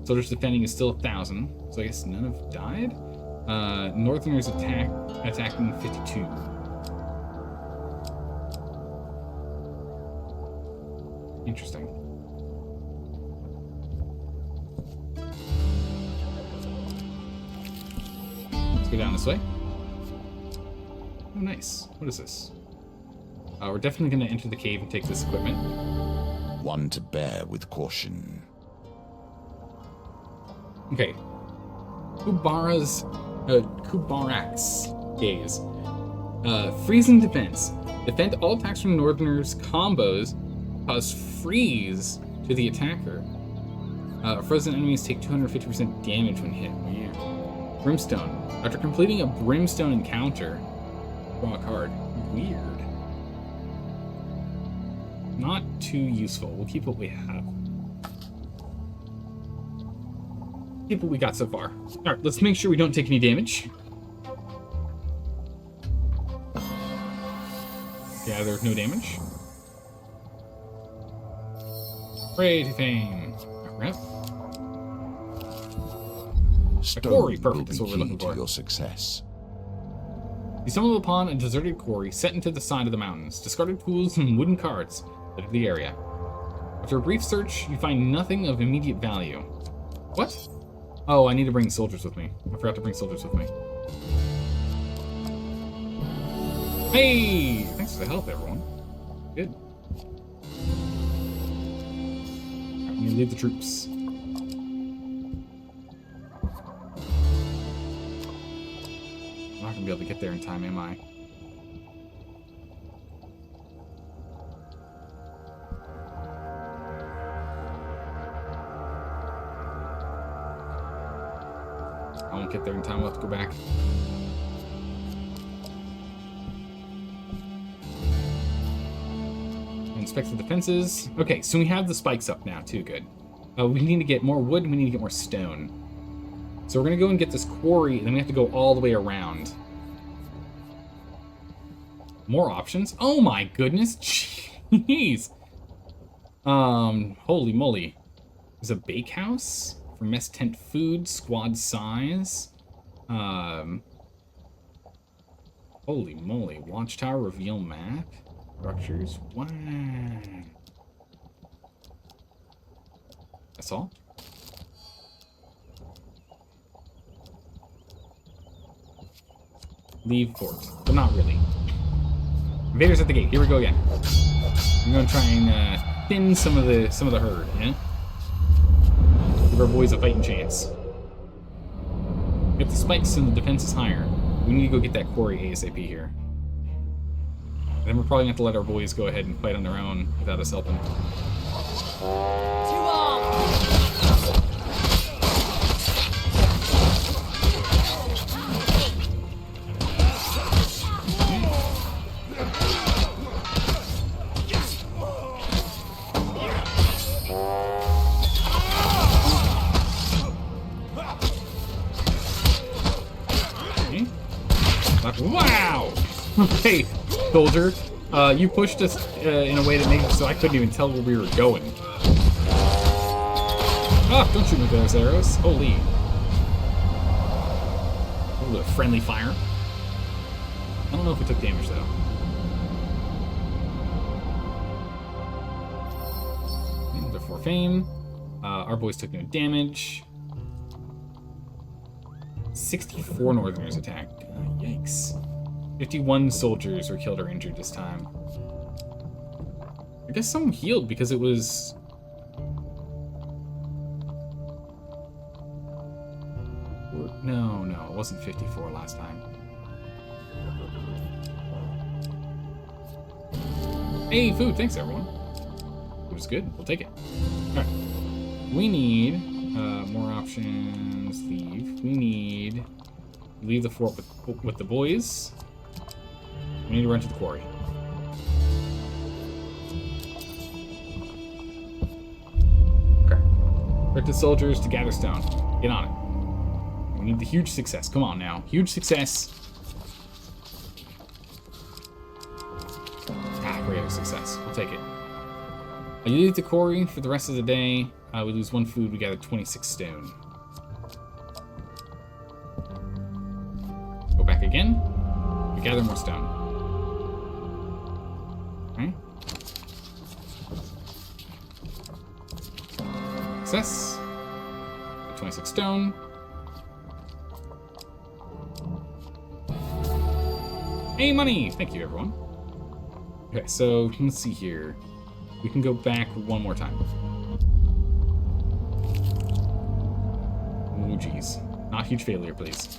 Soldiers defending is still 1,000. So I guess none have died. Northerners attacking 52. Interesting. Let's go down this way. Oh, nice. What is this? We're definitely going to enter the cave and take this equipment. One to bear with caution. Okay. Kubarak's gaze. Freezing defense. Defend all attacks from Northerners' combos cause freeze to the attacker. Frozen enemies take 250% damage when hit. Yeah. Brimstone. After completing a Brimstone encounter, draw a card. Weird. Not too useful. We'll keep what we have. Keep what we got so far. Alright, let's make sure we don't take any damage. Yeah, there's no damage. Pray to fame. Alright. Stone quarry, will perfect. be That's what we're key looking to for. your success. You stumble upon a deserted quarry set into the side of the mountains. Discarded tools and wooden carts litter the area. After a brief search, you find nothing of immediate value. What? Oh, I need to bring soldiers with me. I forgot to bring soldiers with me. Hey! Thanks for the help, everyone. Good. Alright, we need to leave the troops. I'm not gonna be able to get there in time, am I? I won't get there in time. We'll have to go back. Inspect the defenses. Okay, so we have the spikes up now, too. Good. We need to get more wood, and we need to get more stone. So we're going to go and get this quarry, and then we have to go all the way around. More options? Oh my goodness! Jeez! Holy moly. There's a bakehouse for mess tent food, squad size. Holy moly. Watchtower reveal map. Structures. Wow. That's all? Leave fort. But not really. Invaders at the gate. Here we go again. I'm gonna try and thin some of the herd, you know? Give our boys a fighting chance. If the spikes and the defense is higher, we need to go get that quarry ASAP here. And then we're probably gonna have to let our boys go ahead and fight on their own without us helping. To arms! Wow! Okay, soldier. You pushed us in a way that made it so I couldn't even tell where we were going. Ah, don't shoot me with those arrows. Holy. Ooh, a friendly fire. I don't know if we took damage, though. And for fame. Our boys took no damage. 64 Northerners attacked. Yikes. 51 soldiers were killed or injured this time. I guess some healed because it was... No, it wasn't 54 last time. Hey, food! Thanks, everyone. It was good. We'll take it. Alright. We need more options. Leave. We need... Leave the fort with the boys. We need to run to the quarry. Okay. Direct the soldiers to gather stone. Get on it. We need the huge success. Come on now. Huge success. Ah, greater success. We'll take it. You leave the quarry for the rest of the day. We lose 1 food. We gather 26 stone. Go back again. We gather more stone. Okay. Success. 26 stone. Hey, money! Thank you, everyone. Okay, so let's see here. We can go back one more time. Oh, geez. Not huge failure, please.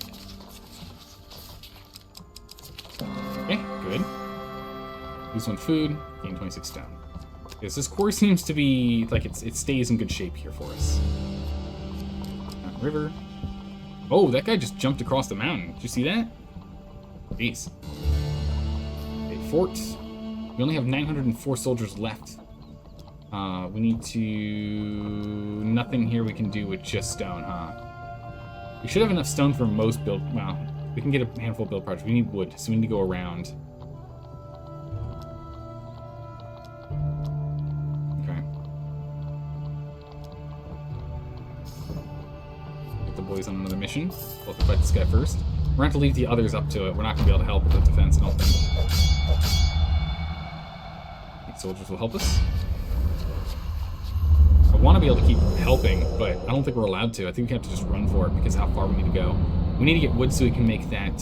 Okay, good. Lose 1 food, gain 26 stone. Yes, this core seems to be, like, it stays in good shape here for us. River. Oh, that guy just jumped across the mountain. Did you see that? Jeez. Okay, fort. We only have 904 soldiers left. We need to... Nothing here we can do with just stone, huh? We should have enough stone for most build... Well, we can get a handful of build parts. We need wood, so we need to go around. Okay. Get the boys on another mission. We'll have to fight this guy first. We're going to have to leave the others up to it. We're not going to be able to help with the defense, I don't think. These soldiers will help us. I want to be able to keep helping, but I don't think we're allowed to. I think we have to just run for it because of how far we need to go. We need to get wood so we can make that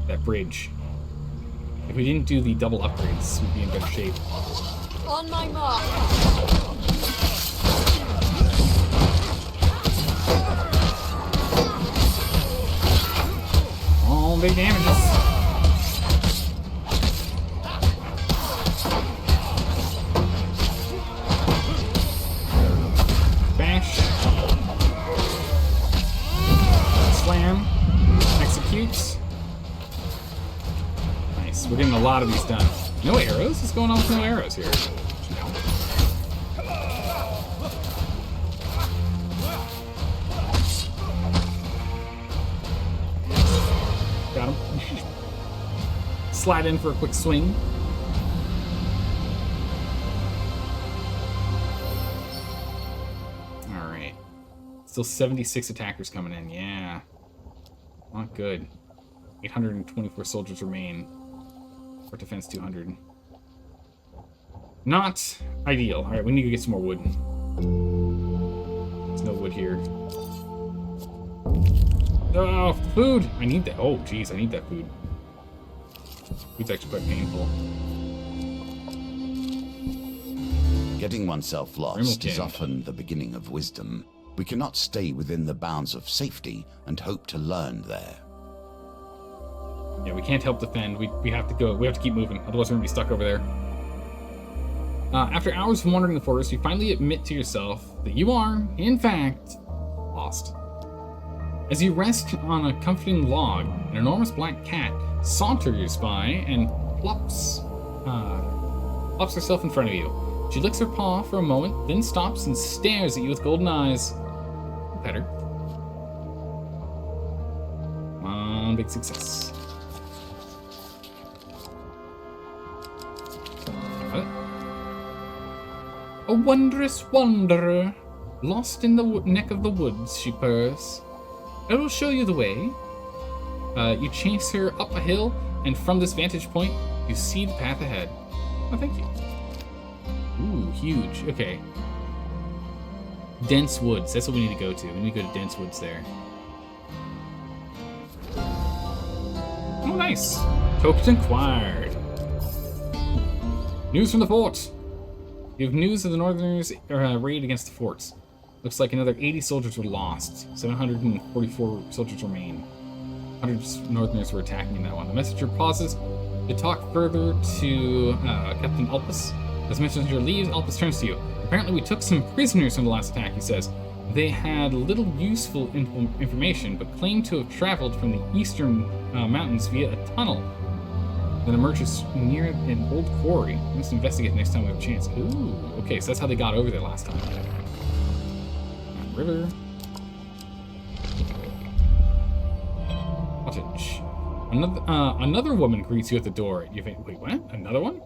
that bridge. If we didn't do the double upgrades, we'd be in better shape. On my mark. Oh, big damages. Bash. Slam. Execute. Nice. We're getting a lot of these done. No arrows? What's going on with no arrows here? Got him. Slide in for a quick swing. Alright. Still 76 attackers coming in. Yeah. Not good. 824 soldiers remain. For defense 200. Not ideal. Alright, we need to get some more wood. There's no wood here. Oh, food! I need that. Oh, jeez, I need that food. Food's actually quite painful. Getting oneself lost is often the beginning of wisdom. We cannot stay within the bounds of safety and hope to learn there. Yeah, we can't help defend. We have to go. We have to keep moving. Otherwise, we're going to be stuck over there. After hours of wandering the forest, you finally admit to yourself that you are, in fact, lost. As you rest on a comforting log, an enormous black cat saunters by and plops herself in front of you. She licks her paw for a moment, then stops and stares at you with golden eyes. Pet her. Come on, big success. What? A wondrous wanderer, lost in the neck of the woods, she purrs. I will show you the way. You chase her up a hill, and from this vantage point, you see the path ahead. Oh, thank you. Ooh, huge. Okay. Dense woods. That's what we need to go to. We need to go to dense woods there. Oh, nice. Tokens inquired. News from the fort. You have news of the Northerners' raid against the forts. Looks like another 80 soldiers were lost. 744 soldiers remain. 100 Northerners were attacking in that one. The messenger pauses to talk further to Captain Elpis. As the messenger leaves, Elpis turns to you. Apparently we took some prisoners from the last attack, he says. They had little useful information, but claimed to have traveled from the eastern mountains via a tunnel that emerges near an old quarry. Let's investigate next time we have a chance. Ooh, okay, so that's how they got over there last time. River. Cottage. Another woman greets you at the door. Wait, what? Another one?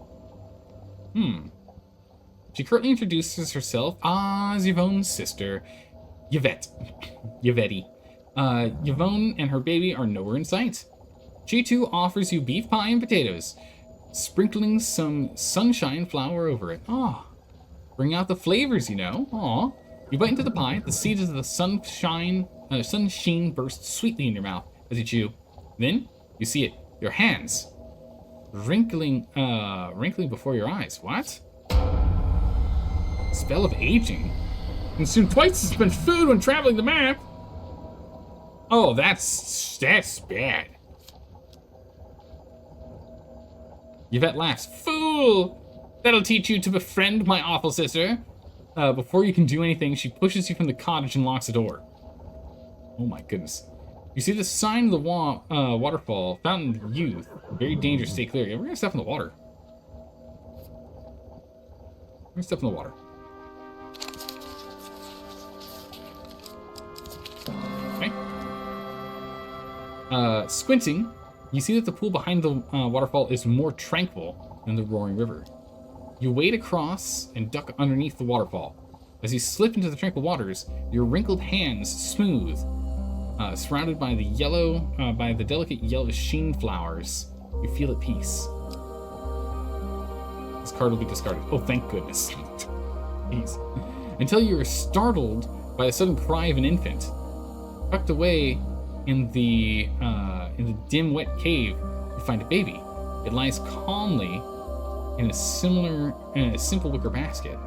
She curtly introduces herself as Yvonne's sister, Yvette. Yvette. Yvonne and her baby are nowhere in sight. She too offers you beef pie and potatoes, sprinkling some sunshine flour over it. Ah, Bring out the flavors, you know. Aw. You bite into the pie. The seeds of the sunshine burst sweetly in your mouth as you chew. Then you see it. Your hands wrinkling before your eyes. What? Spell of aging. Consume twice as much food when traveling the map. Oh, that's bad. Yvette laughs. Fool! That'll teach you to befriend my awful sister. Before you can do anything, she pushes you from the cottage and locks the door. Oh my goodness. You see the sign of the waterfall, Fountain of Youth. Very dangerous, stay clear. Yeah, we're gonna step in the water. We're gonna step in the water. Okay. Squinting, you see that the pool behind the waterfall is more tranquil than the roaring river. You wade across and duck underneath the waterfall. As you slip into the tranquil waters, your wrinkled hands smooth, surrounded by the delicate yellow sheen flowers. You feel at peace. This card will be discarded. Oh, thank goodness. Jeez. Until you are startled by the sudden cry of an infant. Tucked away in the dim, wet cave, you find a baby. It lies calmly in a simple wicker basket.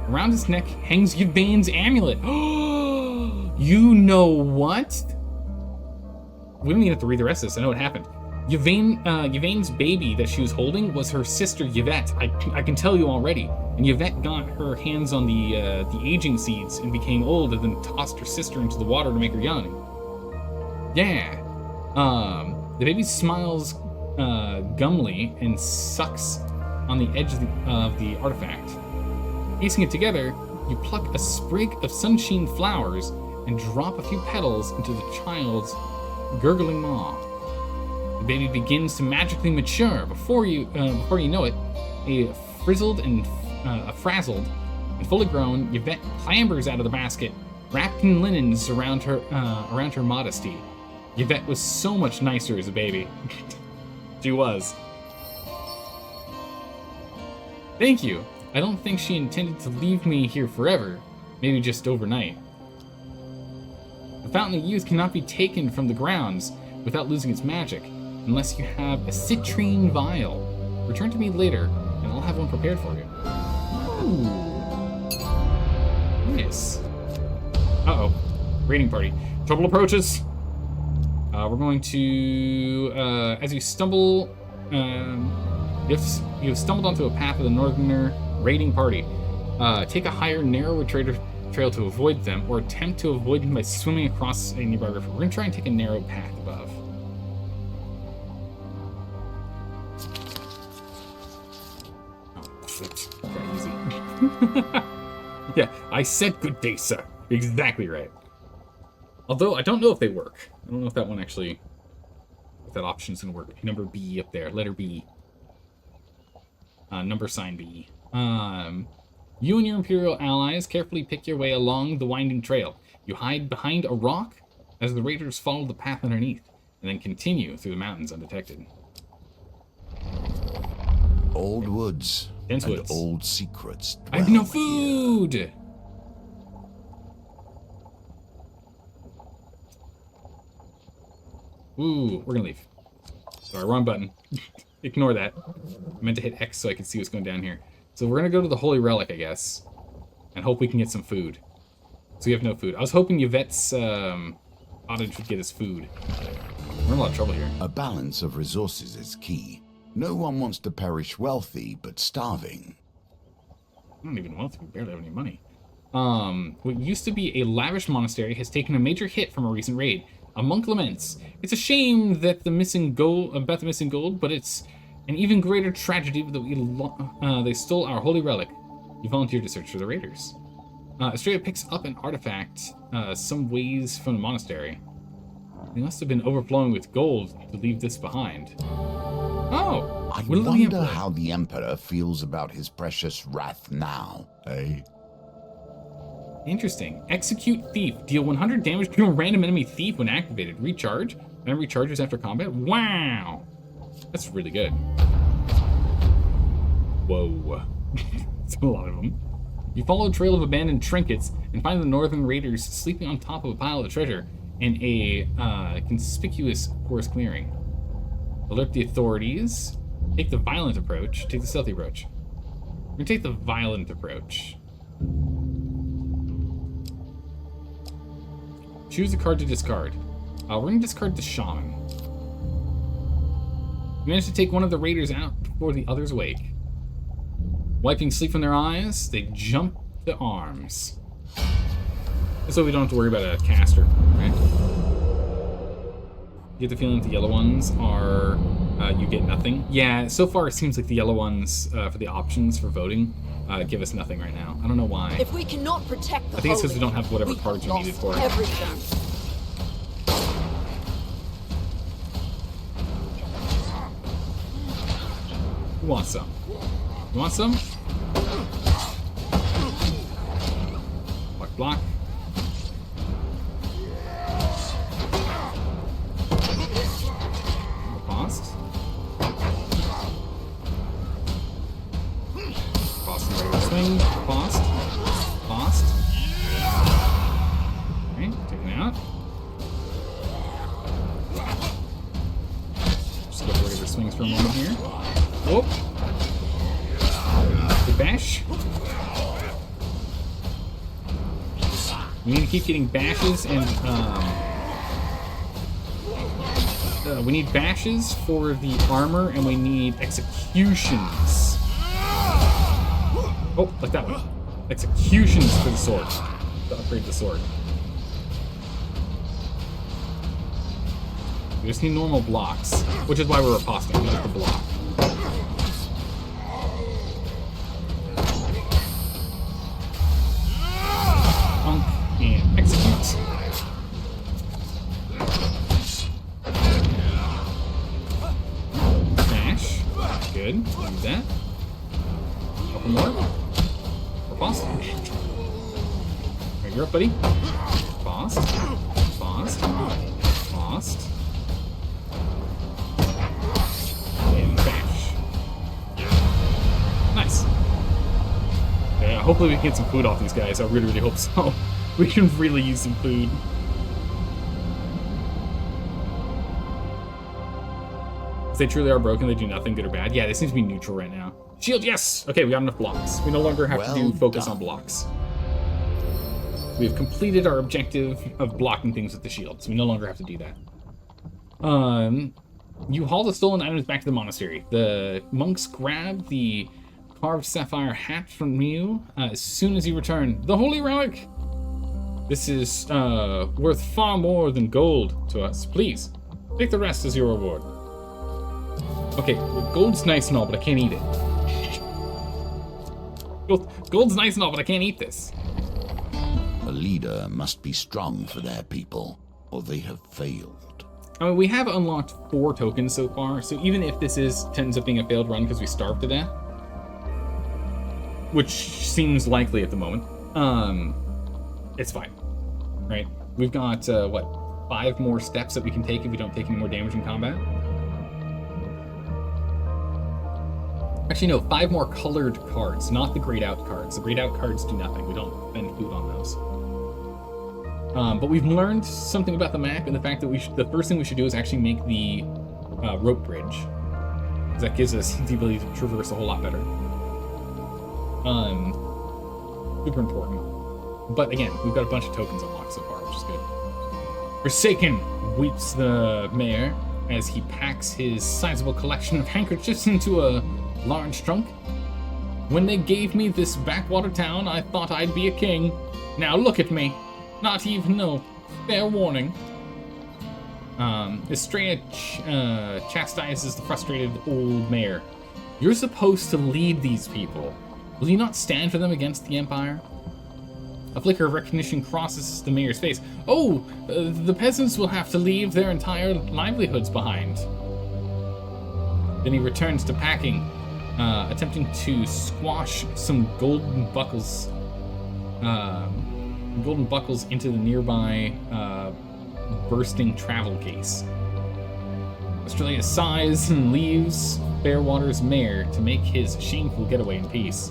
Around its neck hangs Yvain's amulet. You know what? We don't even have to read the rest of this. I know what happened. Yvain's baby that she was holding was her sister Yvette. I can tell you already. And Yvette got her hands on the aging seeds and became old, and then tossed her sister into the water to make her young. Yeah. The baby smiles gummily and sucks on the edge of the artifact. Piecing it together, you pluck a sprig of sunshine flowers and drop a few petals into the child's gurgling maw. The baby begins to magically mature. Before you know it, a frazzled and fully grown Yvette clambers out of the basket, wrapped in linens around her modesty. Yvette was so much nicer as a baby. She was. Thank you. I don't think she intended to leave me here forever. Maybe just overnight. The Fountain of Youth cannot be taken from the grounds without losing its magic, unless you have a citrine vial. Return to me later, and I'll have one prepared for you. Ooh. Nice. Uh-oh. Raiding party. Trouble approaches. We're going to, as you stumble, you've stumbled onto a path of the northerner raiding party. Take a higher, narrower trail to avoid them, or attempt to avoid them by swimming across a nearby river. We're going to try and take a narrow path above. Oh, that's very easy. Yeah, I said good day, sir. Exactly right. Although, I don't know if they work. I don't know if that one actually... if that option's gonna work. Number B up there. Letter B. Number sign B. You and your Imperial allies carefully pick your way along the winding trail. You hide behind a rock as the raiders follow the path underneath, and then continue through the mountains undetected. Old woods Dense and woods. old secrets. I have no dwell food! here. Ooh, we're gonna leave. Sorry, wrong button. Ignore that. I meant to hit X so I could see what's going down here. So we're gonna go to the Holy Relic, I guess, and hope we can get some food. So we have no food. I was hoping Yvette's cottage would get us food. We're in a lot of trouble here. A balance of resources is key. No one wants to perish wealthy, but starving. I'm not even wealthy. We barely have any money. What used to be a lavish monastery has taken a major hit from a recent raid. A monk laments. It's a shame that about the missing gold, but it's an even greater tragedy that they stole our holy relic. You volunteered to search for the raiders. Estrella picks up an artifact some ways from the monastery. They must have been overflowing with gold to leave this behind. Oh! I Will the wonder Emperor- how the Emperor feels about his precious wrath now, eh? Interesting. Execute Thief. Deal 100 damage to a random enemy thief when activated. Recharge. And recharges after combat. Wow! That's really good. Whoa. That's a lot of them. You follow a trail of abandoned trinkets and find the northern raiders sleeping on top of a pile of treasure in a conspicuous forest clearing. Alert the authorities. Take the violent approach. Take the stealthy approach. We're gonna take the violent approach. Choose a card to discard. We're gonna discard the shaman. We managed to take one of the raiders out before the others wake. Wiping sleep from their eyes, they jump to arms. So we don't have to worry about a caster, right? You get the feeling that the yellow ones are, you get nothing. Yeah, so far it seems like the yellow ones, for the options for voting, give us nothing right now. I don't know why. If we cannot protect the I think it's because we holy, don't have whatever we cards have we needed for lost it. everything. Who wants some? You want some? Block. Fast. Fast and regular swing. Fast. Fast. Okay, taking it out. Just go for regular swings for a moment here. Whoop. Good bash. We need to keep getting bashes and, we need bashes for the armor, and we need executions. Oh, like that one. Executions for the sword. To upgrade the sword. We just need normal blocks, which is why we're aposting, not the block. And execute. Smash. Good. Use that. Couple more. Fast. Right, you're up, buddy. Fast. Fast. Fast. And bash. Nice. Yeah, hopefully we can get some food off these guys. I really, really hope so. We can really use some food. If they truly are broken, they do nothing good or bad. Yeah, they seem to be neutral right now. Shield, yes! Okay, we got enough blocks. We no longer have to do focus on blocks. We have completed our objective of blocking things with the shield, so we no longer have to do that. You haul the stolen items back to the monastery. The monks grab the carved sapphire hat from you as soon as you return. The holy relic! This is worth far more than gold to us. Please, take the rest as your reward. Okay, gold's nice and all, but I can't eat it. Gold's nice and all, but I can't eat this. A leader must be strong for their people, or they have failed. I mean, we have unlocked 4 tokens so far, so even if this ends up being a failed run because we starved to death, which seems likely at the moment, it's fine, right? We've got, 5 more steps that we can take if we don't take any more damage in combat? Actually, no, 5 more colored cards, not the grayed out cards. The grayed out cards do nothing. We don't spend food on those. But we've learned something about the map and the fact that the first thing we should do is actually make the rope bridge. That gives us the ability to traverse a whole lot better. Super important. But again, we've got a bunch of tokens unlocked so far, which is good. Forsaken, weeps the mayor as he packs his sizable collection of handkerchiefs into a large trunk. When they gave me this backwater town, I thought I'd be a king. Now look at me. Not even no fair warning. Estrella chastises the frustrated old mayor. You're supposed to lead these people. Will you not stand for them against the Empire? A flicker of recognition crosses the mayor's face. Oh, the peasants will have to leave their entire livelihoods behind. Then he returns to packing, attempting to squash some golden buckles into the nearby bursting travel case. Australia sighs and leaves Fairwater's mayor to make his shameful getaway in peace.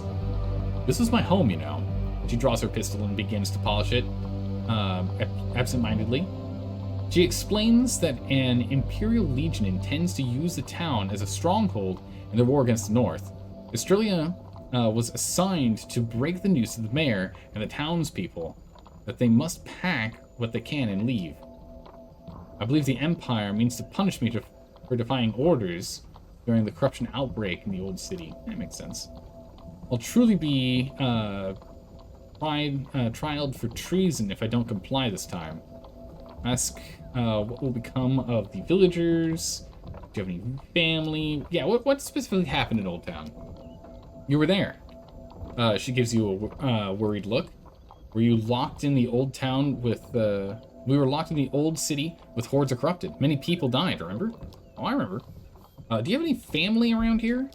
This was my home, you know. She draws her pistol and begins to polish it, absent-mindedly. She explains that an Imperial Legion intends to use the town as a stronghold in their war against the North. Australia was assigned to break the news to the mayor and the townspeople that they must pack what they can and leave. I believe the Empire means to punish me for defying orders during the corruption outbreak in the old city. That makes sense. I'll truly be trialed for treason if I don't comply this time. Ask what will become of the villagers. Do you have any family? Yeah, what specifically happened in Old Town? You were there. She gives you a worried look. Were you locked in the old town with we were locked in the old city with hordes of corrupted. Many people died, remember? Oh, I remember. Do you have any family around here?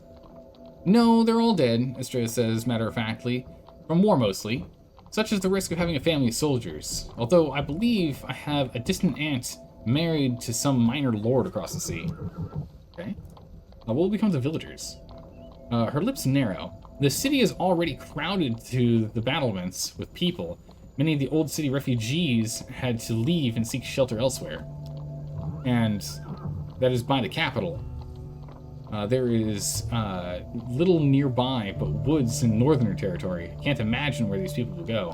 No, they're all dead, Estrella says matter-of-factly. From war, mostly. Such is the risk of having a family of soldiers. Although, I believe I have a distant aunt married to some minor lord across the sea. Okay. What will become of the villagers? Her lips narrow. The city is already crowded to the battlements with people. Many of the old city refugees had to leave and seek shelter elsewhere. And that is by the capital. There is little nearby but woods in northern territory. Can't imagine where these people will go.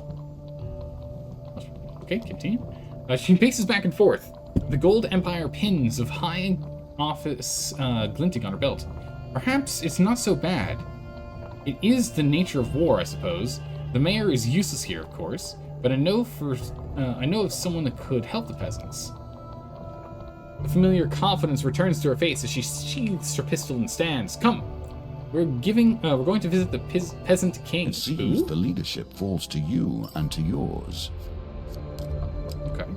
Okay, continue. She paces back and forth. The gold empire pins of high office glinting on her belt. Perhaps it's not so bad. It is the nature of war, I suppose. The mayor is useless here, of course, but I know of someone that could help the peasants. A familiar confidence returns to her face as she sheathes her pistol and stands. Come, we're going to visit the peasant king. It seems the leadership falls to you and to yours. Okay.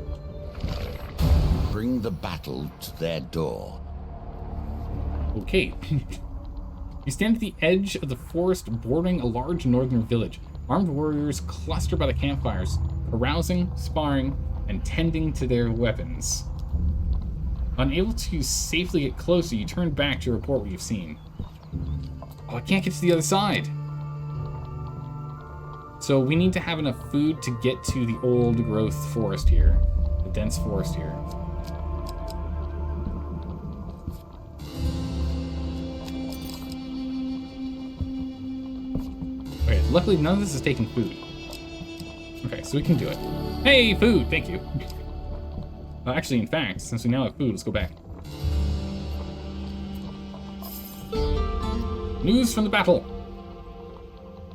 Bring the battle to their door. Okay. You stand at the edge of the forest bordering a large northern village. Armed warriors cluster by the campfires, carousing, sparring, and tending to their weapons. Unable to safely get closer, you turn back to report what you've seen. Oh, I can't get to the other side. So we need to have enough food to get to the old growth forest here. The dense forest here. Okay, luckily none of this is taking food. Okay, so we can do it. Hey, food! Thank you. Actually, in fact, since we now have food, let's go back. News from the battle.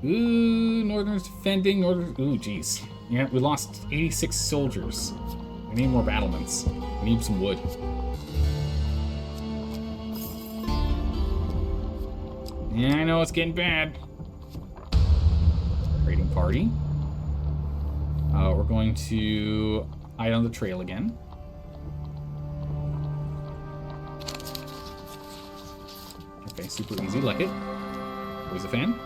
Ooh, Northerners defending. Ooh, jeez. Yeah, we lost 86 soldiers. We need more battlements. We need some wood. Yeah, I know it's getting bad. Raiding party. We're going to hide on the trail again. Okay, super easy, like it. Always a fan.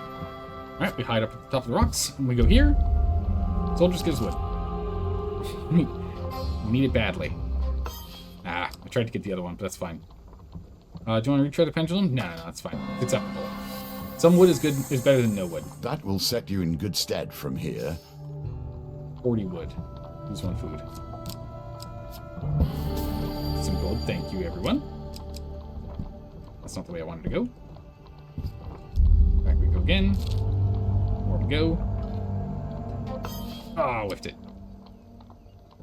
Alright, we hide up at the top of the rocks, and we go here. Soldiers give us wood. We need it badly. Ah, I tried to get the other one, but that's fine. Do you want to retry the pendulum? No, that's fine. It's acceptable. Some wood is better than no wood. That will set you in good stead from here. 40 wood. Use one food. Some gold. Thank you, everyone. That's not the way I wanted to go. Back we go again. More to go. Ah, whiffed it.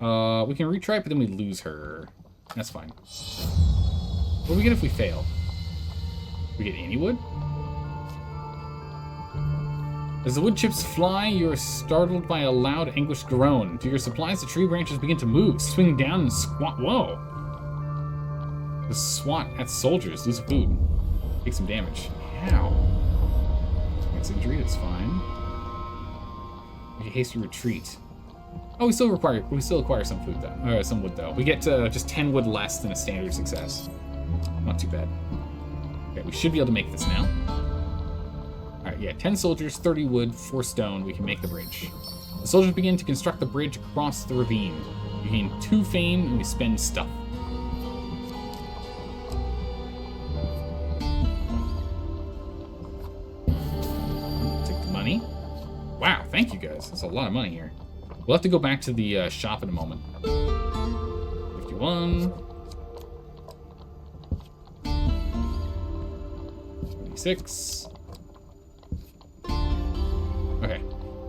We can retry, but then we lose her. That's fine. What do we get if we fail? We get any wood? As the wood chips fly, you are startled by a loud, anguished groan. To your surprise, the tree branches begin to move, swing down and squat. Whoa! The SWAT at soldiers lose food. Take some damage. How? It's injury, it's fine. We hasty retreat. Oh, we still acquire some food though. Some wood though. We get just 10 wood less than a standard success. Not too bad. Okay, we should be able to make this now. Alright, yeah, 10 soldiers, 30 wood, 4 stone. We can make the bridge. The soldiers begin to construct the bridge across the ravine. We gain 2 fame and we spend stuff. Take the money. Wow, thank you guys. guys. That's a lot of money here. We'll have to go back to the shop in a moment. 51. 26. Okay.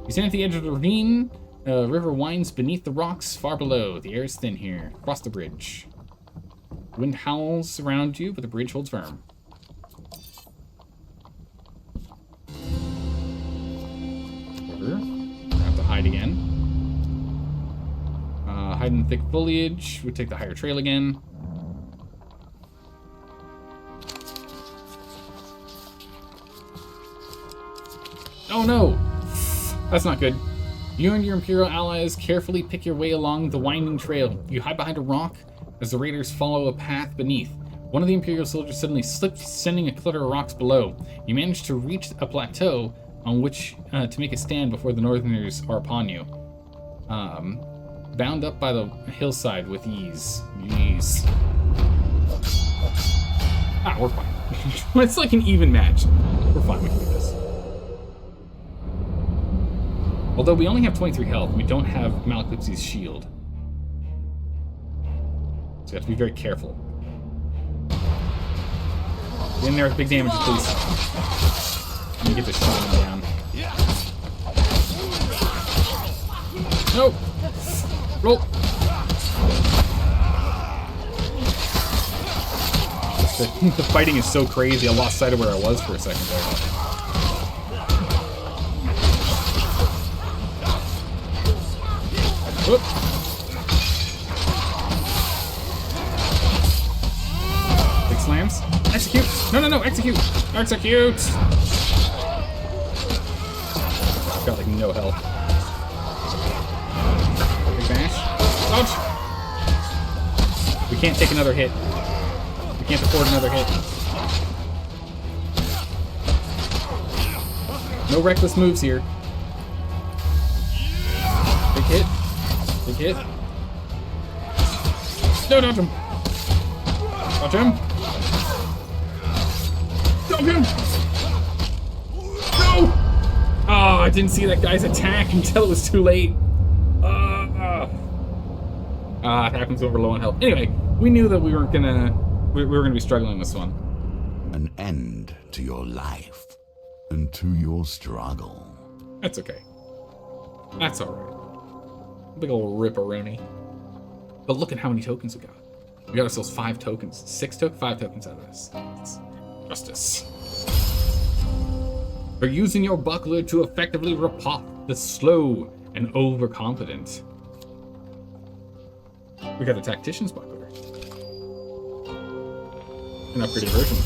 You stand at the edge of the ravine. River winds beneath the rocks far below. The air is thin here. Cross the bridge. Wind howls around you, but the bridge holds firm. River. Have to hide again. Hide in the thick foliage. We take the higher trail again. Oh no! That's not good. You and your Imperial allies carefully pick your way along the winding trail. You hide behind a rock as the raiders follow a path beneath. One of the Imperial soldiers suddenly slips, sending a clutter of rocks below. You manage to reach a plateau on which to make a stand before the Northerners are upon you. Bound up by the hillside with ease. Jeez. Ah, we're fine. It's like an even match. We're fine, we can do this. Although we only have 23 health, we don't have Maleclipse's shield. So you have to be very careful. Get in there with big damage, please. Let me get this shot down. No! Roll! The fighting is so crazy, I lost sight of where I was for a second there. Whoop. Big slams. Execute! No, no, no, execute! Execute! I've got like no health. Big bash. Dodge! We can't take another hit. We can't afford another hit. No reckless moves here. Big hit. Big hit. No, dodge him. Dodge him. Dodge him. No! Oh, I didn't see that guy's attack until it was too late. It happens when we're low on health. Anyway, we knew that we were gonna be struggling with this one. An end to your life and to your struggle. That's okay. That's alright. Big ol' ripperoonie. But look at how many tokens we got. We got ourselves 5 tokens. 5 tokens out of this. That's justice. For using your buckler to effectively repot the slow and overconfident. We got the Tactician's buckler. An upgraded version.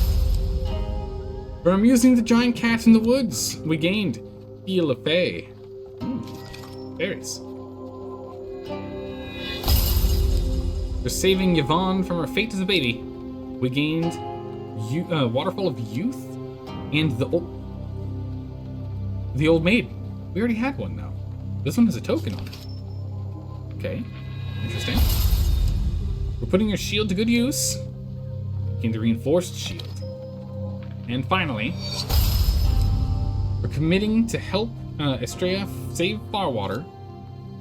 For amusing the giant cat in the woods, we gained Feel of Fae. Berries. For saving Yvonne from her fate as a baby, we gained Waterfall of Youth and the Old Maid. We already had one though. This one has a token on it. Okay, interesting. We're putting your shield to good use. Gained the Reinforced Shield. And finally, we're committing to help Estrella save Farwater.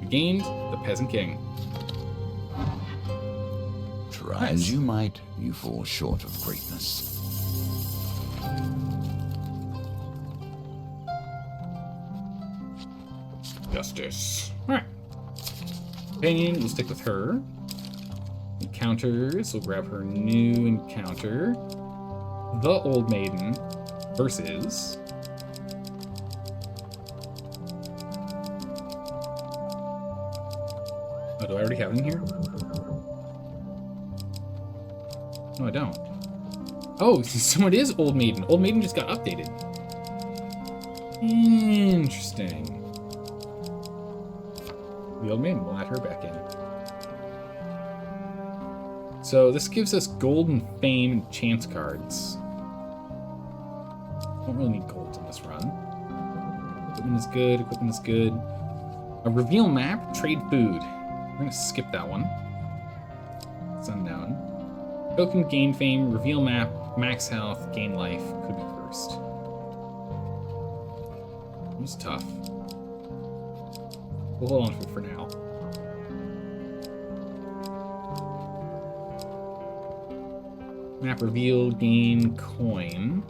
We gained the Peasant King. Try as you might, you fall short of greatness. Justice. Alright. Companion, we'll stick with her. Encounters, we'll grab her new encounter. The Old Maiden versus... Oh, do I already have it in here? No, I don't. Oh, so it is Old Maiden. Old Maiden just got updated. Interesting. The Old Maiden, we'll add her back in. So this gives us gold and fame and chance cards. Don't really need gold in this run. Equipment is good, equipment is good. A reveal map, trade food. We're gonna skip that one. It's unknown. Token, gain fame, reveal map, max health, gain life, could be cursed. It was tough. We'll hold on to it for now. Map reveal, gain coin.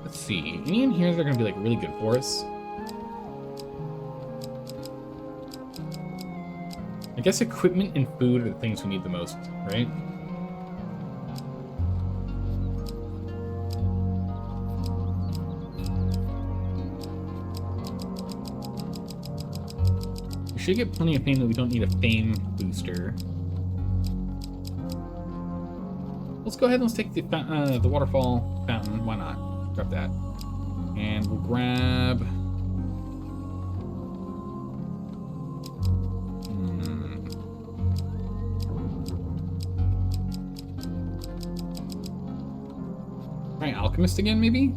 Let's see. Any in here that are gonna be like really good for us? I guess equipment and food are the things we need the most, right? We should get plenty of fame that we don't need a fame booster. Let's go ahead and let's take the waterfall fountain. Why not? Grab that. And we'll grab... Right, Alchemist again, maybe?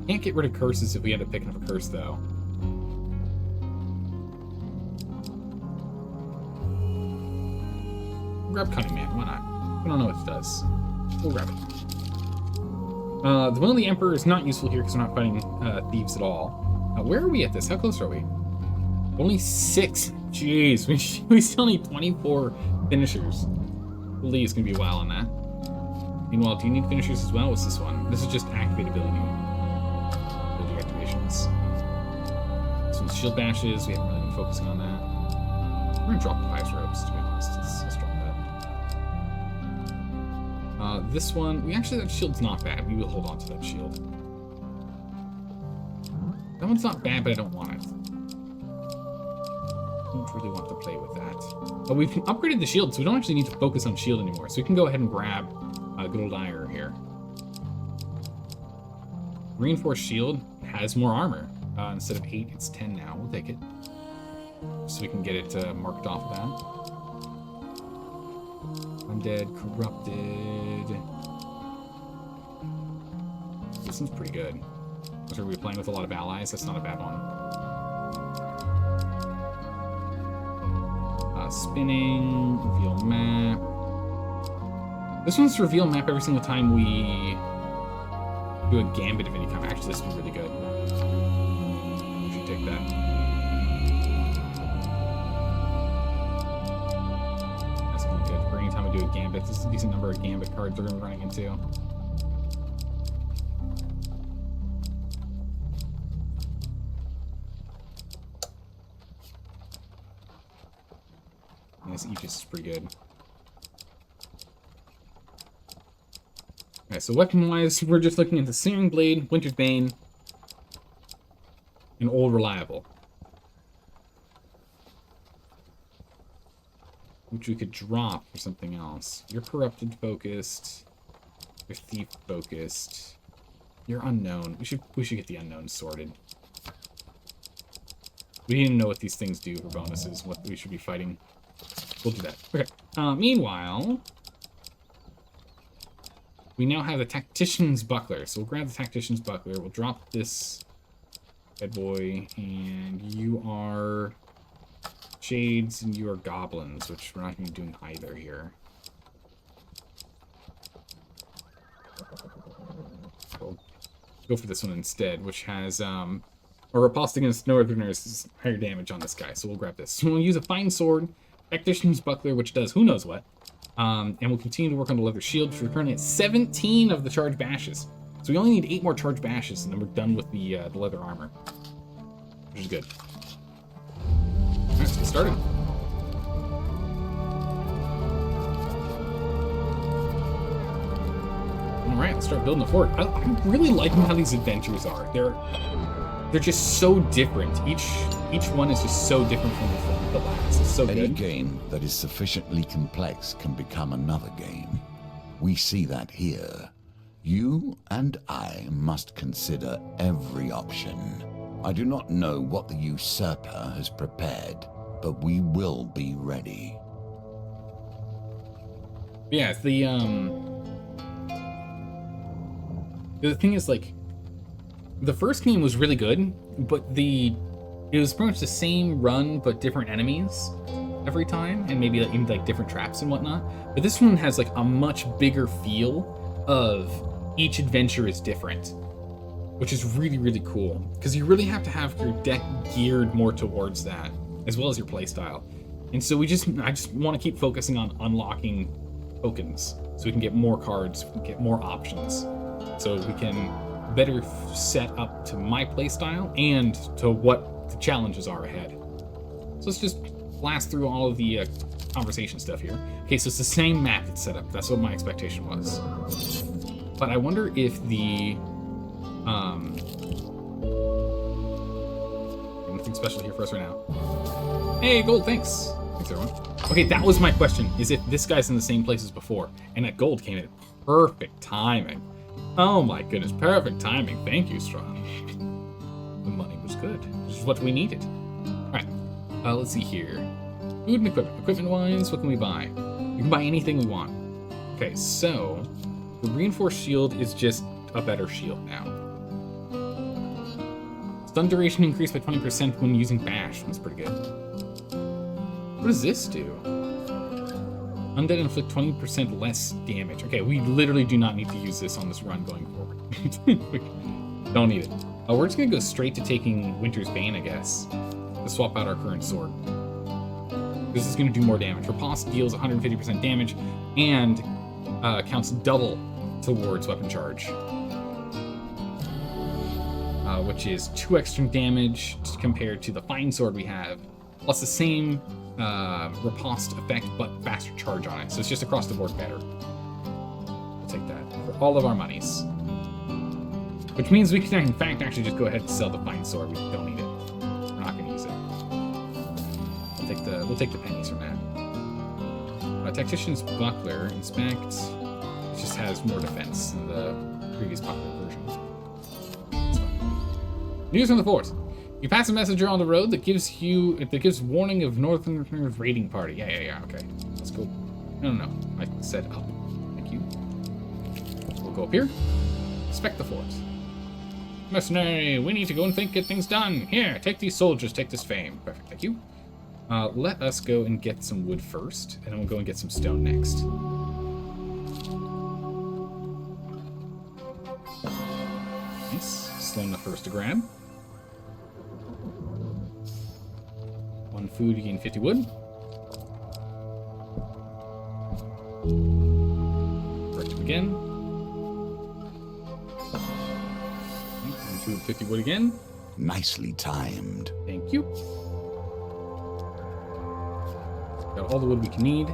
Can't get rid of curses if we had to pick up a curse, though. Grab Cunning Man, why not? We don't know what it does. We'll grab it. The Will of the Emperor is not useful here because we're not fighting thieves at all. Where are we at this? How close are we? Only 6. Jeez, we still need 24 finishers. Lee is going to be a while on that. Meanwhile, do you need finishers as well? What's this one? This is just activate ability. Ability activations. This one's shield bashes. We haven't really been focusing on that. We're going to drop the Pies Ropes, to be honest. Let's drop that. This one, that shield's not bad. We will hold on to that shield. That one's not bad, but I don't want it. I don't really want to play with that. But we've upgraded the shield, so we don't actually need to focus on shield anymore. So we can go ahead and grab good old Ire here. Reinforced shield has more armor. Instead of 8, it's 10 now. We'll take it. So we can get it marked off of that. Undead, corrupted. This one's pretty good. So we're playing with a lot of allies. That's not a bad one. Spinning, reveal map. This one's reveal map every single time we do a gambit of any kind. Actually, this one's really good. We should take that. That's gonna be good. For any time we do a gambit, this is a decent number of gambit cards we're gonna be running into. And this Aegis is pretty good. Okay, so weapon-wise, we're just looking at the Searing Blade, Winter's Bane, and Old Reliable. Which we could drop for something else. You're Corrupted focused. You're Thief focused. You're Unknown. We should get the Unknown sorted. We didn't know what these things do for bonuses, what we should be fighting. We'll do that. Okay. Meanwhile, we now have the Tactician's Buckler. So we'll grab the Tactician's Buckler. We'll drop this bad boy. And you are Shades and you are Goblins, which we're not going to be doing either here. We'll go for this one instead, which has a repulsed against Northerners is higher damage on this guy. So we'll grab this. So we'll use a Fine Sword, Tactician's Buckler, which does who knows what. And we'll continue to work on the Leather Shield, which we're currently at 17 of the Charge Bashes. So we only need 8 more Charge Bashes, and then we're done with the Leather Armor. Which is good. Alright, let's get started. Alright, let's start building the fort. I'm really liking how these adventures are. They're just so different. Each one is just so different from the last. It's so Any good. game that is sufficiently complex can become another game. We see that here. You and I must consider every option. I do not know what the usurper has prepared, but we will be ready. Yeah, the thing is, like, The first game was really good, but it was pretty much the same run but different enemies every time, and maybe in like different traps and whatnot. But this one has like a much bigger feel of each adventure is different, which is really, really cool, because you really have to have your deck geared more towards that, as well as your playstyle. And so I just want to keep focusing on unlocking tokens so we can get more cards, we can get more options, so we can better set up to my playstyle and to what the challenges are ahead. So let's just blast through all of the conversation stuff here. Okay, so it's the same map that's set up. That's what my expectation was. But I wonder if the nothing special here for us right now. Hey, gold, thanks. Thanks, everyone. Okay, that was my question, is if this guy's in the same place as before. And that gold came in perfect timing. Oh my goodness, perfect timing. Thank you, Strong. The money was good. This is what we needed. Alright, let's see here. Food and equipment. Equipment-wise, what can we buy? We can buy anything we want. Okay, so the reinforced shield is just a better shield now. Stun duration increased by 20% when using bash. That's pretty good. What does this do? Undead inflict 20% less damage. Okay, we literally do not need to use this on this run going forward. Don't need it. We're just gonna go straight to taking Winter's Bane, I guess. Let's swap out our current sword. This is gonna do more damage. Riposte deals 150% damage and counts double towards weapon charge. Which is 2 extra damage compared to the fine sword we have, plus the same riposte effect, but faster charge on it. So it's just across the board better. We'll take that for all of our monies. Which means we can, in fact, actually just go ahead and sell the fine sword. We don't need it. We're not going to use it. We'll take the pennies from that. Tactician's Buckler. Inspect. It just has more defense than the previous popular version. That's fine. News from the fort. You pass a messenger on the road that gives warning of Northern raiding party. Yeah, okay. Let's go. No. I said up. Thank you. We'll go up here. Inspect the fort. Mercenary, we need to go and get things done. Here, take these soldiers, take this fame. Perfect, thank you. Let us go and get some wood first, and then we'll go and get some stone next. Nice. Stone the first to grab. 1 food, you gain 50 wood. Correct again. 1 food, 50 wood again. Nicely timed. Thank you. Got all the wood we can need.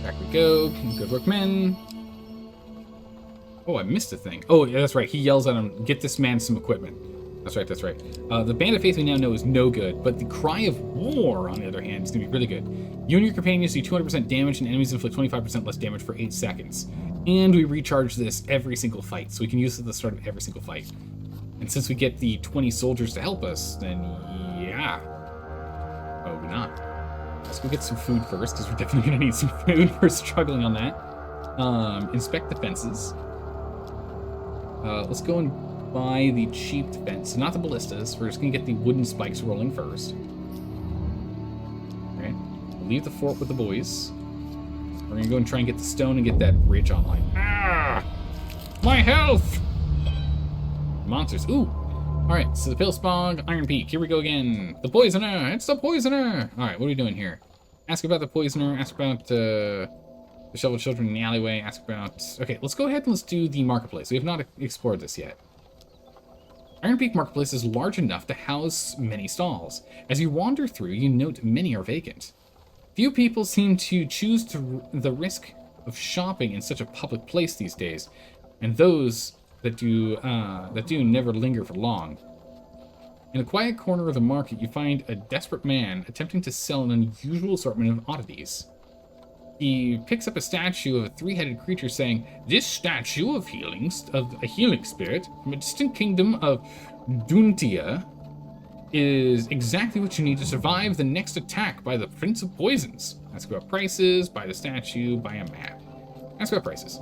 Back we go. Good work, men. Oh, I missed a thing. Oh, yeah, that's right. He yells at him, get this man some equipment. That's right. The Band of Faith we now know is no good, but the Cry of War, on the other hand, is going to be really good. You and your companions do 200% damage, and enemies inflict 25% less damage for 8 seconds. And we recharge this every single fight, so we can use it at the start of every single fight. And since we get the 20 soldiers to help us, then yeah. Oh, we're not. Let's go get some food first, because we're definitely going to need some food. We're struggling on that. Inspect the fences. Let's go and buy the cheap defense, not the ballistas. We're just gonna get the wooden spikes rolling first. Alright, we'll leave the fort with the boys. We're gonna go and try and get the stone and get that bridge online. Ah! My health! Monsters. Ooh! Alright, so the Pillspog, Iron Peak. Here we go again. The Poisoner! It's the Poisoner! Alright, what are we doing here? Ask about the Poisoner, ask about the Shovel Children in the alleyway, ask about... Okay, let's go ahead and let's do the marketplace. We have not explored this yet. Iron Peak Marketplace is large enough to house many stalls. As you wander through, you note many are vacant. Few people seem to choose the risk of shopping in such a public place these days, and those that do never linger for long. In a quiet corner of the market, you find a desperate man attempting to sell an unusual assortment of oddities. He picks up a statue of a 3-headed creature, saying, "This statue of a healing spirit from a distant kingdom of Duntia is exactly what you need to survive the next attack by the Prince of Poisons." Ask about prices, buy the statue, buy a map. Ask about prices.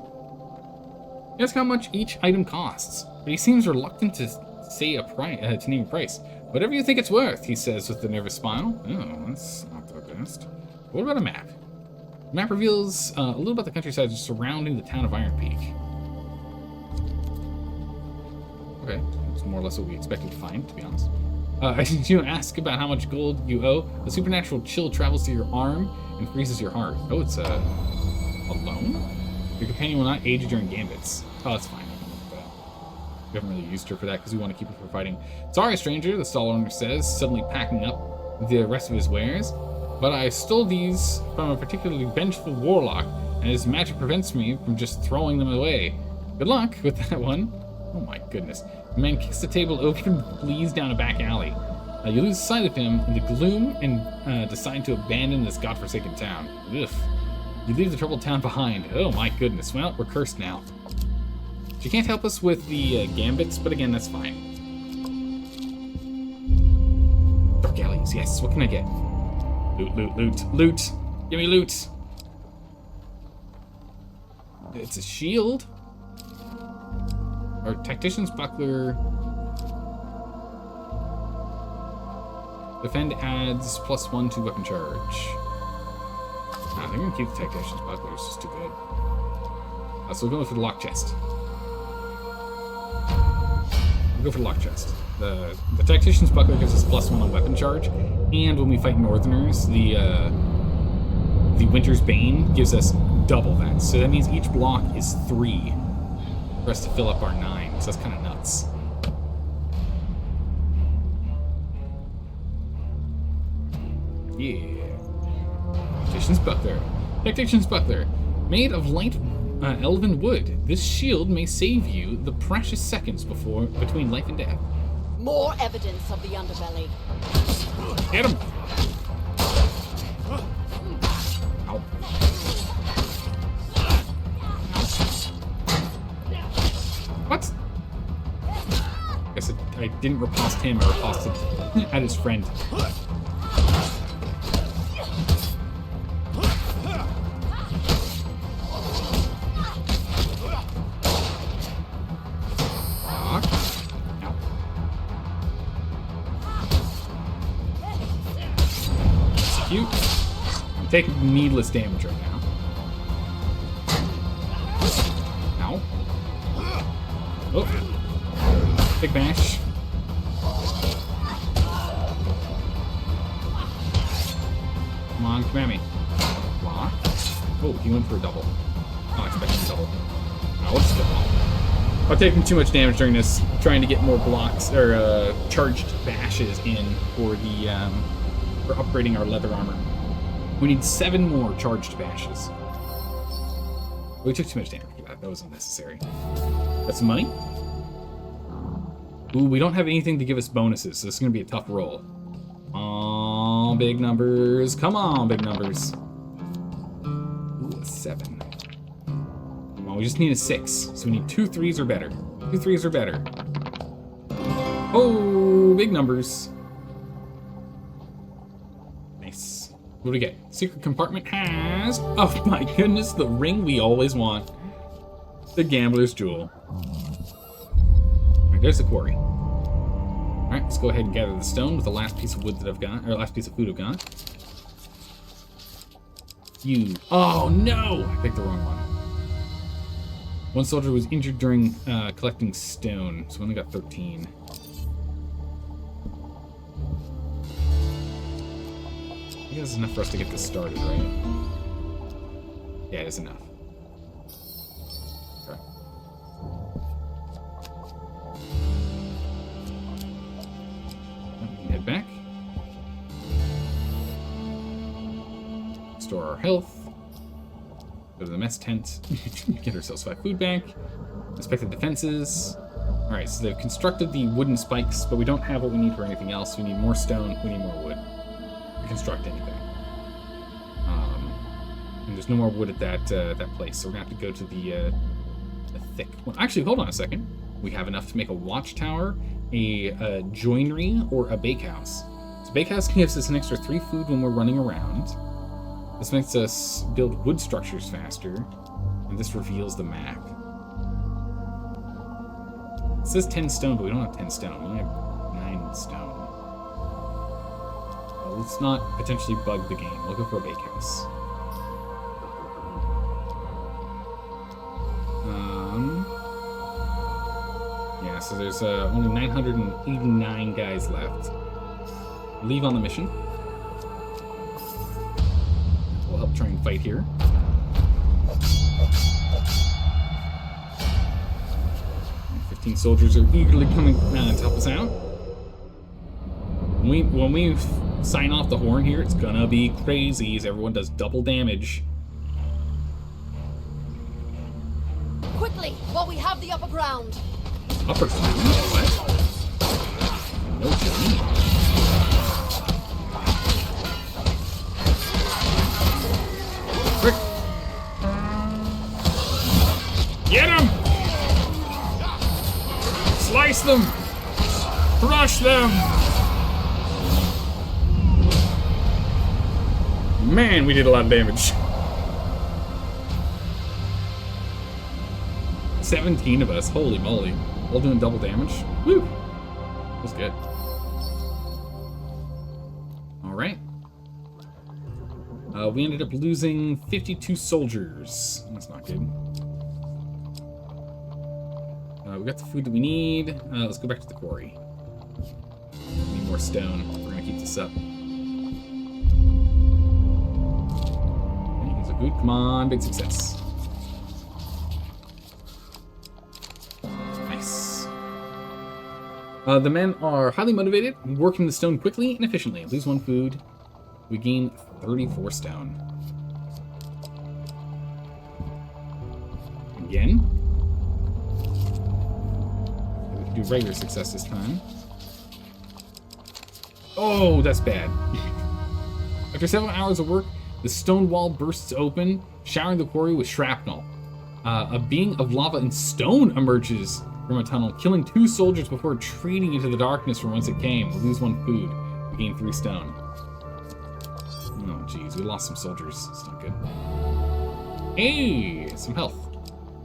He asks how much each item costs, but he seems reluctant to say a price, to name a price. Whatever you think it's worth, he says with a nervous smile. Oh, that's not the best. What about a map? The map reveals a little about the countryside surrounding the town of Iron Peak. Okay, that's more or less what we expected to find, to be honest. You ask about how much gold you owe. A supernatural chill travels to your arm and freezes your heart. Oh, it's a loan? Your companion will not aid you during gambits. Oh, that's fine. We haven't really used her for that because we want to keep her for fighting. Sorry, stranger, the stall owner says, suddenly packing up the rest of his wares. But I stole these from a particularly vengeful warlock, and his magic prevents me from just throwing them away. Good luck with that one. Oh my goodness. The man kicks the table open and flees down a back alley. You lose sight of him in the gloom and decide to abandon this godforsaken town. Ugh. You leave the troubled town behind. Oh my goodness. Well, we're cursed now. She can't help us with the gambits, but again, that's fine. Dark alleys, yes. What can I get? Loot, loot, loot, loot. Give me loot. It's a shield. Or tactician's buckler. Defend adds +1 to weapon charge. I think I'm gonna keep the tactician's buckler. It's just too good. So we'll go for the lock chest. We'll go for the lock chest. The tactician's buckler gives us +1 on weapon charge, and when we fight northerners, the Winter's Bane gives us double that. So that means each block is 3 for us to fill up our 9. So that's kind of nuts. Yeah. Tactician's buckler. Tactician's buckler, made of light elven wood. This shield may save you the precious seconds between life and death. More evidence of the underbelly. Get him! Ow. What? I guess I didn't riposte him, I riposted at his friend. I'm taking needless damage right now. Ow. Oh. Big bash. Come on, come at me. Block. Oh, he went for a double. Not expecting a double. No, let's go. I'm taking too much damage during this, trying to get more blocks, or charged bashes in for the, for upgrading our leather armor. We need 7 more charged bashes. We took too much damage for that. That was unnecessary. Got some money? Ooh, we don't have anything to give us bonuses, so this is going to be a tough roll. Oh, big numbers. Come on, big numbers. Ooh, a 7. Well, we just need a 6, so we need 2 3s or better. 2 3s or better. Oh, big numbers. What do we get? Secret compartment has... Oh my goodness, the ring we always want. The gambler's jewel. Alright, there's the quarry. Alright, let's go ahead and gather the stone with the last piece of wood that I've got, or last piece of food I've got. You... Oh no! I picked the wrong one. One soldier was injured during collecting stone, so we only got 13. I think that's enough for us to get this started, right? Yeah, it is enough. Okay. Head back. Store our health. Go to the mess tent. Get ourselves 5 food back. Inspect the defenses. Alright, so they've constructed the wooden spikes, but we don't have what we need for anything else. We need more stone, we need more wood. Construct anything. And there's no more wood at that place, so we're gonna have to go to the thick one. Actually, hold on a second. We have enough to make a watchtower, a joinery, or a bakehouse. So bakehouse gives us an extra 3 food when we're running around. This makes us build wood structures faster, and this reveals the map. It says 10 stone, but we don't have 10 stone. We only have 9 stone. Well, let's not potentially bug the game. We'll go for a bakehouse. Yeah, so there's only 989 guys left. Leave on the mission. We'll help try and fight here. And 15 soldiers are eagerly coming to help us out. When we sign off the horn here, it's gonna be crazy as everyone does double damage. Quickly, while we have the upper ground. Upper ground? What? No kidding. Quick! Get him! Slice them! Crush them! Man, we did a lot of damage. 17 of us, holy moly. All doing double damage. Woo! That was good. Alright. We ended up losing 52 soldiers. That's not good. We got the food that we need. Let's go back to the quarry. We need more stone. We're gonna keep this up. Here's a food. Come on, big success. Nice. The men are highly motivated, working the stone quickly and efficiently. Lose 1 food. We gain 34 stone. Again. We can do regular success this time. Oh, that's bad. After several hours of work, the stone wall bursts open, showering the quarry with shrapnel. A being of lava and stone emerges from a tunnel, killing 2 soldiers before retreating into the darkness from whence it came. We lose 1 food. We gain 3 stone. Oh, jeez. We lost some soldiers. It's not good. Hey! Some health.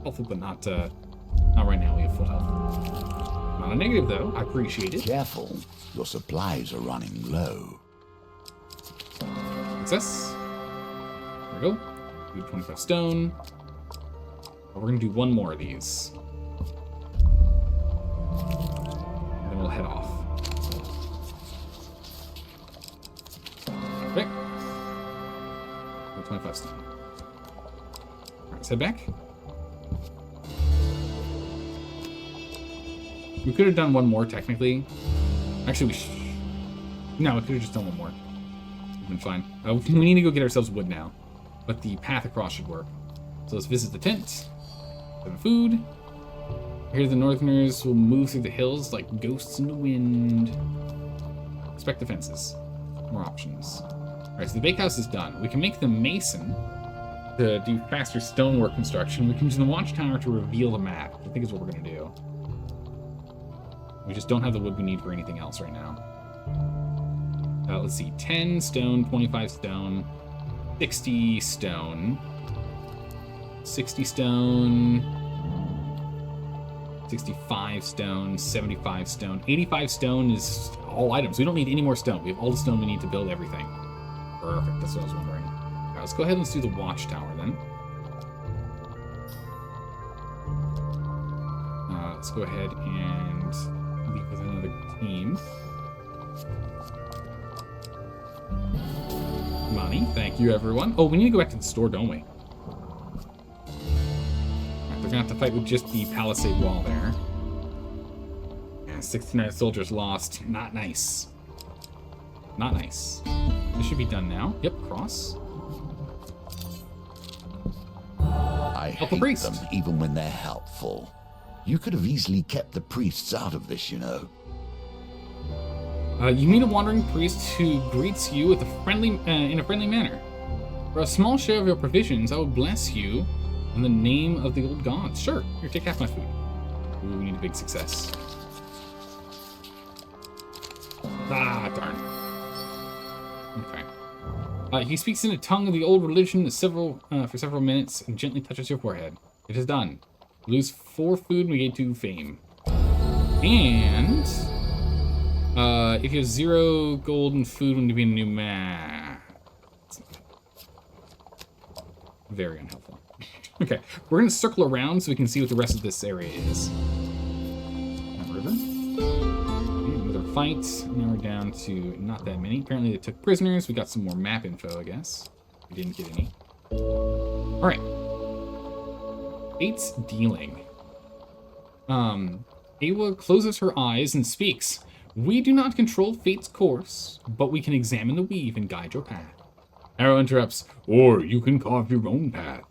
Health, but not right now. We have full health. Not a negative, though. I appreciate it. Careful. Your supplies are running low. Success. There we go. We have 25 stone. We're going to do 1 more of these. And then we'll head off. Okay. 25 stone. Alright, let's head back. We could have done 1 more, technically. Actually, no, we could have just done 1 more. Would have been fine. We need to go get ourselves wood now. But the path across should work. So let's visit the tent. Have food. Here the northerners will move through the hills like ghosts in the wind. Inspect the fences. More options. Alright, so the bakehouse is done. We can make the mason to do faster stonework construction. We can use the watchtower to reveal the map, which I think is what we're going to do. We just don't have the wood we need for anything else right now. Let's see. 10 stone, 25 stone, 60 stone, 60 stone, 65 stone, 75 stone, 85 stone is all items. We don't need any more stone. We have all the stone we need to build everything. Perfect. That's what I was wondering. All right, let's go ahead and let's do the watchtower then. Let's go ahead and leave with another team. Money. Thank you, everyone. Oh, we need to go back to the store, don't we? They're gonna have to fight with just the palisade wall there. Yeah, 69 soldiers lost. Not nice. Not nice. This should be done now. Yep, cross. I Help the hate priest. them even when they're helpful. You could have easily kept the priests out of this, you know. You meet a wandering priest who greets you with a in a friendly manner. For a small share of your provisions, I will bless you in the name of the old gods. Sure. Here, take half my food. Ooh, we need a big success. Ah, darn. Okay. He speaks in a tongue of the old religion for several minutes and gently touches your forehead. It is done. Lose 4 food and we gain 2 fame. And if you have 0 gold and food when you be a new map. Very unhelpful. Okay, we're gonna circle around so we can see what the rest of this area is. River. Another fight. Now we're down to not that many. Apparently they took prisoners. We got some more map info, I guess. We didn't get any. Alright. Fate's dealing. Awa closes her eyes and speaks. We do not control fate's course, but we can examine the weave and guide your path. Arrow interrupts. Or you can carve your own path.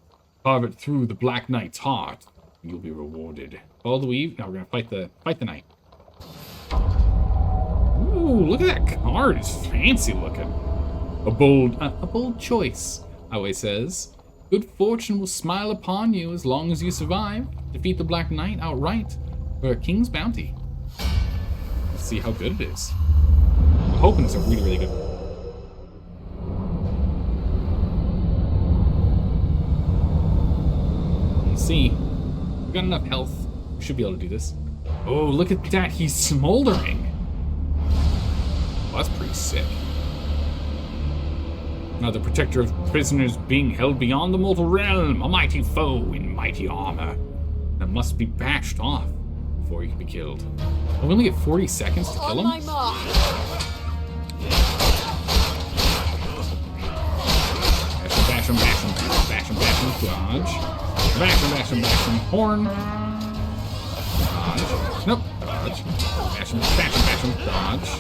Carve it through the Black Knight's heart, and you'll be rewarded. Follow the weave. Now we're gonna fight the knight. Ooh, look at that card. It's fancy looking. A bold choice, Awe says. Good fortune will smile upon you as long as you survive. Defeat the Black Knight outright for a king's bounty. Let's see how good it is. I'm hoping it's a really, really good one. Let's see. We've got enough health. We should be able to do this. Oh, look at that. He's smoldering. Well, that's pretty sick. Now the protector of prisoners being held beyond the mortal realm, a mighty foe in mighty armor that must be bashed off before he can be killed. Oh, we only get 40 seconds to kill him? On my mark. Bash him, bash him, bash him, bash him, dodge. Bash him, bash him, bash him, horn. Dodge. Nope, dodge. Bash him, bash him, bash him, dodge.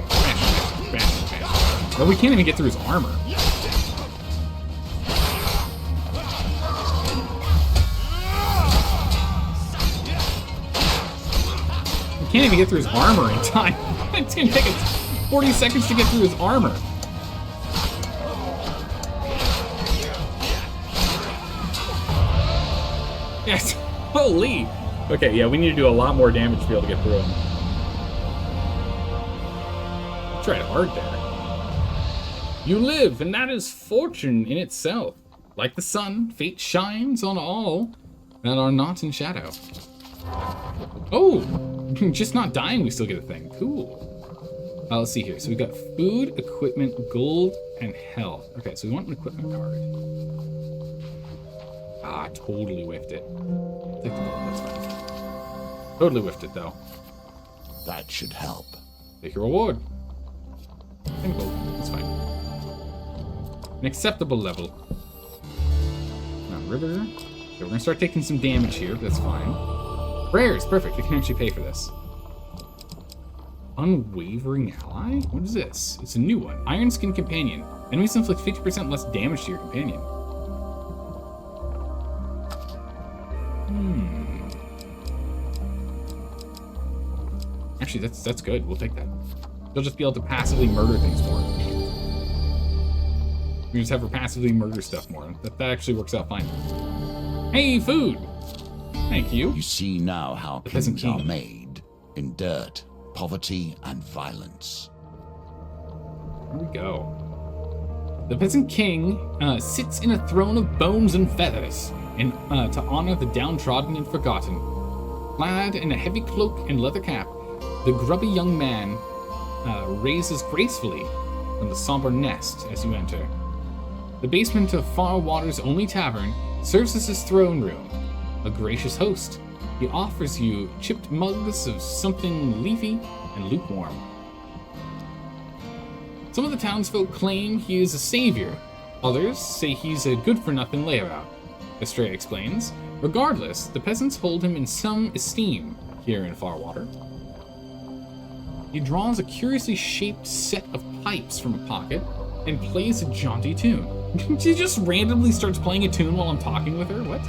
Bash him, bash him, bash him. Well, we can't even get through his armor. We can't even get through his armor in time. It's gonna take us 40 seconds to get through his armor. Yes, holy. Okay, yeah, we need to do a lot more damage to be able to get through him. Tried hard there. You live, and that is fortune in itself. Like the sun, fate shines on all that are not in shadow. Oh, just not dying, we still get a thing. Cool. Let's see here. So we've got food, equipment, gold, and health. Okay, so we want an equipment card. Ah, totally whiffed it. Take the gold, that's fine. Totally whiffed it, though. That should help. Take your reward. And gold, that's fine. An acceptable level. Now, river. Okay, we're gonna start taking some damage here, but that's fine. Prayers, perfect. We can actually pay for this. Unwavering ally? What is this? It's a new one. Iron Skin Companion. Enemies inflict 50% less damage to your companion. Actually, that's good. We'll take that. You'll just be able to passively murder things more. We just have her passively murder stuff more. That actually works out fine. Hey, food! Thank you. You see now how The Peasant kings are King. made in dirt, poverty, and violence. Here we go. The Peasant King sits in a throne of bones and feathers and to honor the downtrodden and forgotten. Clad in a heavy cloak and leather cap, the grubby young man raises gracefully from the somber nest as you enter. The basement of Far Water's only tavern serves as his throne room. A gracious host, he offers you chipped mugs of something leafy and lukewarm. Some of the townsfolk claim he is a savior. Others say he's a good-for-nothing layabout. Estrella explains. Regardless, the peasants hold him in some esteem here in Farwater. He draws a curiously shaped set of pipes from a pocket and plays a jaunty tune. She just randomly starts playing a tune while I'm talking with her? What?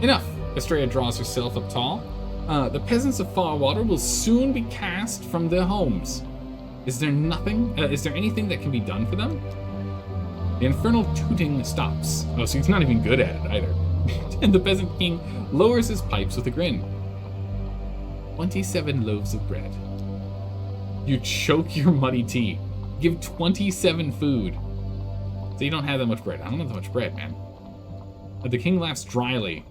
Enough. Estrella draws herself up tall. The peasants of Farwater will soon be cast from their homes. Is there anything that can be done for them? The infernal tooting stops. Oh, so he's not even good at it either. And the peasant king lowers his pipes with a grin. 27 loaves of bread. You choke your muddy tea. Give 27 food. So you don't have that much bread. I don't have that much bread, man. The king laughs dryly.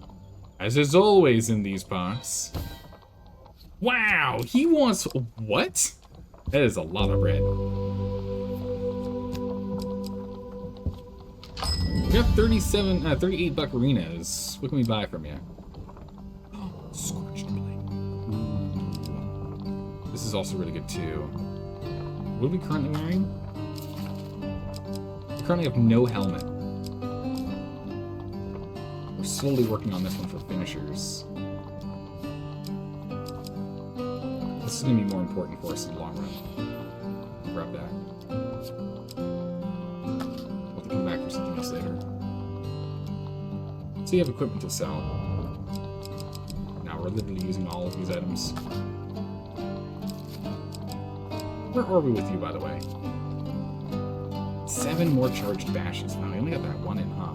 As is always in these parts. Wow, he wants... What? That is a lot of bread. We got 38 buccarinas. What can we buy from you? Scorched blade. Ooh. This is also really good too. What are we currently wearing? We currently have no helmet. We're slowly working on this one for finishers. This is going to be more important for us in the long run. Grab that. We'll have to come back for something else later. So you have equipment to sell. Now we're literally using all of these items. Where are we with you, by the way? 7 more charged bashes. Wow, we only got that one in, huh?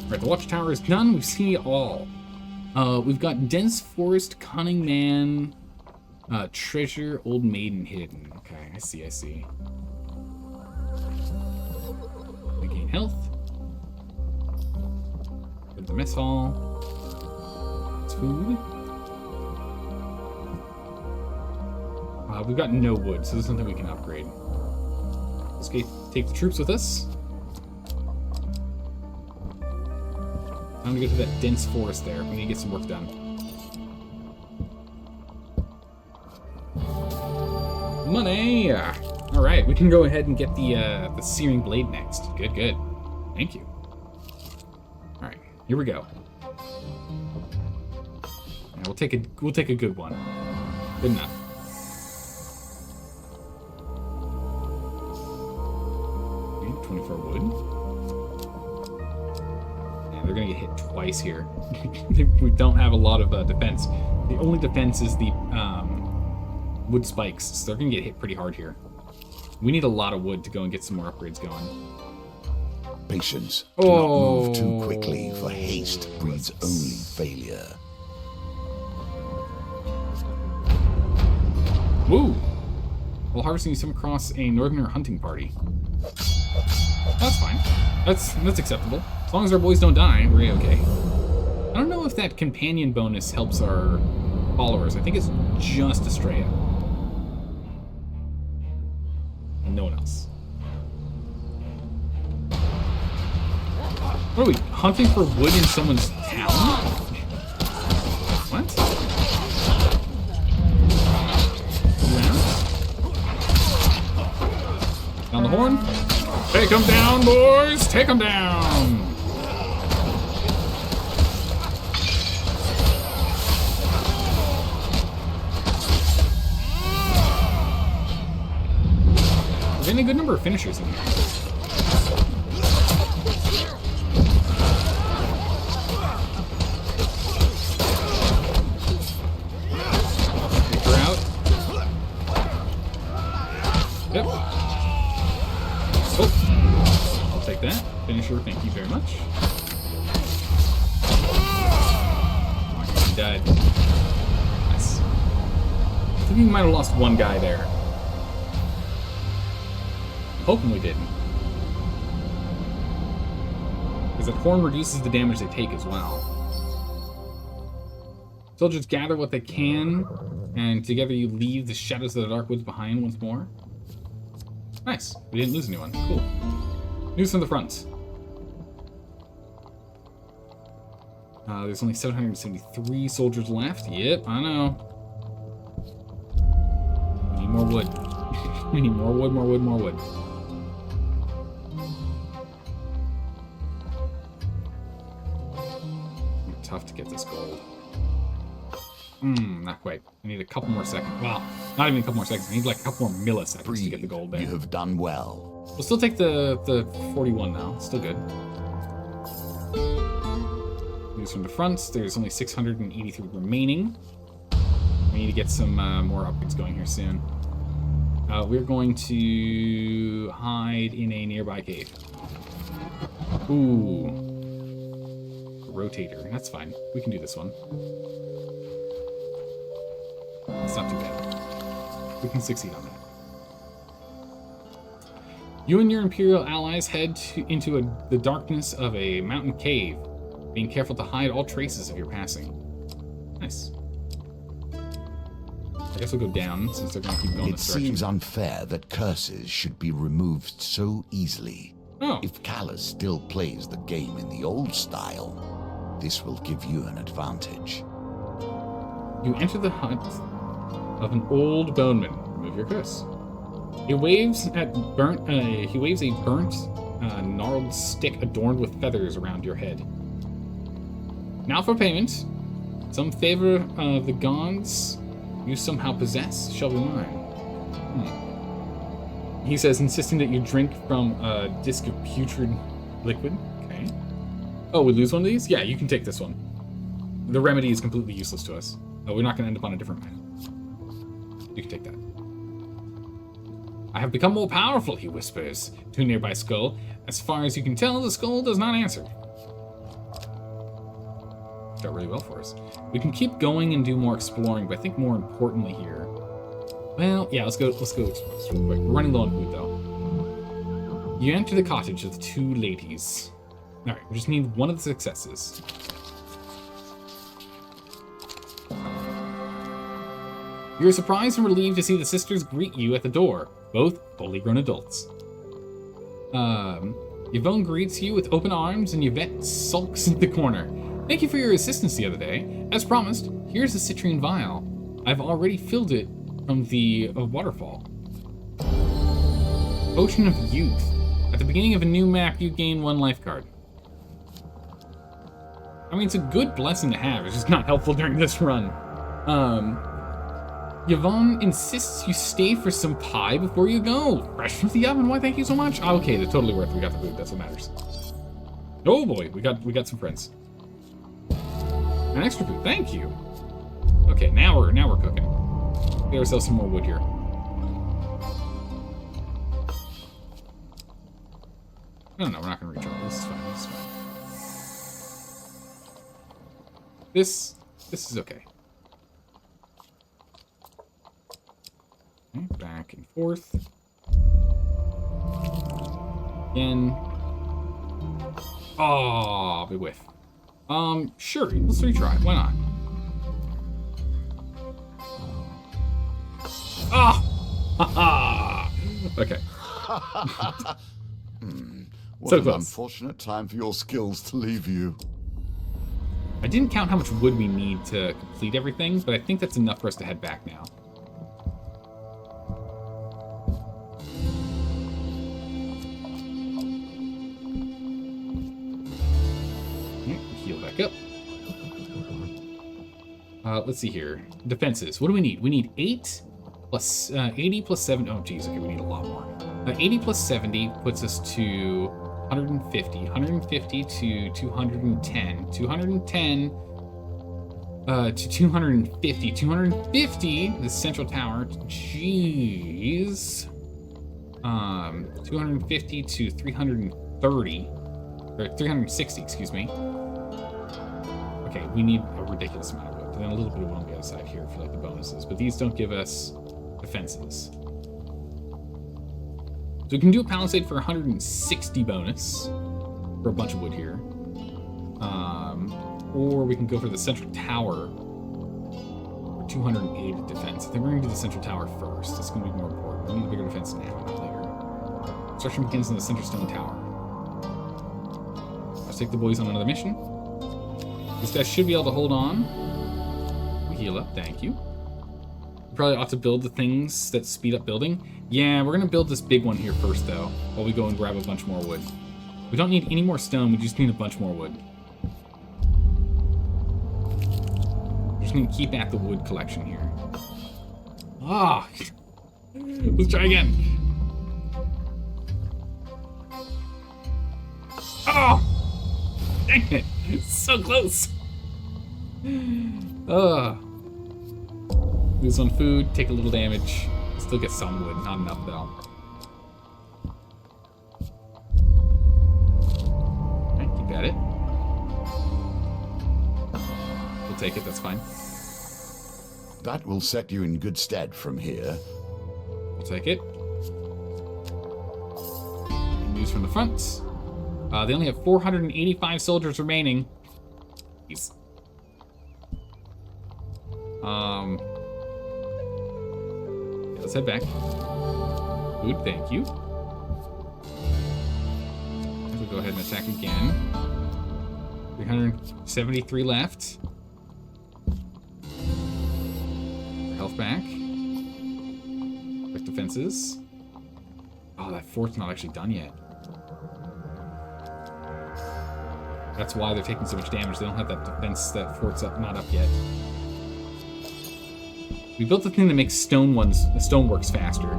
Alright, the watchtower is done. We've seen it all. We've got dense forest, cunning man, treasure, old maiden hidden. Okay, I see. We gain health. Go to the mess hall. It's food. We've got no wood, so there's nothing we can upgrade. Let's take the troops with us. I'm gonna go to that dense forest there. We need to get some work done. Money! Alright, we can go ahead and get the searing blade next. Good. Thank you. Alright, here we go. Yeah, we'll take a good one. Good enough. Okay, 24 wood. They're gonna get hit twice here. We don't have a lot of defense. The only defense is the wood spikes, so they're gonna get hit pretty hard here. We need a lot of wood to go and get some more upgrades going. Patience. Do not move too quickly, for haste breeds only failure. Woo! While harvesting, you come across a northerner hunting party. That's fine. That's acceptable. As long as our boys don't die, we're okay. I don't know if that companion bonus helps our followers. I think it's just Estrella. And no one else. What are we, hunting for wood in someone's town? What? Down the horn? Take them down, boys! Take them down! There's been a good number of finishers in here. Take her out. Yep. Oh, I'll take that. Finisher, thank you very much. Oh, he died. Nice. I think we might have lost one guy there. I'm hoping we didn't. Because that horn reduces the damage they take as well. Soldiers gather what they can, and together you leave the shadows of the dark woods behind once more. Nice. We didn't lose anyone. Cool. News from the front. There's only 773 soldiers left. Yep, I know. We need more wood. We need more wood, more wood, more wood. Tough to get this gold. Not quite. I need a couple more seconds. Well, not even a couple more seconds. I need like a couple more milliseconds to get the gold there. You have done well. We'll still take the 41 now. It's still good. News from the front. There's only 683 remaining. We need to get some more upgrades going here soon. We're going to hide in a nearby cave. Ooh. Rotator. That's fine. We can do this one. It's not too bad. We can succeed on that. You and your Imperial allies head into the darkness of a mountain cave. being careful to hide all traces of your passing. Nice. I guess we'll go down, since they're going to keep going It this direction. seems unfair that curses should be removed so easily. Oh. If Callus still plays the game in the old style, this will give you an advantage. You enter the hut of an old boneman. Remove your curse. He waves a burnt, gnarled stick adorned with feathers around your head. Now for payment. Some favor of the gods you somehow possess shall be mine. He says, insisting that you drink from a disc of putrid liquid. Okay. Oh, we lose one of these? Yeah, you can take this one. The remedy is completely useless to us. We're not going to end up on a different map. You can take that. I have become more powerful, he whispers to a nearby skull. As far as you can tell, the skull does not answer. Worked out really well for us. We can keep going and do more exploring, but I think more importantly here... Well, yeah, let's go explore this real quick. We're running low on food, though. You enter the cottage of the two ladies. Alright, we just need one of the successes. You're surprised and relieved to see the sisters greet you at the door, both fully grown adults. Yvonne greets you with open arms, and Yvette sulks in the corner. Thank you for your assistance the other day. As promised, here's a citrine vial. I've already filled it from the waterfall. Potion of Youth. At the beginning of a new map, you gain 1 life card. I mean, it's a good blessing to have. It's just not helpful during this run. Yvonne insists you stay for some pie before you go. Fresh from the oven. Why, thank you so much. Oh, okay, they're totally worth it. We got the food. That's what matters. Oh boy, we got some friends. An extra food. Thank you. Okay, now we're cooking. Get ourselves some more wood here. No, we're not gonna reach over. This is fine. This is okay. Okay, back and forth. Again. Oh, big whiff. Sure, let's retry. Why not? Ah! Ha okay. What So an close. unfortunate time for your skills to leave you. I didn't count how much wood we need to complete everything, but I think that's enough for us to head back now. Heal back up. Let's see here. Defenses. What do we need? We need 8 plus 80 plus 7. Oh, geez. Okay, we need a lot more. 80 plus 70 puts us to 150. 150 to 210. 210 to 250. 250, the central tower. Jeez. 250 to 330. Or 360, excuse me. Okay, we need a ridiculous amount of wood. And then a little bit of wood on the other side here for like the bonuses. But these don't give us defenses. So we can do a palisade for 160 bonus for a bunch of wood here. Or we can go for the central tower for 280 defense. I think we're going to do the central tower first. It's going to be more important. We need a bigger defense now, not later. Construction begins in the center stone tower. Let's take the boys on another mission. This guy should be able to hold on. We heal up, thank you. We probably ought to build the things that speed up building. Yeah, we're going to build this big one here first, though, while we go and grab a bunch more wood. We don't need any more stone, we just need a bunch more wood. We're just going to keep at the wood collection here. Ah! Let's try again. Oh! Dang it! It's so close! Lose on food, take a little damage. Still get some wood, not enough though. Alright, keep at it. We'll take it, that's fine. That will set you in good stead from here. We'll take it. News from the front. They only have 485 soldiers remaining. Jeez. Yeah, let's head back. Food, thank you. We'll go ahead and attack again. 373 left. Health back. Quick defenses. Oh, that fort's not actually done yet. That's why they're taking so much damage. They don't have that defense. That fort's not up yet. We built the thing that makes the stoneworks faster.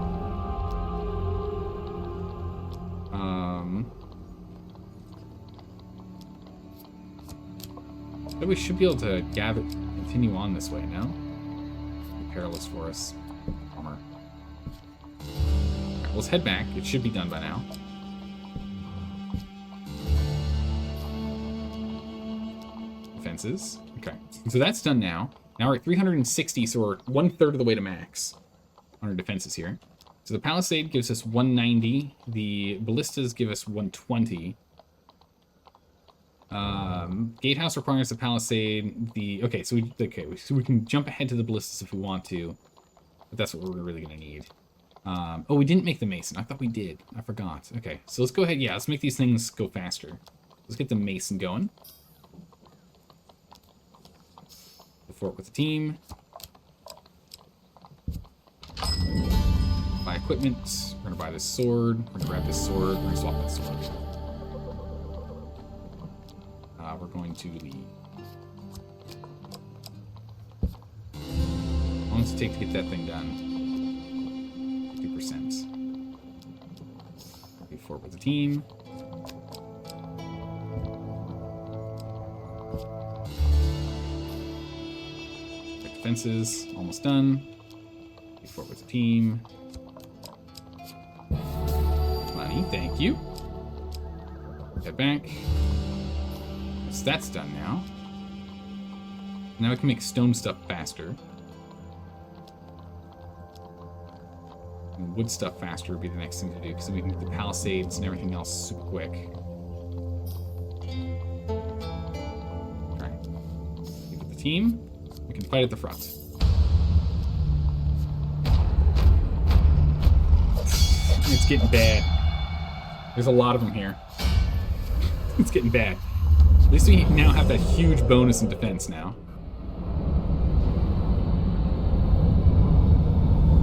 But we should be able to continue on this way now. Be perilous for us. Bummer. Alright, let's head back. It should be done by now. Defenses. Okay. So that's done now. Now we're at 360, so we're 1/3 of the way to max on our defenses here. So the Palisade gives us 190. The Ballistas give us 120. Gatehouse requires the Palisade. So we can jump ahead to the Ballistas if we want to, but that's what we're really gonna need. Oh, we didn't make the Mason. I thought we did. I forgot. Okay, so let's go ahead. Yeah, let's make these things go faster. Let's get the Mason going. The fort with the team. Buy equipment. We're gonna buy this sword. We're gonna grab this sword. We're gonna swap that sword. We're going to leave. How long does it take to get that thing done? 50%. Be fort with the team. Defenses, almost done. Be fort with the team. Money, thank you. Get back. So that's done now. Now we can make stone stuff faster. And wood stuff faster would be the next thing to do, because then we can get the palisades and everything else super quick. Alright. Leave with the team. We can fight at the front. It's getting bad. There's a lot of them here. It's getting bad. At least we now have that huge bonus in defense now.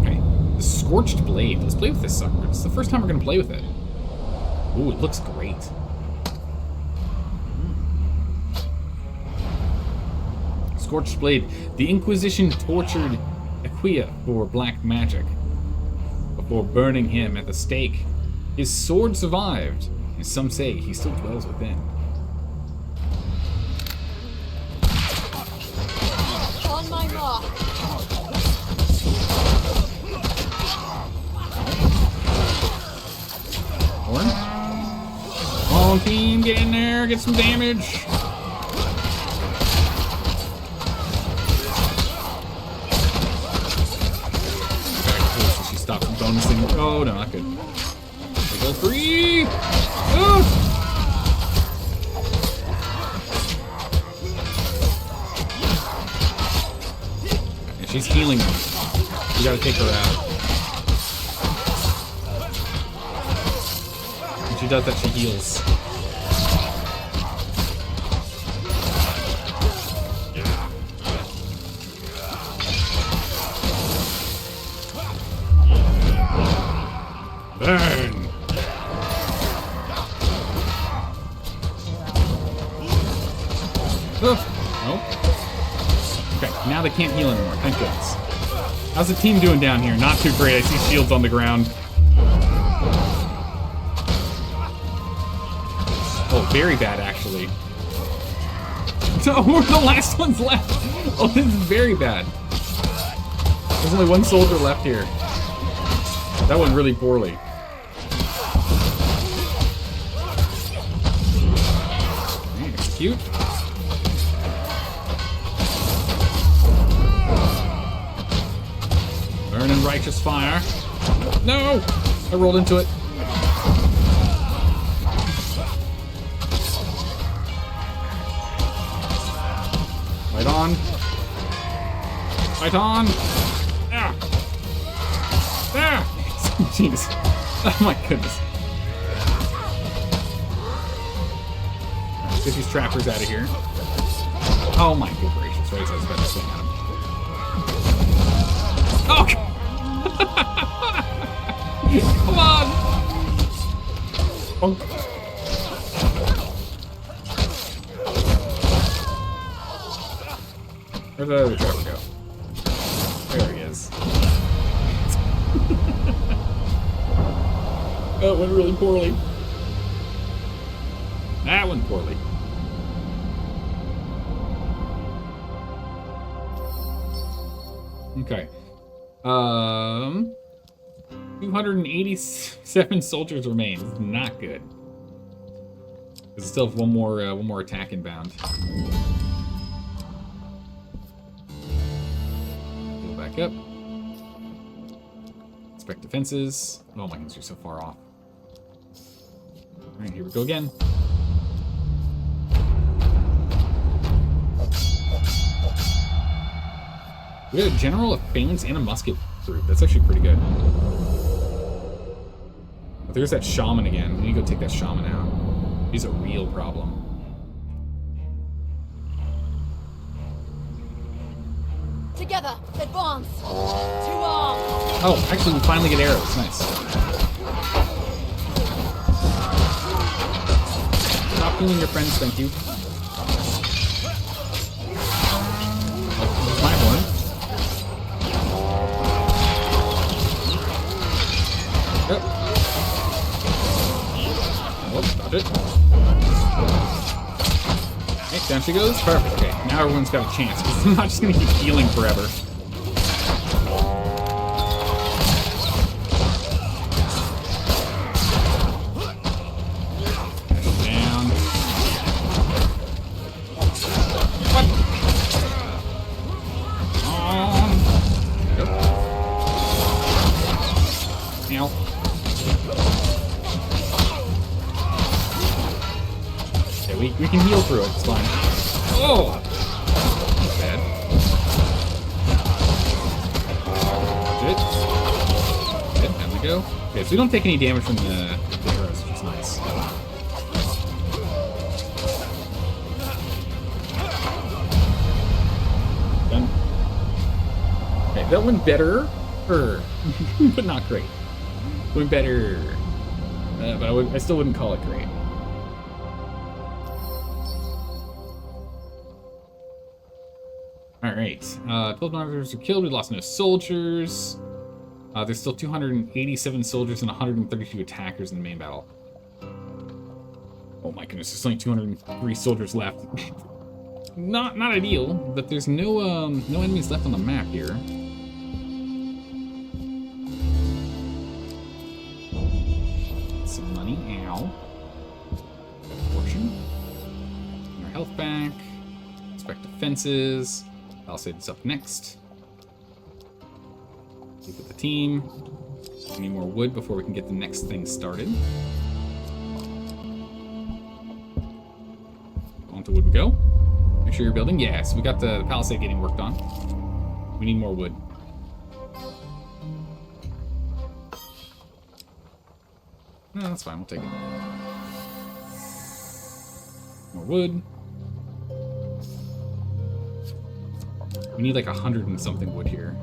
Okay. The Scorched Blade. Let's play with this sucker. It's the first time we're going to play with it. Ooh, it looks great. Scorched Blade. The Inquisition tortured Aquia for black magic. Before burning him at the stake, his sword survived, and some say he still dwells within. On my mark. Horn? Come on, team, get in there, get some damage. She stopped bonusing. Oh, no, not good. Level 3! Oh! And she's healing me. We gotta take her out. When she does that, she heals. Burn! Nope. Okay, now they can't heal anymore. Thank goodness. How's the team doing down here? Not too great. I see shields on the ground. Oh, very bad, actually. Oh, we're the last ones left. Oh, this is very bad. There's only one soldier left here. That went really poorly. Okay, execute. Burn in righteous fire. No! I rolled into it. Fight on. Fight on. Ah. Ah. Jeez. Oh my goodness. Let's get these trappers out of here. Oh my good gracious. Right as I was about to swing at him. Oh! Come on! Bonk. Where'd the other trapper go? There he is. That went really poorly. That went poorly. Okay. 287 soldiers remain. This is not good. We still have one more attack inbound. Go back up. Inspect defenses. Oh my goodness, you're so far off. All right, here we go again. We got a general, a phalanx, and a musket group. That's actually pretty good. But there's that shaman again. We need to go take that shaman out. He's a real problem. Together, advance. To arms. Oh, actually, we finally get arrows. Nice. Stop healing your friends, thank you. Oh, there's my horn. Yep. Oh, dodge it. Okay, down she goes. Perfect. Okay, now everyone's got a chance, because I'm not just going to keep healing forever. Down. What? On. Yep. Ow. We can heal through it, it's fine. Oh! That's bad. Good. Good, there we go. Okay, so we don't take any damage from the arrows, which is nice. Done. Okay, that went better, but not great. Went better, but I still wouldn't call it great. Alright, 12 monitors were killed, we lost no soldiers. There's still 287 soldiers and 132 attackers in the main battle. Oh my goodness, there's only 203 soldiers left. Not ideal, but there's no enemies left on the map here. Some money, ow. Fortune. Our health back. Inspect defenses. I'll say this up next. Keep with the team. We need more wood before we can get the next thing started. On to wood we go. Make sure you're building. Yes, we got the palisade getting worked on. We need more wood. No, that's fine. We'll take it. More wood. We need like 100 and something wood here.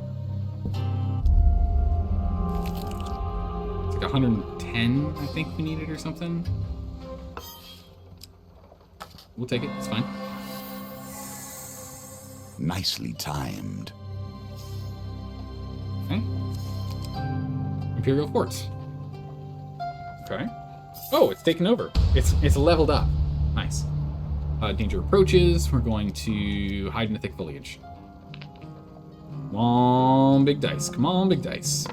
It's like 110, I think we needed or something. We'll take it, it's fine. Nicely timed. Okay. Imperial Fort. Okay. Oh, it's taken over. It's leveled up. Nice. Danger approaches. We're going to hide in the thick foliage. Come on, big dice. Come on, big dice.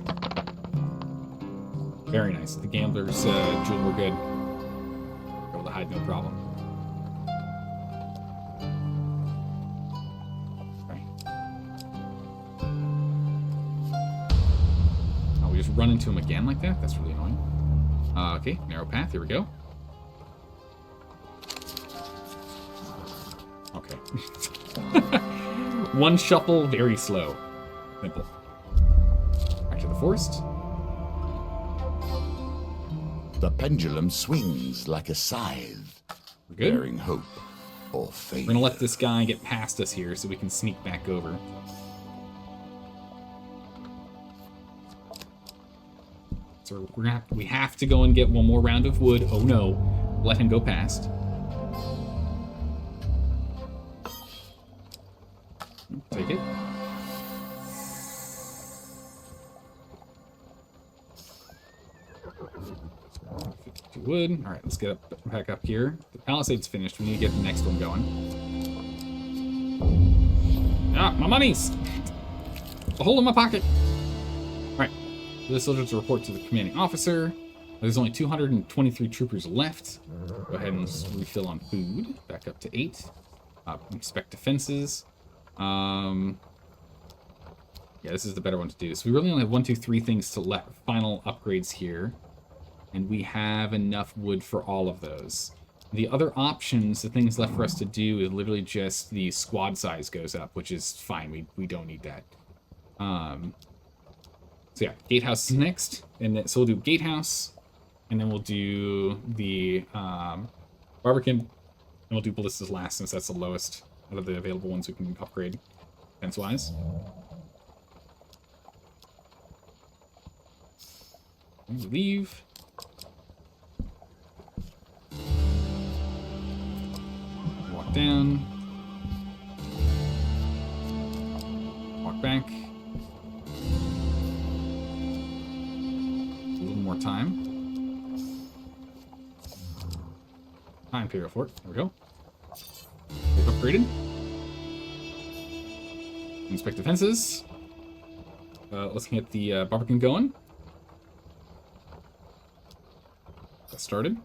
Very nice. The gamblers, jewel were good. Able to hide, no problem. Okay. Oh, we just run into him again like that? That's really annoying. Okay, narrow path. Here we go. Okay. One shuffle, very slow. Simple. Back to the forest. The pendulum swings like a scythe, We're good. bearing hope or failure. We're gonna let this guy get past us here so we can sneak back over. So we have to go and get one more round of wood. Oh no. Let him go past. Take it. Wood. All right, let's get back up here. The palisade's finished. We need to get the next one going. Ah, my money's a hole in my pocket. All right, the soldiers report to the commanding officer. There's only 223 troopers left. Go ahead and refill on food. Back up to 8. Inspect defenses. Yeah, this is the better one to do. So we really only have 1, 2, 3 things to let final upgrades here. And we have enough wood for all of those. The other options, the things left for us to do is literally just the squad size goes up, which is fine. We don't need that. So yeah, gatehouse is next. And then, so we'll do gatehouse. And then we'll do the barbican. And we'll do ballistas last since that's the lowest out of the available ones we can upgrade defense-wise. And we leave. Walk down. Walk back. A little more time. Imperial Fort. There we go. They've upgraded. Inspect defenses. Let's get the barbican going. That started.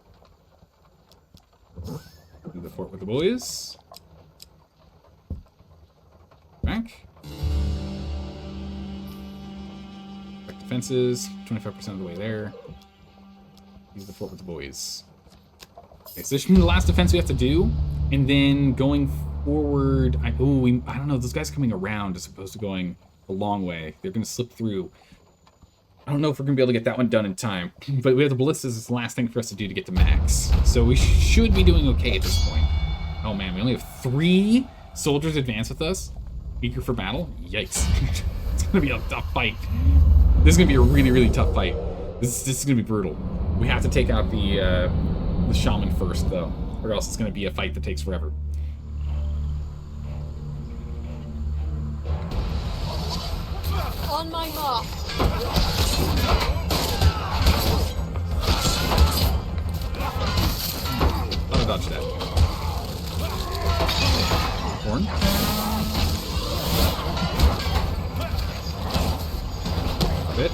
Do the fort with the boys. Back. Inspect defenses. 25% of the way there. Use the fort with the boys. Okay, so this should be the last defense we have to do, and then going forward, I don't know, those guys coming around as opposed to going a long way. They're going to slip through. I don't know if we're going to be able to get that one done in time, but we have the ballistas as the last thing for us to do to get to max. So we should be doing okay at this point. Oh man, we only have 3 soldiers advance with us. Eager for battle? Yikes. It's going to be a tough fight. This is going to be a really, really tough fight. This is going to be brutal. We have to take out the shaman first, though, or else it's going to be a fight that takes forever. On my mark. I'll dodge that. Horn. Bit.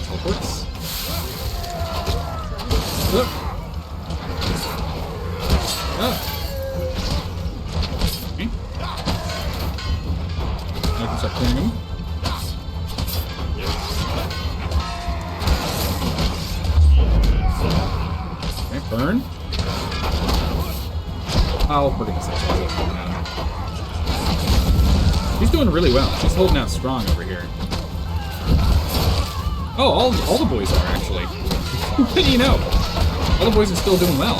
Teleports. Look. Okay. Now I can start clearing them. Okay, burn. Oh, for goodness sakes, what's going on? He's doing really well. He's holding out strong over here. Oh, all the boys are, actually. What do you know? All the boys are still doing well.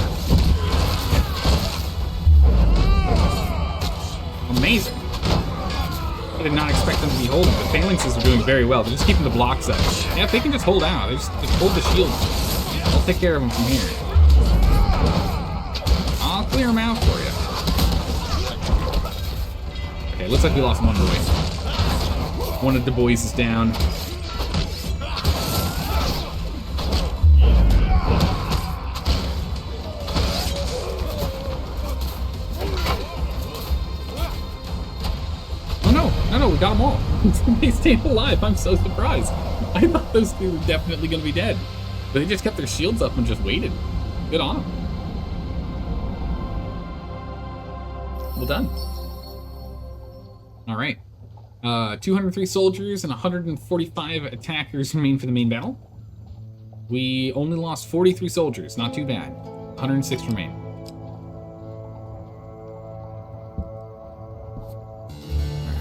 Amazing. I did not expect them to be holding. The phalanxes are doing very well. They're just keeping the blocks up. Yeah, if they can just hold out, they just hold the shield. I'll take care of them from here. I'll clear them out for you. Okay, looks like we lost one boy. One of the boys is down. No, we got them all. They stayed alive. I'm so surprised. I thought those 2 were definitely going to be dead. But they just kept their shields up and just waited. Good on them. Well done. All right. 203 soldiers and 145 attackers remain for the main battle. We only lost 43 soldiers. Not too bad. 106 remain.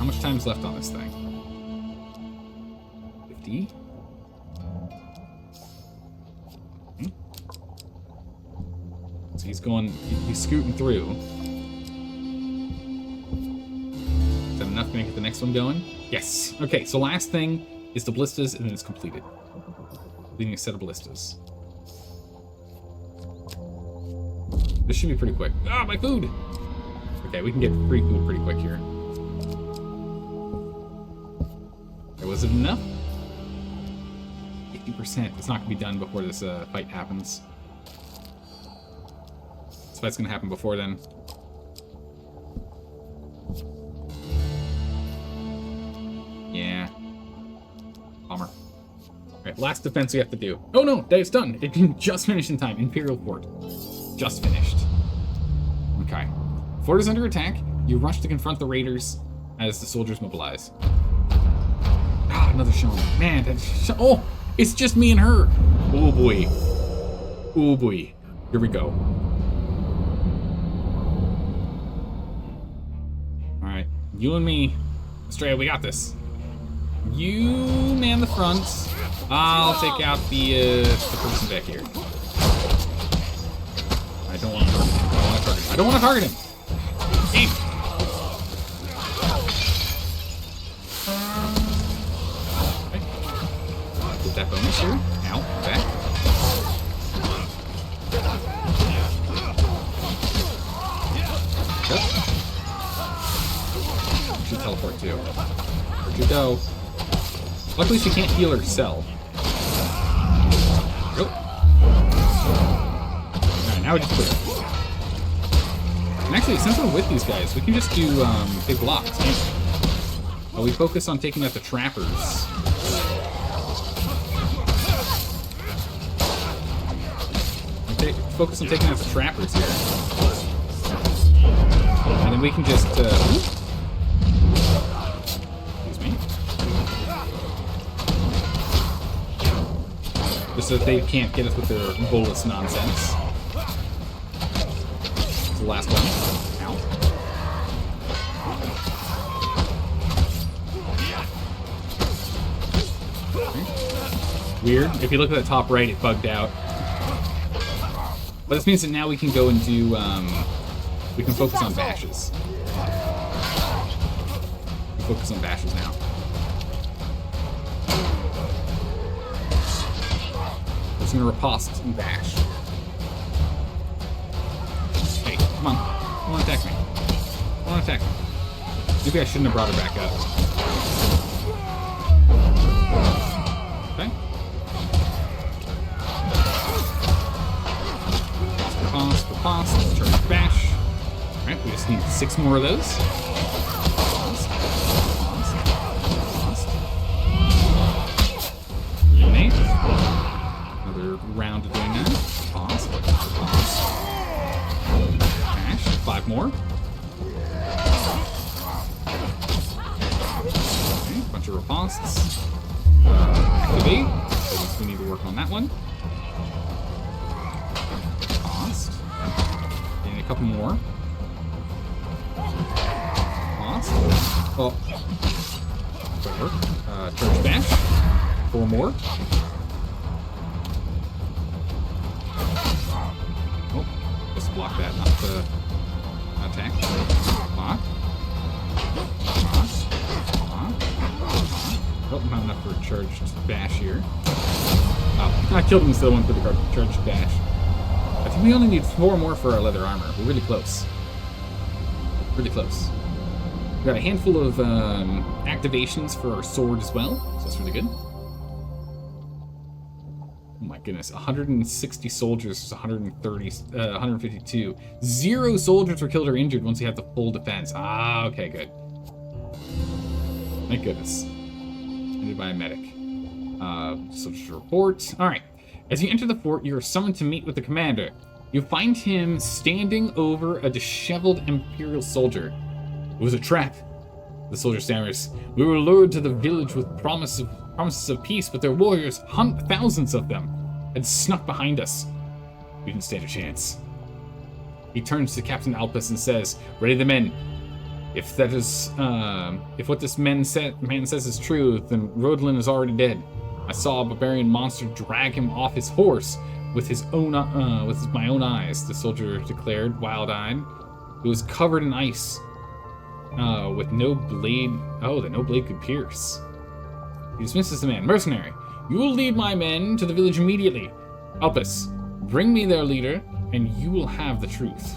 how much time's left on this thing? 50? So he's going, he's scooting through. Is that enough to get the next one going? Yes. Okay, so last thing is the ballistas, and then it's completed. Leaving a set of ballistas. This should be pretty quick. Ah, my food! Okay, we can get free food pretty quick here. Okay, was it enough? 50%. It's not going to be done before this fight happens. This fight's going to happen before then. Yeah. Bummer. Alright, last defense we have to do. Oh no, it's done. It can just finish in time. Imperial Fort. Just finished. Okay. Fort is under attack. You rush to confront the raiders as the soldiers mobilize. Ah, another Sean. Man, oh, it's just me and her. Oh boy. Oh boy. Here we go. Alright, you and me. Estrella, we got this. You man the front. I'll take out the person back here. I don't want to target him. I don't want to target him. Aim. Okay. Get that bonus here. Ow. Back. Yep. She teleport too. Where'd you go? Luckily she can't heal herself. Go. Alright, now we just clear. And actually, since we're with these guys, we can just do big blocks. We focus on taking out the trappers. Focus on taking out the trappers here. And then we can just... excuse me. Just so that they can't get us with their bolus nonsense. It's the last one. Ow. Okay. Weird. If you look at the top right, it bugged out. But this means that now we can go and do, we can focus on bashes. We focus on bashes now. We're just gonna riposte and bash. Hey, come on. Come on, attack me. Come on, attack me. Maybe I shouldn't have brought her back up. Okay. Riposte, charge bash. Alright, we just need 6 more of those. Eliminate. Another round of doing that. Pause. Bash. 5 more. Okay, bunch of ripostes. Activate. So we need to work on that one. A couple more. Awesome. Oh. That work. Charge bash. 4 more. Oh, just block that, not the attack. Block. Oh, not enough for a charged bash here. Oh, I killed him instead of one for the charged bash. I think we only need 4 more for our leather armor. We're really close. Really close. We got a handful of activations for our sword as well, so that's really good. Oh my goodness, 160 soldiers is 152. 0 soldiers were killed or injured once we have the full defense. Ah, okay, good. Thank goodness. Ended by a medic. Soldiers report. All right. As you enter the fort, you are summoned to meet with the commander. You find him standing over a disheveled Imperial soldier. It was a trap. The soldier stammers. We were lured to the village with promises of peace, but their warriors, thousands of them, had snuck behind us. We didn't stand a chance. He turns to Captain Alpus and says, "Ready the men." If that is, if what this man says is true, then Rodlin is already dead. I saw a barbarian monster drag him off his horse with my own eyes, the soldier declared, wild-eyed. It was covered in ice, with no blade. Oh, that no blade could pierce. He dismisses the man. Mercenary, you will lead my men to the village immediately. Help us. Bring me their leader, and you will have the truth.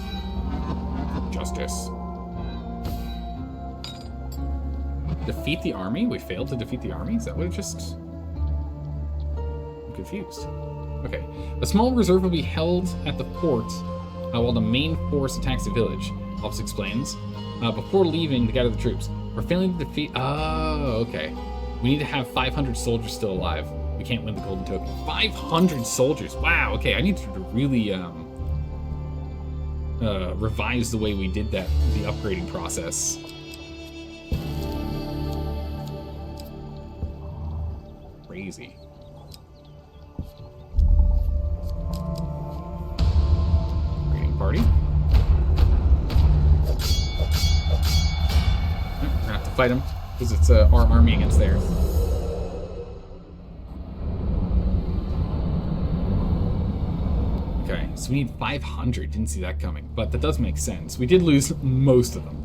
Justice. Defeat the army? We failed to defeat the army? Is that what it just... I'm confused. Okay. A small reserve will be held at the fort while the main force attacks the village, Alps explains. Before leaving to gather the troops. We're failing to defeat... Oh, okay. We need to have 500 soldiers still alive. We can't win the golden token. 500 soldiers! Wow, okay. I need to really revise the way we did that, the upgrading process. Crazy. Raiding party. We're gonna have to fight them because it's our army against theirs. Okay, so we need 500. Didn't see that coming, but that does make sense. We did lose most of them.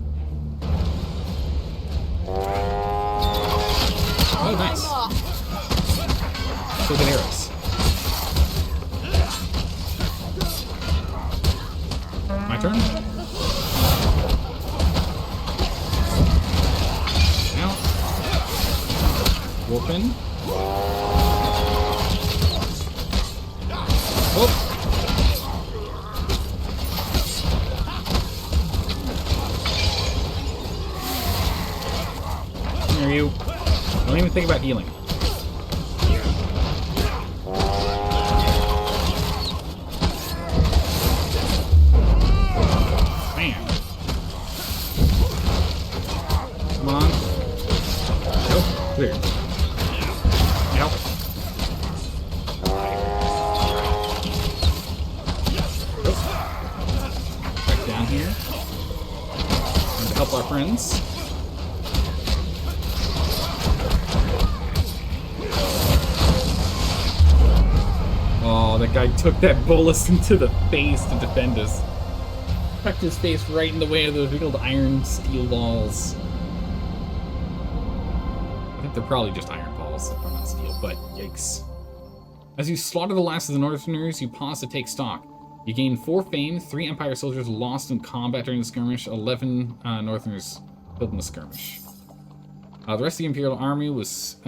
Oh, nice. So the arrows. My turn? Now. Wolfen. Oh! Come here, you. Don't even think about healing. Man. Come on. Nope. Clear. Help. Nope. Back down here. Time to help our friends. Oh, that guy took that bolus into the face to defend us. Cracked his face right in the way of those big old iron steel balls. I think they're probably just iron balls, they're not steel, but yikes. As you slaughter the last of the Northerners, you pause to take stock. You gain 4 fame, 3 Empire soldiers lost in combat during the skirmish, 11 Northerners killed in the skirmish. The rest of the Imperial army was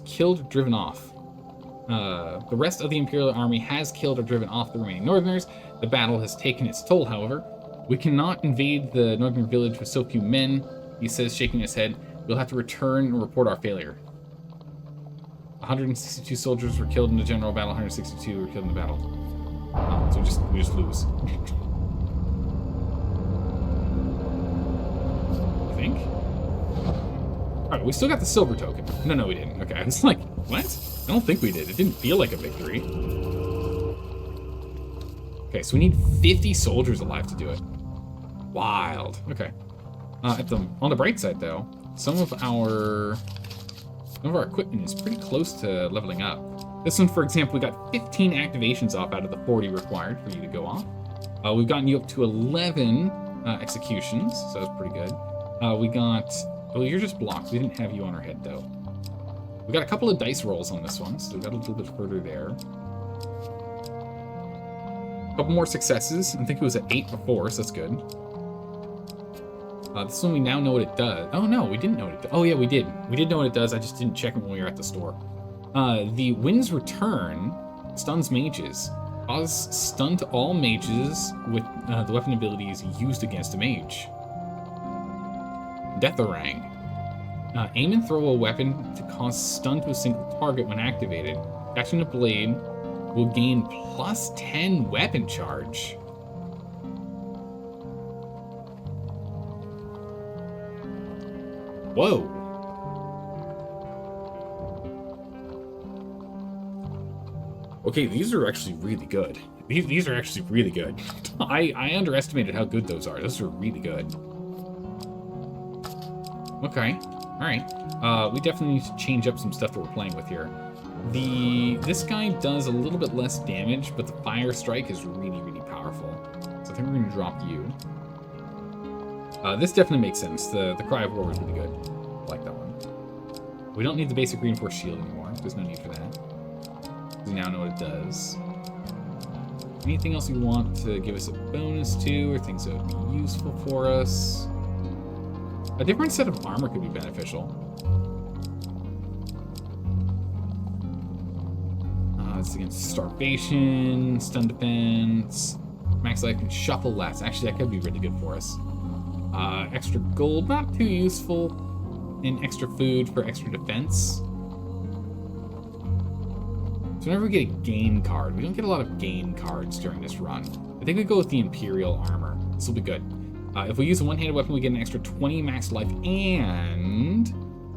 killed or driven off. The rest of the Imperial army has killed or driven off the remaining Northerners. The battle has taken its toll, however. We cannot invade the northern village with so few men, he says, shaking his head. We'll have to return and report our failure. 162 soldiers were killed in the general battle, 162 were killed in the battle. So we just lose. I think? Alright, we still got the silver token. No, we didn't. Okay, I was like, what? I don't think we did. It didn't feel like a victory. Okay, so we need 50 soldiers alive to do it. Wild. Okay. On the bright side, though, some of our equipment is pretty close to leveling up. This one, for example, we got 15 activations off out of the 40 required for you to go off. We've gotten you up to 11 executions, so that's pretty good. We got... Well, you're just blocked. We didn't have you on our head, though. We got a couple of dice rolls on this one, so we got a little bit further there. A couple more successes. I think it was at 8 before, so that's good. This one we now know what it does. Oh, no, we didn't know what it does. Oh, yeah, we did. We did know what it does. I just didn't check it when we were at the store. The Wind's Return stuns mages. Cause stun to all mages with the weapon abilities used against a mage. Deatharang. Aim and throw a weapon to cause stun to a single target when activated. Catching a blade will gain plus 10 weapon charge. Whoa. Okay, these are actually really good. These are actually really good. I underestimated how good those are. Those are really good. Okay. Alright. We definitely need to change up some stuff that we're playing with here. This guy does a little bit less damage, but the fire strike is really, really powerful. So I think we're going to drop you. This definitely makes sense. The Cry of War is really good. I like that one. We don't need the basic reinforced shield anymore. There's no need for that. We now know what it does. Anything else you want to give us a bonus to, or things that would be useful for us? A different set of armor could be beneficial. It's against starvation, stun defense, max life, and shuffle less. Actually, that could be really good for us. Extra gold, not too useful. And extra food for extra defense. So whenever we get a gain card, we don't get a lot of gain cards during this run. I think we go with the Imperial armor. This will be good. If we use a one-handed weapon, we get an extra 20 max life, and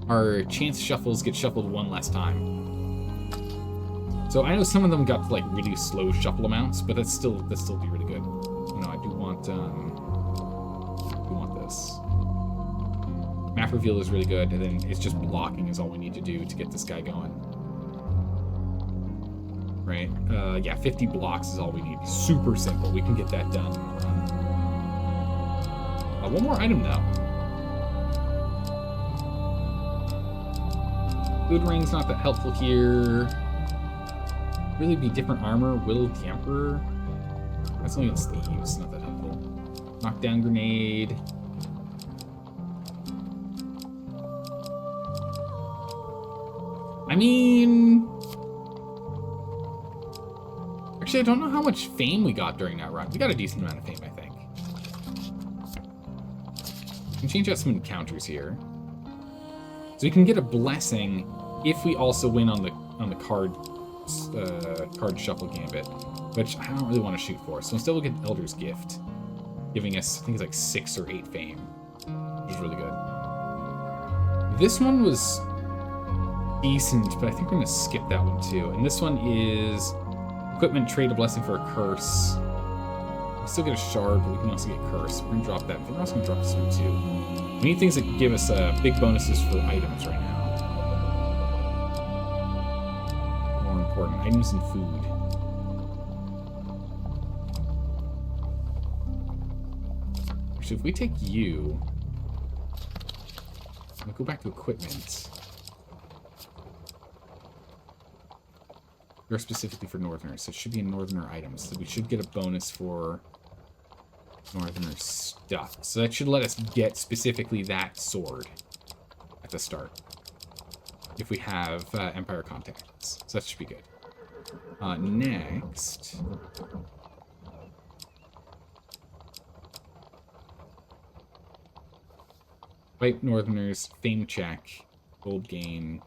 our chance shuffles get shuffled one less time. So I know some of them got like really slow shuffle amounts, but that's still be really good. No, I do want this. Map reveal is really good, and then it's just blocking is all we need to do to get this guy going. Right? Yeah, 50 blocks is all we need. Super simple. We can get that done. One more item though. Food ring's not that helpful here. Really be different armor. Will of the Emperor. That's only against thieves. Not that helpful. Knockdown grenade. I mean, actually, I don't know how much fame we got during that run. We got a decent amount of fame, I think. We can change out some encounters here, so we can get a blessing if we also win on the card shuffle gambit, which I don't really want to shoot for. So instead, we'll get Elder's Gift, giving us, I think it's like 6 or 8 fame, which is really good. This one was decent, but I think we're going to skip that one too. And this one is equipment, trade a blessing for a curse. We still get a shard, but we can also get curse. We're going to drop that. I think we're also going to drop this one too. We need things that give us big bonuses for items right now. More important, items and food. Actually, if we take you, we'll go back to equipment. They're specifically for Northerners, so it should be in Northerner items. So we should get a bonus for Northerner stuff. So that should let us get specifically that sword at the start, if we have Empire contacts. So that should be good. Next, fight Northerners, fame check, gold gain,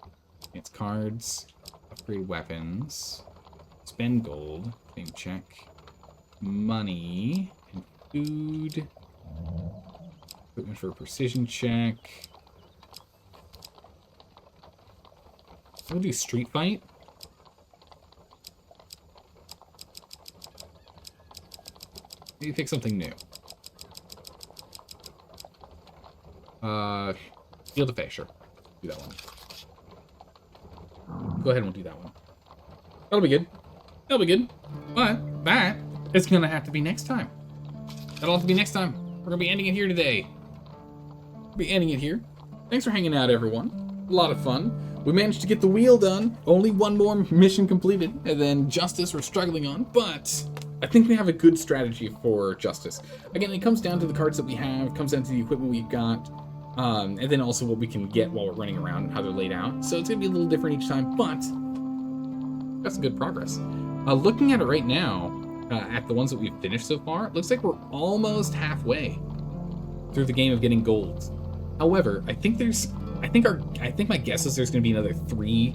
it's cards. Upgrade weapons, spend gold, fame check, money, and food, equipment for a precision check. We'll do street fight. Maybe pick something new. Field of Fae, sure. Do that one. Go ahead and we'll do that one. That'll be good. That'll be good. But that is going to have to be next time. That'll have to be next time. We're going to be ending it here today. We'll be ending it here. Thanks for hanging out, everyone. A lot of fun. We managed to get the wheel done. Only one more mission completed. And then Justice we're struggling on. But I think we have a good strategy for Justice. Again, it comes down to the cards that we have. It comes down to the equipment we've got. And then also what we can get while we're running around and how they're laid out. So it's going to be a little different each time, but that's some good progress. Looking at it right now, at the ones that we've finished so far, it looks like we're almost halfway through the game of getting gold. However, I think my guess is there's going to be another 3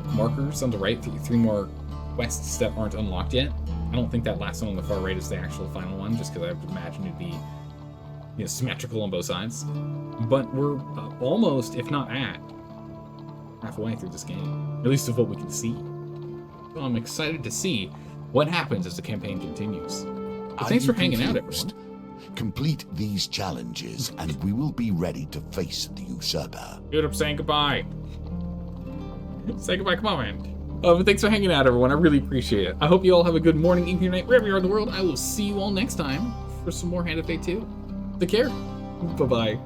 markers on the right, 3 more quests that aren't unlocked yet. I don't think that last one on the far right is the actual final one, just because I would imagine it'd be symmetrical on both sides. But we're almost, if not at, halfway through this game. At least of what we can see. So I'm excited to see what happens as the campaign continues. But thanks for hanging out, everyone. Complete these challenges, and we will be ready to face the usurper. Good, I'm saying goodbye. Say goodbye, come on, man. But thanks for hanging out, everyone. I really appreciate it. I hope you all have a good morning, evening, night, wherever you are in the world. I will see you all next time for some more Hand of Fate 2. Take care. Bye-bye.